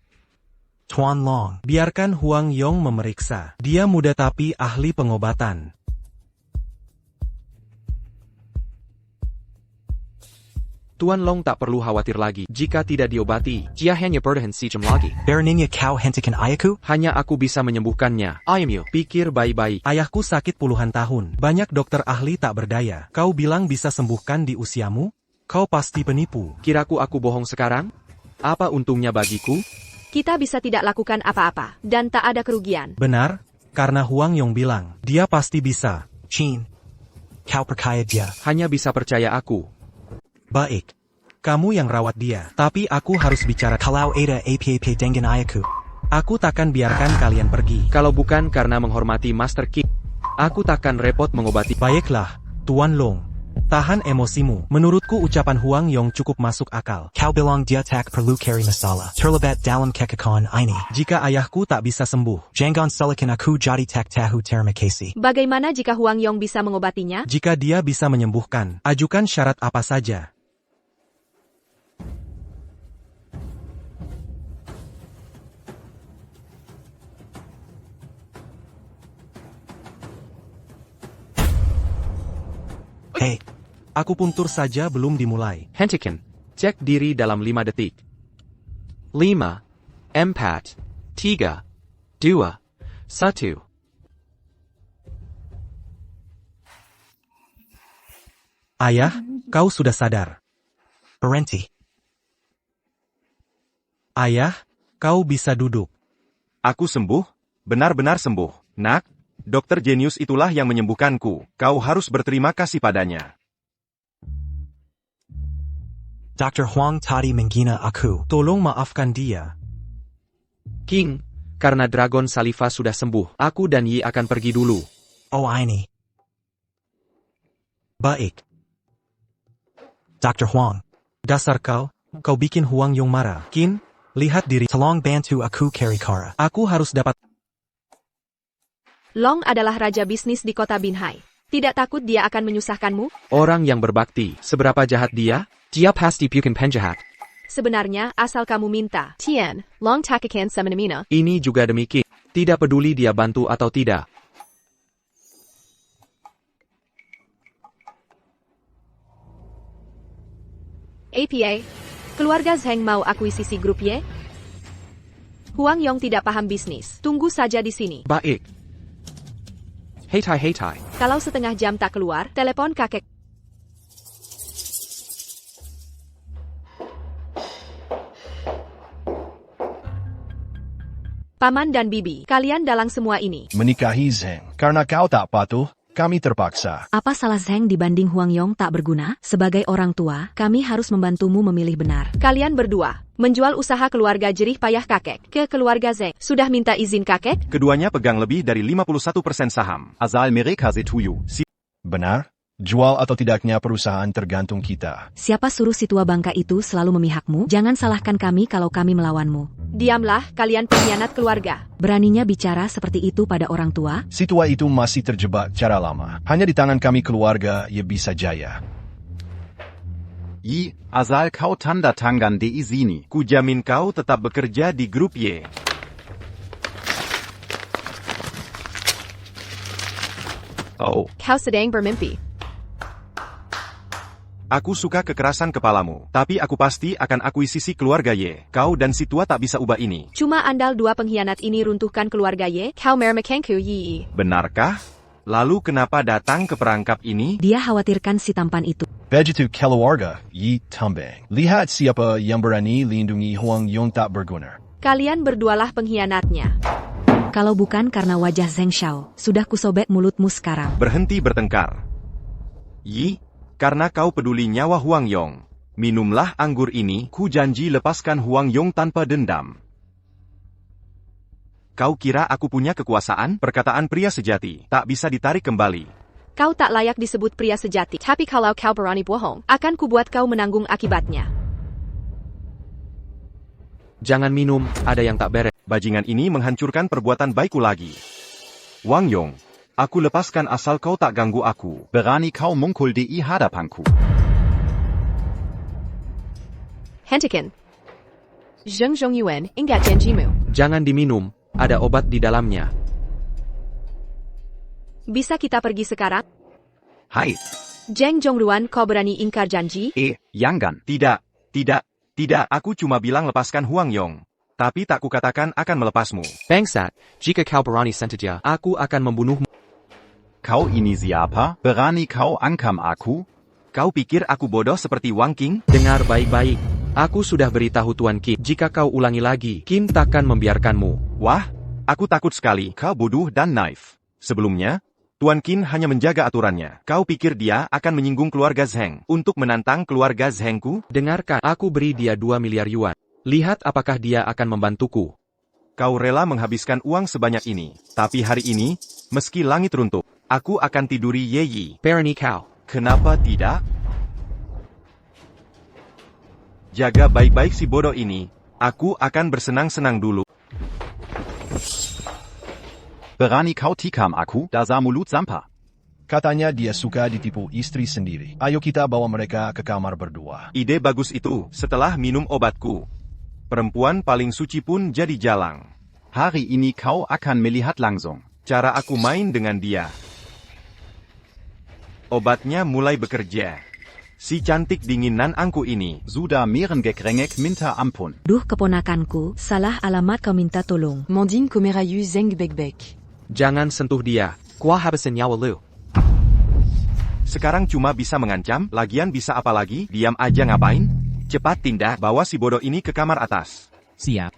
[SPEAKER 14] Tuan Long.
[SPEAKER 13] Biarkan Huang Yong memeriksa. Dia muda tapi ahli pengobatan.
[SPEAKER 1] Tuan Long tak perlu khawatir lagi. Jika tidak diobati, dia hanya bertahan sejam lagi.
[SPEAKER 14] Beraninya kau hentikan ayahku?
[SPEAKER 1] Hanya aku bisa menyembuhkannya. Ayahmu, pikir baik-baik.
[SPEAKER 13] Ayahku sakit puluhan tahun. Banyak dokter ahli tak berdaya. Kau bilang bisa sembuhkan di usiamu? Kau pasti penipu.
[SPEAKER 1] Kiraku aku bohong sekarang? Apa untungnya bagiku?
[SPEAKER 2] Kita bisa tidak lakukan apa-apa, dan tak ada kerugian.
[SPEAKER 13] Benar, karena Huang Yong bilang, dia pasti bisa.
[SPEAKER 14] Chin, kau percaya dia?
[SPEAKER 1] Hanya bisa percaya aku.
[SPEAKER 13] Baik, kamu yang rawat dia, tapi aku harus bicara.
[SPEAKER 14] Kalau ada apa-apa dengan ayahku,
[SPEAKER 13] aku takkan biarkan kalian pergi.
[SPEAKER 1] Kalau bukan karena menghormati Master King, aku takkan repot mengobati.
[SPEAKER 13] Baiklah, Tuan Long. Tahan emosimu. Menurutku ucapan Huang Yong cukup masuk akal.
[SPEAKER 14] Kau bilang dia tak perlu cari masalah. Terlibat dalam kekacauan ini.
[SPEAKER 13] Jika ayahku tak bisa sembuh,
[SPEAKER 14] jangan salahkan aku jadi tak tahu terima kasih.
[SPEAKER 2] Bagaimana jika Huang Yong bisa mengobatinya?
[SPEAKER 13] Jika dia bisa menyembuhkan, ajukan syarat apa saja.
[SPEAKER 14] Hei,
[SPEAKER 13] aku puntur saja belum dimulai.
[SPEAKER 1] Hentikan. Cek diri dalam 5 detik. 5, 4, 3, 2, 1.
[SPEAKER 13] Ayah, kau sudah sadar.
[SPEAKER 14] Berhenti.
[SPEAKER 13] Ayah, kau bisa duduk.
[SPEAKER 5] Aku sembuh? Benar-benar sembuh. Nak, dokter jenius itulah yang menyembuhkanku. Kau harus berterima kasih padanya.
[SPEAKER 14] Dr. Huang tadi menghina aku.
[SPEAKER 13] Tolong maafkan dia.
[SPEAKER 1] King, karena Dragon Saliva sudah sembuh, aku dan Yi akan pergi dulu.
[SPEAKER 14] Oh ini. Baik. Dr. Huang,
[SPEAKER 13] Dasar kau bikin Huang Yong marah. Qin, lihat diri.
[SPEAKER 14] tolong bantu aku cari Kara.
[SPEAKER 13] Aku harus dapat.
[SPEAKER 2] Long adalah raja bisnis di kota Binhai. Tidak takut dia akan menyusahkanmu?
[SPEAKER 1] Orang yang berbakti, seberapa jahat dia? Dia pasti bukan penjahat.
[SPEAKER 2] Sebenarnya, asal kamu minta. Tian, Long takakan semenamina.
[SPEAKER 1] Ini juga demikian. Tidak peduli dia bantu atau tidak.
[SPEAKER 2] APA, keluarga Zheng mau akuisisi grup Y? Huang Yong tidak paham bisnis. Tunggu saja di sini.
[SPEAKER 1] Baik. Hei tai.
[SPEAKER 2] Kalau setengah jam tak keluar, telepon kakek. Paman dan bibi, kalian dalang semua ini.
[SPEAKER 3] Menikahi Zheng. Karena kau tak patuh, kami terpaksa.
[SPEAKER 4] Apa salah Zheng dibanding Huang Yong tak berguna? Sebagai orang tua, kami harus membantumu memilih benar.
[SPEAKER 2] Kalian berdua, menjual usaha keluarga jerih payah kakek ke keluarga Zheng. Sudah minta izin kakek?
[SPEAKER 5] Keduanya pegang lebih dari 51% saham.
[SPEAKER 15] Asal mereka setuju.
[SPEAKER 3] Benar? Jual atau tidaknya perusahaan tergantung kita.
[SPEAKER 4] Siapa suruh si tua bangka itu selalu memihakmu? Jangan salahkan kami kalau kami melawanmu.
[SPEAKER 2] Diamlah, kalian pengkhianat keluarga.
[SPEAKER 4] Beraninya bicara seperti itu pada orang tua?
[SPEAKER 3] Si tua itu masih terjebak cara lama. Hanya di tangan kami keluarga, ia bisa jaya.
[SPEAKER 15] I, asal kau tanda tangan di sini.
[SPEAKER 5] Ku jamin kau tetap bekerja di grup Y.
[SPEAKER 15] Oh.
[SPEAKER 2] Kau sedang bermimpi.
[SPEAKER 5] Aku suka kekerasan kepalamu, tapi aku pasti akan akuisisi keluarga Y. Kau dan si tua tak bisa ubah ini.
[SPEAKER 2] Cuma andal dua pengkhianat ini runtuhkan keluarga Y. Kau mermekengku yi.
[SPEAKER 5] Benarkah? Lalu kenapa datang ke perangkap ini?
[SPEAKER 4] Dia khawatirkan si tampan itu.
[SPEAKER 3] Begitu keluarga, Yi Tumbang. Lihat siapa yang berani lindungi Huang Yong tak berguna.
[SPEAKER 2] Kalian berdualah pengkhianatnya.
[SPEAKER 4] Kalau bukan karena wajah Zheng Xiao, sudah kusobek mulutmu sekarang.
[SPEAKER 5] Berhenti bertengkar. Yi, karena kau peduli nyawa Huang Yong, minumlah anggur ini, ku janji lepaskan Huang Yong tanpa dendam. Kau kira aku punya kekuasaan? Perkataan pria sejati, tak bisa ditarik kembali.
[SPEAKER 2] Kau tak layak disebut pria sejati, tapi kalau kau berani bohong, akan kubuat kau menanggung akibatnya.
[SPEAKER 1] Jangan minum, ada yang tak beres.
[SPEAKER 5] Bajingan ini menghancurkan perbuatan baikku lagi. Wang Yong, aku lepaskan asal kau tak ganggu aku.
[SPEAKER 15] Berani kau mungkul di hadapanku.
[SPEAKER 2] Hentikan. Zheng Zhongyuan, ingat janjimu.
[SPEAKER 1] Jangan diminum, ada obat di dalamnya.
[SPEAKER 2] Bisa kita pergi sekarang?
[SPEAKER 15] Hai.
[SPEAKER 2] Zheng Zhongruan, kau berani ingkar janji?
[SPEAKER 15] Jangan.
[SPEAKER 5] Tidak, aku cuma bilang lepaskan Huang Yong. Tapi tak kukatakan akan melepasmu.
[SPEAKER 1] Bangsat, jika kau berani sengaja, aku akan membunuhmu.
[SPEAKER 15] Kau ini siapa? Berani kau angkam aku?
[SPEAKER 5] Kau pikir aku bodoh seperti Wang Qing?
[SPEAKER 1] Dengar baik-baik. Aku sudah beritahu Tuan Qin, jika kau ulangi lagi, Qin takkan membiarkanmu.
[SPEAKER 5] Wah, aku takut sekali. Kau bodoh dan naif. Sebelumnya, Tuan Qin hanya menjaga aturannya. Kau pikir dia akan menyinggung keluarga Zheng untuk menantang keluarga Zhengku?
[SPEAKER 1] Dengarkan, aku beri dia 2 miliar yuan. Lihat apakah dia akan membantuku.
[SPEAKER 5] Kau rela menghabiskan uang sebanyak ini. Tapi hari ini, meski langit runtuh, aku akan tiduri Ye Yi.
[SPEAKER 1] Berani kau.
[SPEAKER 5] Kenapa tidak? Jaga baik-baik si bodoh ini. Aku akan bersenang-senang dulu.
[SPEAKER 15] Berani kau tikam aku, dasar mulut sampah.
[SPEAKER 3] Katanya dia suka ditipu istri sendiri. Ayo kita bawa mereka ke kamar berdua.
[SPEAKER 5] Ide bagus itu, setelah minum obatku. Perempuan paling suci pun jadi jalang.
[SPEAKER 15] Hari ini kau akan melihat langsung.
[SPEAKER 5] Cara aku main dengan dia. Obatnya mulai bekerja. Si cantik dinginan angku ini.
[SPEAKER 15] Sudah merengekrengek minta ampun.
[SPEAKER 4] Duh keponakanku, salah alamat kau minta tolong.
[SPEAKER 6] Mandine Komerayu Zeng Bekbek.
[SPEAKER 1] Jangan sentuh dia. Gua habisin nyawa lu.
[SPEAKER 5] Sekarang cuma bisa mengancam, lagian bisa apa lagi? Diam aja ngapain? Cepat tindak, bawa si bodoh ini ke kamar atas.
[SPEAKER 12] Siap.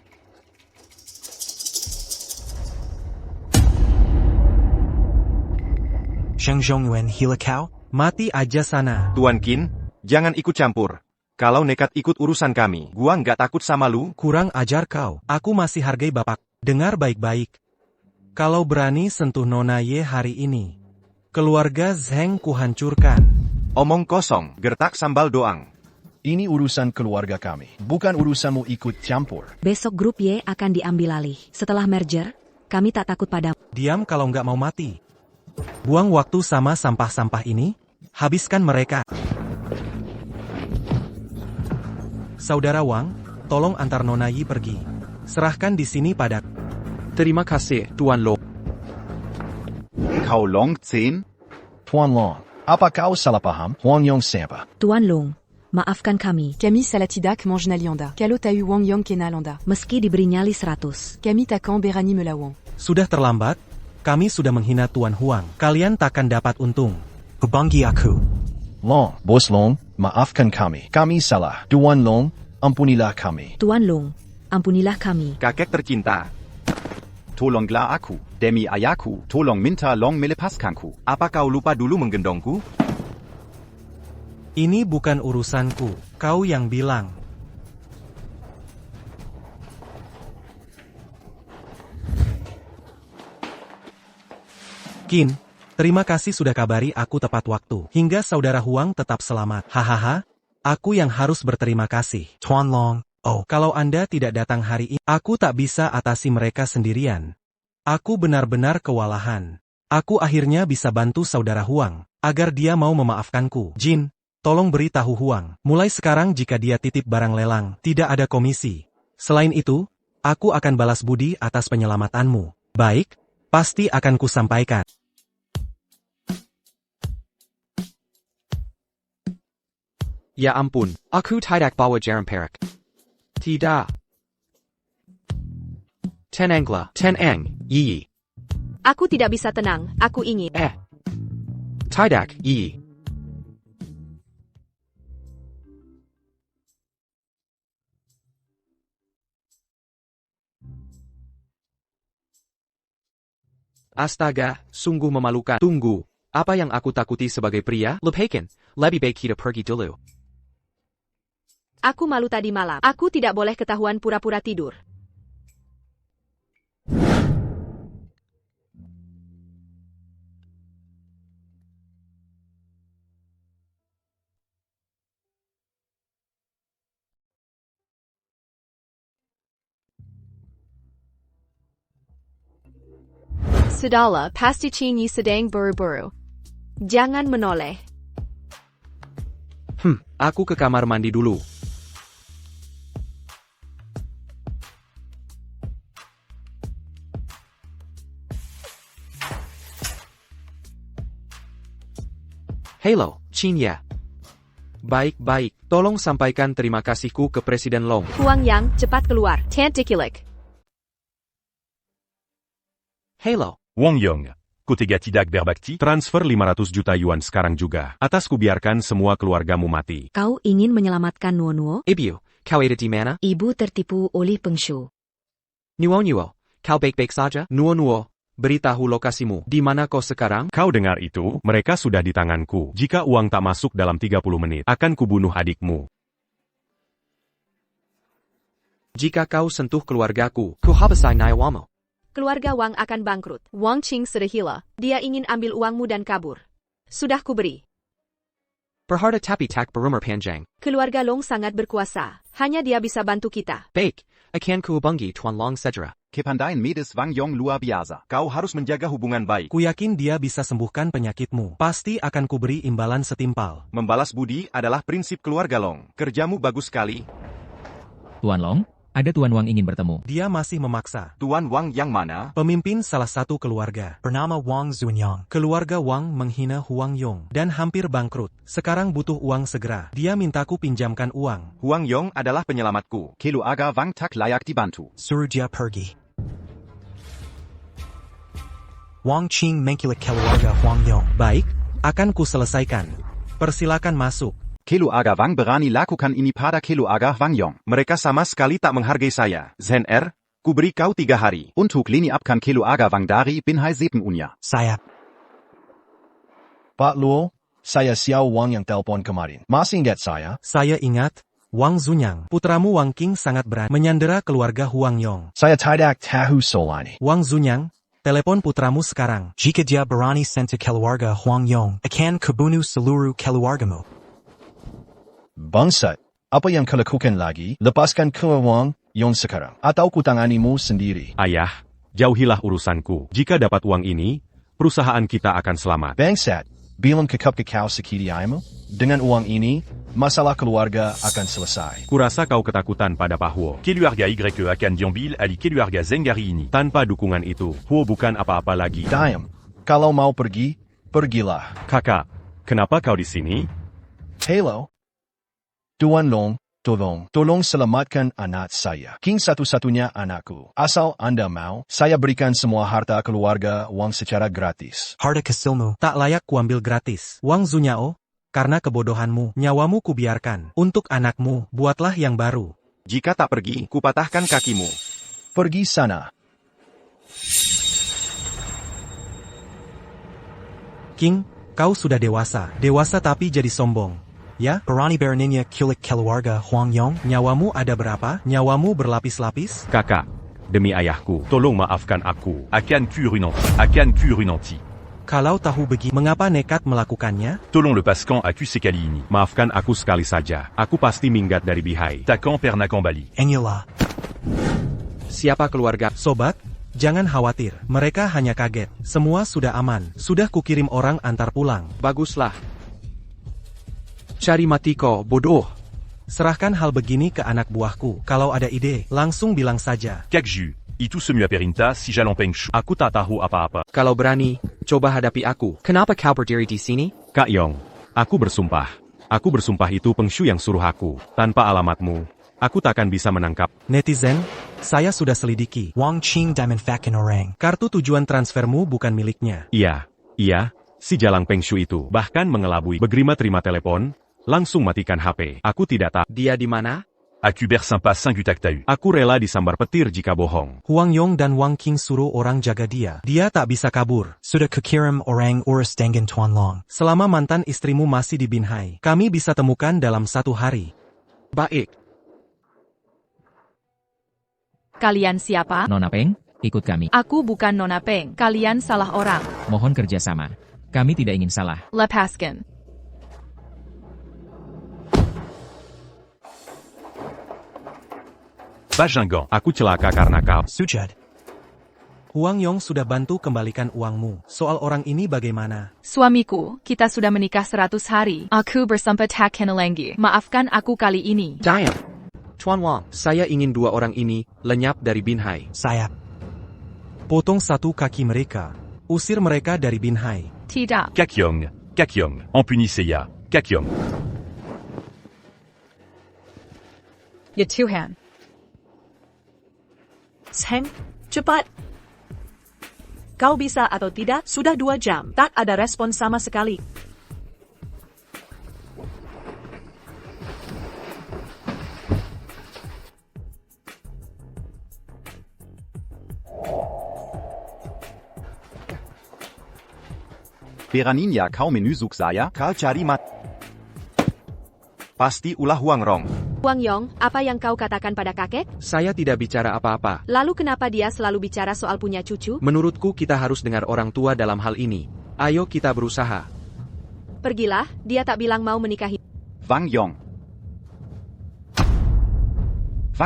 [SPEAKER 14] Zheng Zhongyuan hila kau?
[SPEAKER 13] Mati aja sana.
[SPEAKER 5] Tuan Qin, jangan ikut campur. Kalau nekat ikut urusan kami, gua nggak takut sama lu.
[SPEAKER 13] Kurang ajar kau. Aku masih hargai bapak. Dengar baik-baik. Kalau berani sentuh Nona Ye hari ini, keluarga Zheng kuhancurkan.
[SPEAKER 10] Omong kosong, gertak sambal doang.
[SPEAKER 3] Ini urusan keluarga kami, bukan urusanmu ikut campur.
[SPEAKER 4] Besok grup Y akan diambil alih. Setelah merger, kami tak takut padamu.
[SPEAKER 13] Diam kalau nggak mau mati. Buang waktu sama sampah-sampah ini, habiskan mereka. Saudara Wang, tolong antar Nona Yi pergi. Serahkan di sini pada...
[SPEAKER 1] Terima kasih, Tuan Long.
[SPEAKER 15] Kau Long 10?
[SPEAKER 3] Tuan Long, apa kau salah paham? Huang Yong siapa?
[SPEAKER 4] Tuan Long, maafkan kami.
[SPEAKER 6] Camille Salatidak mange Nalianda. Kalo tahu Wang Yong Kenalanda.
[SPEAKER 4] Meski diberi nyali 100.
[SPEAKER 6] Camille Takan Berani Melawang.
[SPEAKER 13] Sudah terlambat, kami sudah menghina Tuan Huang. Kalian takkan dapat untung.
[SPEAKER 14] Hubungi aku.
[SPEAKER 3] Long, Bos Long, maafkan kami. Kami salah. Tuan Long, ampunilah kami.
[SPEAKER 4] Tuan Long, ampunilah kami.
[SPEAKER 10] Kakek tercinta.
[SPEAKER 15] Tolonglah aku. Demi ayahku, tolong minta Long melepaskanku.
[SPEAKER 10] Apa kau lupa dulu menggendongku?
[SPEAKER 13] Ini bukan urusanku, kau yang bilang. Qin, terima kasih sudah kabari aku tepat waktu. Hingga saudara Huang tetap selamat. Hahaha, aku yang harus berterima kasih.
[SPEAKER 14] Tuan Long,
[SPEAKER 13] Kalau Anda tidak datang hari ini, aku tak bisa atasi mereka sendirian. Aku benar-benar kewalahan. Aku akhirnya bisa bantu saudara Huang, agar dia mau memaafkanku. Jin, tolong beritahu Huang, mulai sekarang jika dia titip barang lelang, tidak ada komisi. Selain itu, aku akan balas budi atas penyelamatanmu. Baik, pasti akan kusampaikan.
[SPEAKER 1] Ya ampun, aku tidak bawa jarum perak. Tidak. Tenanglah, tenang, Yi.
[SPEAKER 2] Aku tidak bisa tenang, aku ingin.
[SPEAKER 1] Tidak, Yi. Astaga, sungguh memalukan. Tunggu, apa yang aku takuti sebagai pria? Lepaskan, lebih baik kita pergi dulu.
[SPEAKER 2] Aku malu tadi malam. Aku tidak boleh ketahuan pura-pura tidur. Sudahlah, pasti Chinyi sedang buru-buru. Jangan menoleh.
[SPEAKER 1] Aku ke kamar mandi dulu. Halo, Chinya. Baik-baik, tolong sampaikan terima kasihku ke Presiden Long.
[SPEAKER 2] Huang Yang, cepat keluar. Tantikilik.
[SPEAKER 1] Halo.
[SPEAKER 8] Wang Yong, Kutega Tidak Berbakti, transfer 500 juta yuan sekarang juga. Atas kubiarkan semua keluargamu mati.
[SPEAKER 4] Kau ingin menyelamatkan Nuo-Nuo?
[SPEAKER 1] Ibu, kau ada di mana?
[SPEAKER 4] Ibu tertipu oleh Pengshu.
[SPEAKER 1] Nuo-Nuo, kau baik-baik saja? Nuo-Nuo, beritahu lokasimu. Di mana kau sekarang?
[SPEAKER 8] Kau dengar itu? Mereka sudah di tanganku. Jika uang tak masuk dalam 30 menit, akan kubunuh adikmu.
[SPEAKER 1] Jika kau sentuh keluargaku, ku habisai nyawamu.
[SPEAKER 2] Keluarga Wang akan bangkrut. Wang Qing sudah gila. Dia ingin ambil uangmu dan kabur. Sudah kuberi.
[SPEAKER 1] Berharta tapi tak berumur panjang.
[SPEAKER 2] Keluarga Long sangat berkuasa. Hanya dia bisa bantu kita.
[SPEAKER 1] Baik, akan kuhubungi Tuan Long segera.
[SPEAKER 15] Kepandayan medis Wang Yong luar biasa.
[SPEAKER 10] Kau harus menjaga hubungan baik.
[SPEAKER 13] Ku yakin dia bisa sembuhkan penyakitmu. Pasti akan kuberi imbalan setimpal.
[SPEAKER 10] Membalas budi adalah prinsip keluarga Long. Kerjamu bagus sekali.
[SPEAKER 12] Tuan Long, ada Tuan Wang ingin bertemu.
[SPEAKER 13] Dia masih memaksa.
[SPEAKER 10] Tuan Wang yang mana?
[SPEAKER 13] Pemimpin salah satu keluarga.
[SPEAKER 14] Bernama Wang Zunyang.
[SPEAKER 13] Keluarga Wang menghina Huang Yong dan hampir bangkrut. Sekarang butuh uang segera. Dia mintaku pinjamkan uang.
[SPEAKER 10] Huang Yong adalah penyelamatku.
[SPEAKER 15] Keluarga Wang tak layak dibantu.
[SPEAKER 14] Suruh dia pergi. Wang Qing mengkilik keluarga Huang Yong.
[SPEAKER 13] Baik, akan ku selesaikan. Persilakan masuk.
[SPEAKER 15] Keluarga Wang berani lakukan ini pada keluarga Wang Yong.
[SPEAKER 10] Mereka sama sekali tak menghargai saya. Zhen Er, ku beri kau 3 hari.
[SPEAKER 15] Untuk liniapkan keluarga Wang dari Binhai Zepenunya.
[SPEAKER 14] Saya.
[SPEAKER 3] Pak Luo, saya Xiao Wang yang telpon kemarin. Masih ingat saya?
[SPEAKER 13] Saya ingat, Wang Zunyang, putramu Wang Qing sangat berani menyandera keluarga Huang Yong.
[SPEAKER 3] Saya tidak tahu soal ini.
[SPEAKER 13] Wang Zunyang, telepon putramu sekarang.
[SPEAKER 14] Jika dia berani sentuh keluarga Huang Yong, akan kubunuh seluruh keluargamu.
[SPEAKER 3] Bangsat, apa yang kau lakukan lagi? Lepaskan ke Huang Yong sekarang, atau kutanganimu sendiri.
[SPEAKER 8] Ayah, jauhilah urusanku. Jika dapat uang ini, perusahaan kita akan selamat.
[SPEAKER 3] Bangsat, bilang kekap ke kau sakiti ayahmu? Dengan uang ini, masalah keluarga akan selesai.
[SPEAKER 8] Kurasa kau ketakutan pada Pak Huo.
[SPEAKER 9] Keluarga YE akan diambil alih keluarga Zenggari ini.
[SPEAKER 8] Tanpa dukungan itu, Huo bukan apa-apa lagi.
[SPEAKER 3] Diam, kalau mau pergi, pergilah.
[SPEAKER 8] Kakak, kenapa kau di sini?
[SPEAKER 3] Hello? Tuan Long, tolong selamatkan anak saya. King satu-satunya anakku. Asal Anda mau, saya berikan semua harta keluarga Wang secara gratis.
[SPEAKER 14] Harta kesilmu.
[SPEAKER 13] Tak layak kuambil gratis. Wang Zunyao, karena kebodohanmu, nyawamu kubiarkan. Untuk anakmu, buatlah yang baru.
[SPEAKER 10] Jika tak pergi, kupatahkan kakimu.
[SPEAKER 3] Pergi sana.
[SPEAKER 13] King, kau sudah dewasa. Dewasa tapi jadi sombong. Ya,
[SPEAKER 14] Berani beraninya kulik keluarga Huang Yong.
[SPEAKER 13] Nyawamu ada berapa? Nyawamu berlapis-lapis?
[SPEAKER 8] Kakak, demi ayahku, tolong maafkan aku.
[SPEAKER 9] Akan Kurunanti.
[SPEAKER 13] Kalau tahu begini, mengapa nekat melakukannya?
[SPEAKER 9] Tolong lepaskan aku sekali ini.
[SPEAKER 8] Maafkan aku sekali saja. Aku pasti minggat dari Bihai.
[SPEAKER 9] Takkan pernah kembali.
[SPEAKER 14] Enyolah.
[SPEAKER 1] Siapa keluarga?
[SPEAKER 13] Sobat, jangan khawatir. Mereka hanya kaget. Semua sudah aman. Sudah kukirim orang antar pulang.
[SPEAKER 1] Baguslah. Cari mati kau, bodoh.
[SPEAKER 13] Serahkan hal begini ke anak buahku. Kalau ada ide, langsung bilang saja.
[SPEAKER 9] Kak Ju, itu semua perintah si Jalan Peng Shu.
[SPEAKER 8] Aku tak tahu apa-apa.
[SPEAKER 1] Kalau berani, coba hadapi aku. Kenapa kau berdiri di sini?
[SPEAKER 8] Kak Yong, aku bersumpah. Aku bersumpah itu Peng Shu yang suruh aku. Tanpa alamatmu, aku takkan bisa menangkap.
[SPEAKER 13] Netizen, saya sudah selidiki.
[SPEAKER 14] Wang Qing dimanfaatkan orang.
[SPEAKER 13] Kartu tujuan transfermu bukan miliknya.
[SPEAKER 8] Iya, si Jalang Peng Shu itu bahkan mengelabui. Begrima terima telepon, langsung matikan HP. Aku tidak tahu.
[SPEAKER 1] Dia di mana?
[SPEAKER 9] Aku bersampa 5 tak tahu.
[SPEAKER 8] Aku rela disambar petir jika bohong.
[SPEAKER 13] Huang Yong dan Wang Qing suruh orang jaga dia. Dia tak bisa kabur.
[SPEAKER 14] Sudah kukirim orang urus dengan Tuan Long.
[SPEAKER 13] Selama mantan istrimu masih di Binhai, kami bisa temukan dalam 1 hari.
[SPEAKER 1] Baik.
[SPEAKER 7] Kalian siapa?
[SPEAKER 12] Nona Peng, ikut kami.
[SPEAKER 7] Aku bukan Nona Peng. Kalian salah orang.
[SPEAKER 12] Mohon kerjasama. Kami tidak ingin salah.
[SPEAKER 7] Lepaskan.
[SPEAKER 9] Bajingan.
[SPEAKER 8] Aku celaka karena kau.
[SPEAKER 14] Sujad.
[SPEAKER 13] Huang Yong sudah bantu kembalikan uangmu. Soal orang ini bagaimana?
[SPEAKER 7] Suamiku, kita sudah menikah 100 hari. Aku bersampa tak kenal lagi. Maafkan aku kali ini.
[SPEAKER 1] Diam. Tuan Wang, saya ingin 2 orang ini lenyap dari Binhai.
[SPEAKER 14] Saya.
[SPEAKER 13] Potong 1 kaki mereka. Usir mereka dari Binhai.
[SPEAKER 7] Tidak.
[SPEAKER 9] Kak Yong, empunissez ya. Kak Yong.
[SPEAKER 16] Ya Tuhan. Seng, cepat. Kau bisa atau tidak? Sudah 2 jam. Tak ada respon sama sekali.
[SPEAKER 15] Beraninya kau menusuk saya?
[SPEAKER 10] Kau cari mat. Pasti ulah Huang Rong.
[SPEAKER 2] Huang Yong, apa yang kau katakan pada kakek?
[SPEAKER 1] Saya tidak bicara apa-apa.
[SPEAKER 2] Lalu kenapa dia selalu bicara soal punya cucu?
[SPEAKER 1] Menurutku kita harus dengar orang tua dalam hal ini. Ayo kita berusaha.
[SPEAKER 2] Pergilah, dia tak bilang mau menikahi.
[SPEAKER 15] Wang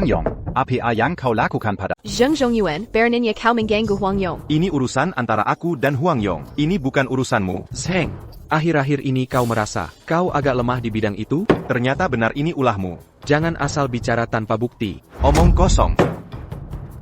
[SPEAKER 15] Yong, apa yang kau lakukan pada...
[SPEAKER 2] Zheng Zhongyuan, beraninya kau mengganggu Huang Yong.
[SPEAKER 10] Ini urusan antara aku dan Huang Yong. Ini bukan urusanmu.
[SPEAKER 1] Zheng, akhir-akhir ini kau merasa kau agak lemah di bidang itu?
[SPEAKER 10] Ternyata benar ini ulahmu.
[SPEAKER 1] Jangan asal bicara tanpa bukti.
[SPEAKER 10] Omong kosong.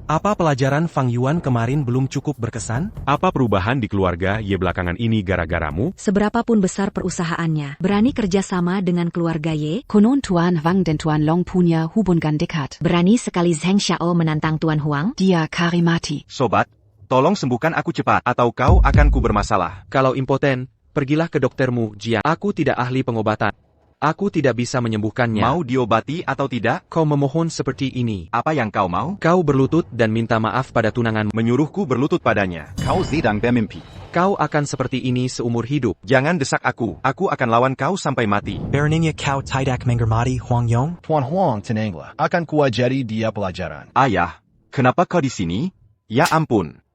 [SPEAKER 13] Apa pelajaran Fang Yuan kemarin belum cukup berkesan?
[SPEAKER 8] Apa perubahan di keluarga Ye belakangan ini gara-garamu?
[SPEAKER 4] Seberapapun besar perusahaannya, berani kerjasama dengan keluarga Ye, konon Tuan Wang dan Tuan Long punya hubungan dekat. Berani sekali Zheng Xiao menantang Tuan Huang, dia karimati.
[SPEAKER 10] Sobat, tolong sembuhkan aku cepat, atau kau akan ku bermasalah.
[SPEAKER 1] Kalau impoten, pergilah ke doktermu, Jian. Aku tidak ahli pengobatan. Aku tidak bisa menyembuhkannya.
[SPEAKER 10] Mau diobati atau tidak?
[SPEAKER 1] Kau memohon seperti ini.
[SPEAKER 10] Apa yang kau mau?
[SPEAKER 1] Kau berlutut dan minta maaf pada tunanganmu.
[SPEAKER 10] Menyuruhku berlutut padanya.
[SPEAKER 15] Kau sedang bermimpi.
[SPEAKER 1] Kau akan seperti ini seumur hidup.
[SPEAKER 10] Jangan desak aku. Aku akan lawan kau sampai mati.
[SPEAKER 14] Beraninya kau tidak menghormati Huang Yong?
[SPEAKER 3] Tuan Huang tenanglah. Akan kuajari dia pelajaran.
[SPEAKER 10] Ayah, kenapa kau di sini? Ya ampun.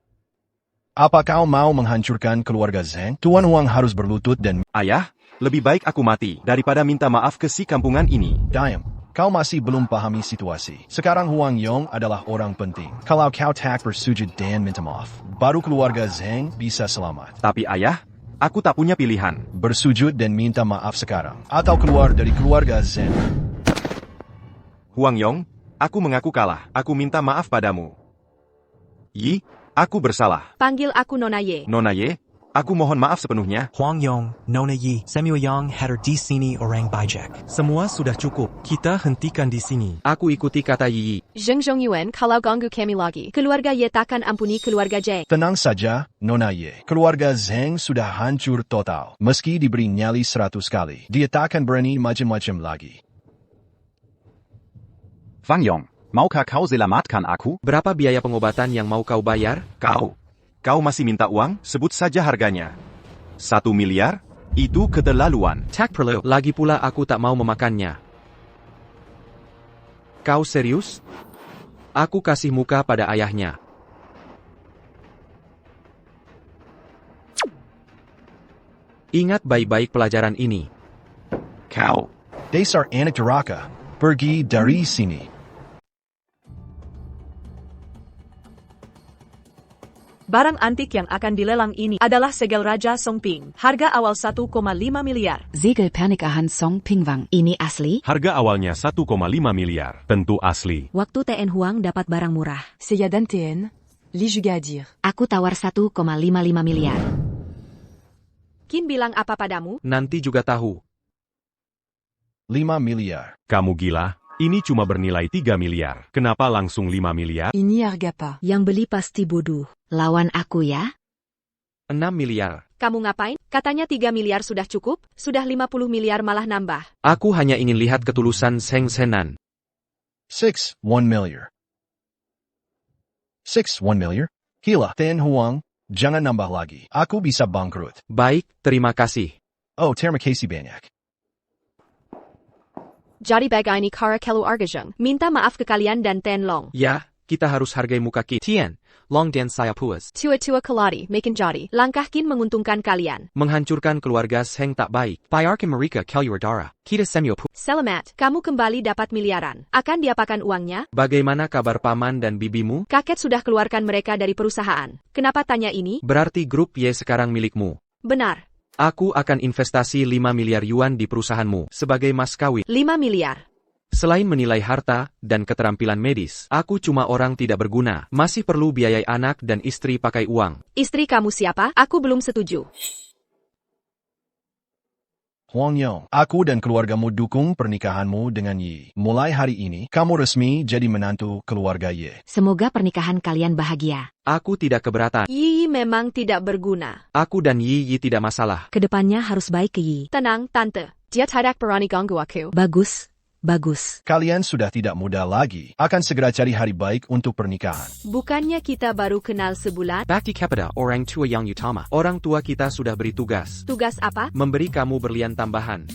[SPEAKER 3] Apa kau mau menghancurkan keluarga Zheng? Tuan Huang harus berlutut dan...
[SPEAKER 10] Ayah, lebih baik aku mati daripada minta maaf ke si kampungan ini.
[SPEAKER 3] Diam. Kau masih belum pahami situasi. Sekarang Huang Yong adalah orang penting. Kalau kau tak bersujud dan minta maaf, baru keluarga Zheng bisa selamat.
[SPEAKER 10] Tapi ayah, aku tak punya pilihan.
[SPEAKER 3] Bersujud dan minta maaf sekarang, atau keluar dari keluarga Zheng.
[SPEAKER 10] Huang Yong, aku mengaku kalah. Aku minta maaf padamu. Yi, aku bersalah.
[SPEAKER 2] Panggil aku Nona Ye.
[SPEAKER 10] Nona Ye, aku mohon maaf sepenuhnya.
[SPEAKER 14] Huang Yong, Nona Yi, Samuel Yang, Hatter di sini orang bijak.
[SPEAKER 13] Semua sudah cukup. Kita hentikan di sini.
[SPEAKER 1] Aku ikuti kata Yi.
[SPEAKER 2] Zheng Zhongyuan, kalau ganggu kami lagi, keluarga Ye takkan ampuni keluarga Zheng.
[SPEAKER 3] Tenang saja, Nona Ye. Keluarga Zheng sudah hancur total. Meski diberi nyali 100 kali, dia takkan berani macam-macam lagi.
[SPEAKER 15] Wang Yong, maukah kau selamatkan aku?
[SPEAKER 1] Berapa biaya pengobatan yang mau kau bayar?
[SPEAKER 10] Kau masih minta uang? Sebut saja harganya. 1 miliar? Itu keterlaluan.
[SPEAKER 1] Tak perlu. Lagi pula aku tak mau memakannya. Kau serius? Aku kasih muka pada ayahnya. Ingat baik-baik pelajaran ini.
[SPEAKER 3] Kau. Dasar anak durhaka. Pergi dari sini.
[SPEAKER 16] Barang antik yang akan dilelang ini adalah segel Raja Songping. Harga awal 1,5 miliar.
[SPEAKER 4] Segel pernikahan Song Pingwang. Ini asli?
[SPEAKER 8] Harga awalnya 1,5 miliar. Tentu asli.
[SPEAKER 4] Waktu TN Huang dapat barang murah.
[SPEAKER 6] C'est dan TN. Li juga à dire.
[SPEAKER 4] Aku tawar 1,55 miliar.
[SPEAKER 2] Qin bilang apa padamu?
[SPEAKER 1] Nanti juga tahu.
[SPEAKER 3] 5 miliar.
[SPEAKER 8] Kamu gila? Ini cuma bernilai 3 miliar. Kenapa langsung 5 miliar?
[SPEAKER 6] Ini harga apa?
[SPEAKER 4] Yang beli pasti bodoh. Lawan aku ya?
[SPEAKER 1] 6 miliar.
[SPEAKER 2] Kamu ngapain? Katanya 3 miliar sudah cukup, sudah 50 miliar malah nambah.
[SPEAKER 1] Aku hanya ingin lihat ketulusan Zheng Zenan.
[SPEAKER 3] 1 miliar. 1 miliar? Gila, Tian Huang, jangan nambah lagi. Aku bisa bangkrut.
[SPEAKER 1] Baik, terima kasih.
[SPEAKER 3] Oh, terima kasih banyak.
[SPEAKER 2] Jadi bagai ini kara keluarga Zheng. Minta maaf ke kalian dan Ten Long.
[SPEAKER 1] Ya, kita harus hargai muka Qin. Tian, Long dan saya puas.
[SPEAKER 2] Tua-tua keladi, makin jadi. Langkah Qin menguntungkan kalian.
[SPEAKER 1] Menghancurkan keluarga Zheng tak baik. Bayarkan mereka Kalyurdara. Kita semyo pu.
[SPEAKER 2] Selamat, kamu kembali dapat miliaran. Akan diapakan uangnya?
[SPEAKER 1] Bagaimana kabar paman dan bibimu?
[SPEAKER 2] Kakek sudah keluarkan mereka dari perusahaan. Kenapa tanya ini?
[SPEAKER 1] Berarti grup Y sekarang milikmu.
[SPEAKER 2] Benar.
[SPEAKER 1] Aku akan investasi 5 miliar yuan di perusahaanmu sebagai mas kawin.
[SPEAKER 2] 5 miliar.
[SPEAKER 1] Selain menilai harta dan keterampilan medis, aku cuma orang tidak berguna. Masih perlu biayai anak dan istri pakai uang.
[SPEAKER 2] Istri kamu siapa? Aku belum setuju.
[SPEAKER 3] Huang Yong, aku dan keluargamu dukung pernikahanmu dengan Yi. Mulai hari ini, kamu resmi jadi menantu keluarga Yi.
[SPEAKER 4] Semoga pernikahan kalian bahagia.
[SPEAKER 1] Aku tidak keberatan.
[SPEAKER 2] Yi memang tidak berguna.
[SPEAKER 1] Aku dan Yi tidak masalah.
[SPEAKER 4] Kedepannya harus baik ke Yi.
[SPEAKER 2] Tenang, Tante. Dia tidak berani ganggu aku.
[SPEAKER 4] Bagus. Bagus.
[SPEAKER 3] Kalian sudah tidak muda lagi. Akan segera cari hari baik untuk pernikahan.
[SPEAKER 2] Bukannya kita baru kenal sebulan?
[SPEAKER 1] Bakti kepada orang tua yang utama. Orang tua kita sudah beri tugas.
[SPEAKER 2] Tugas apa?
[SPEAKER 1] Memberi kamu berlian tambahan.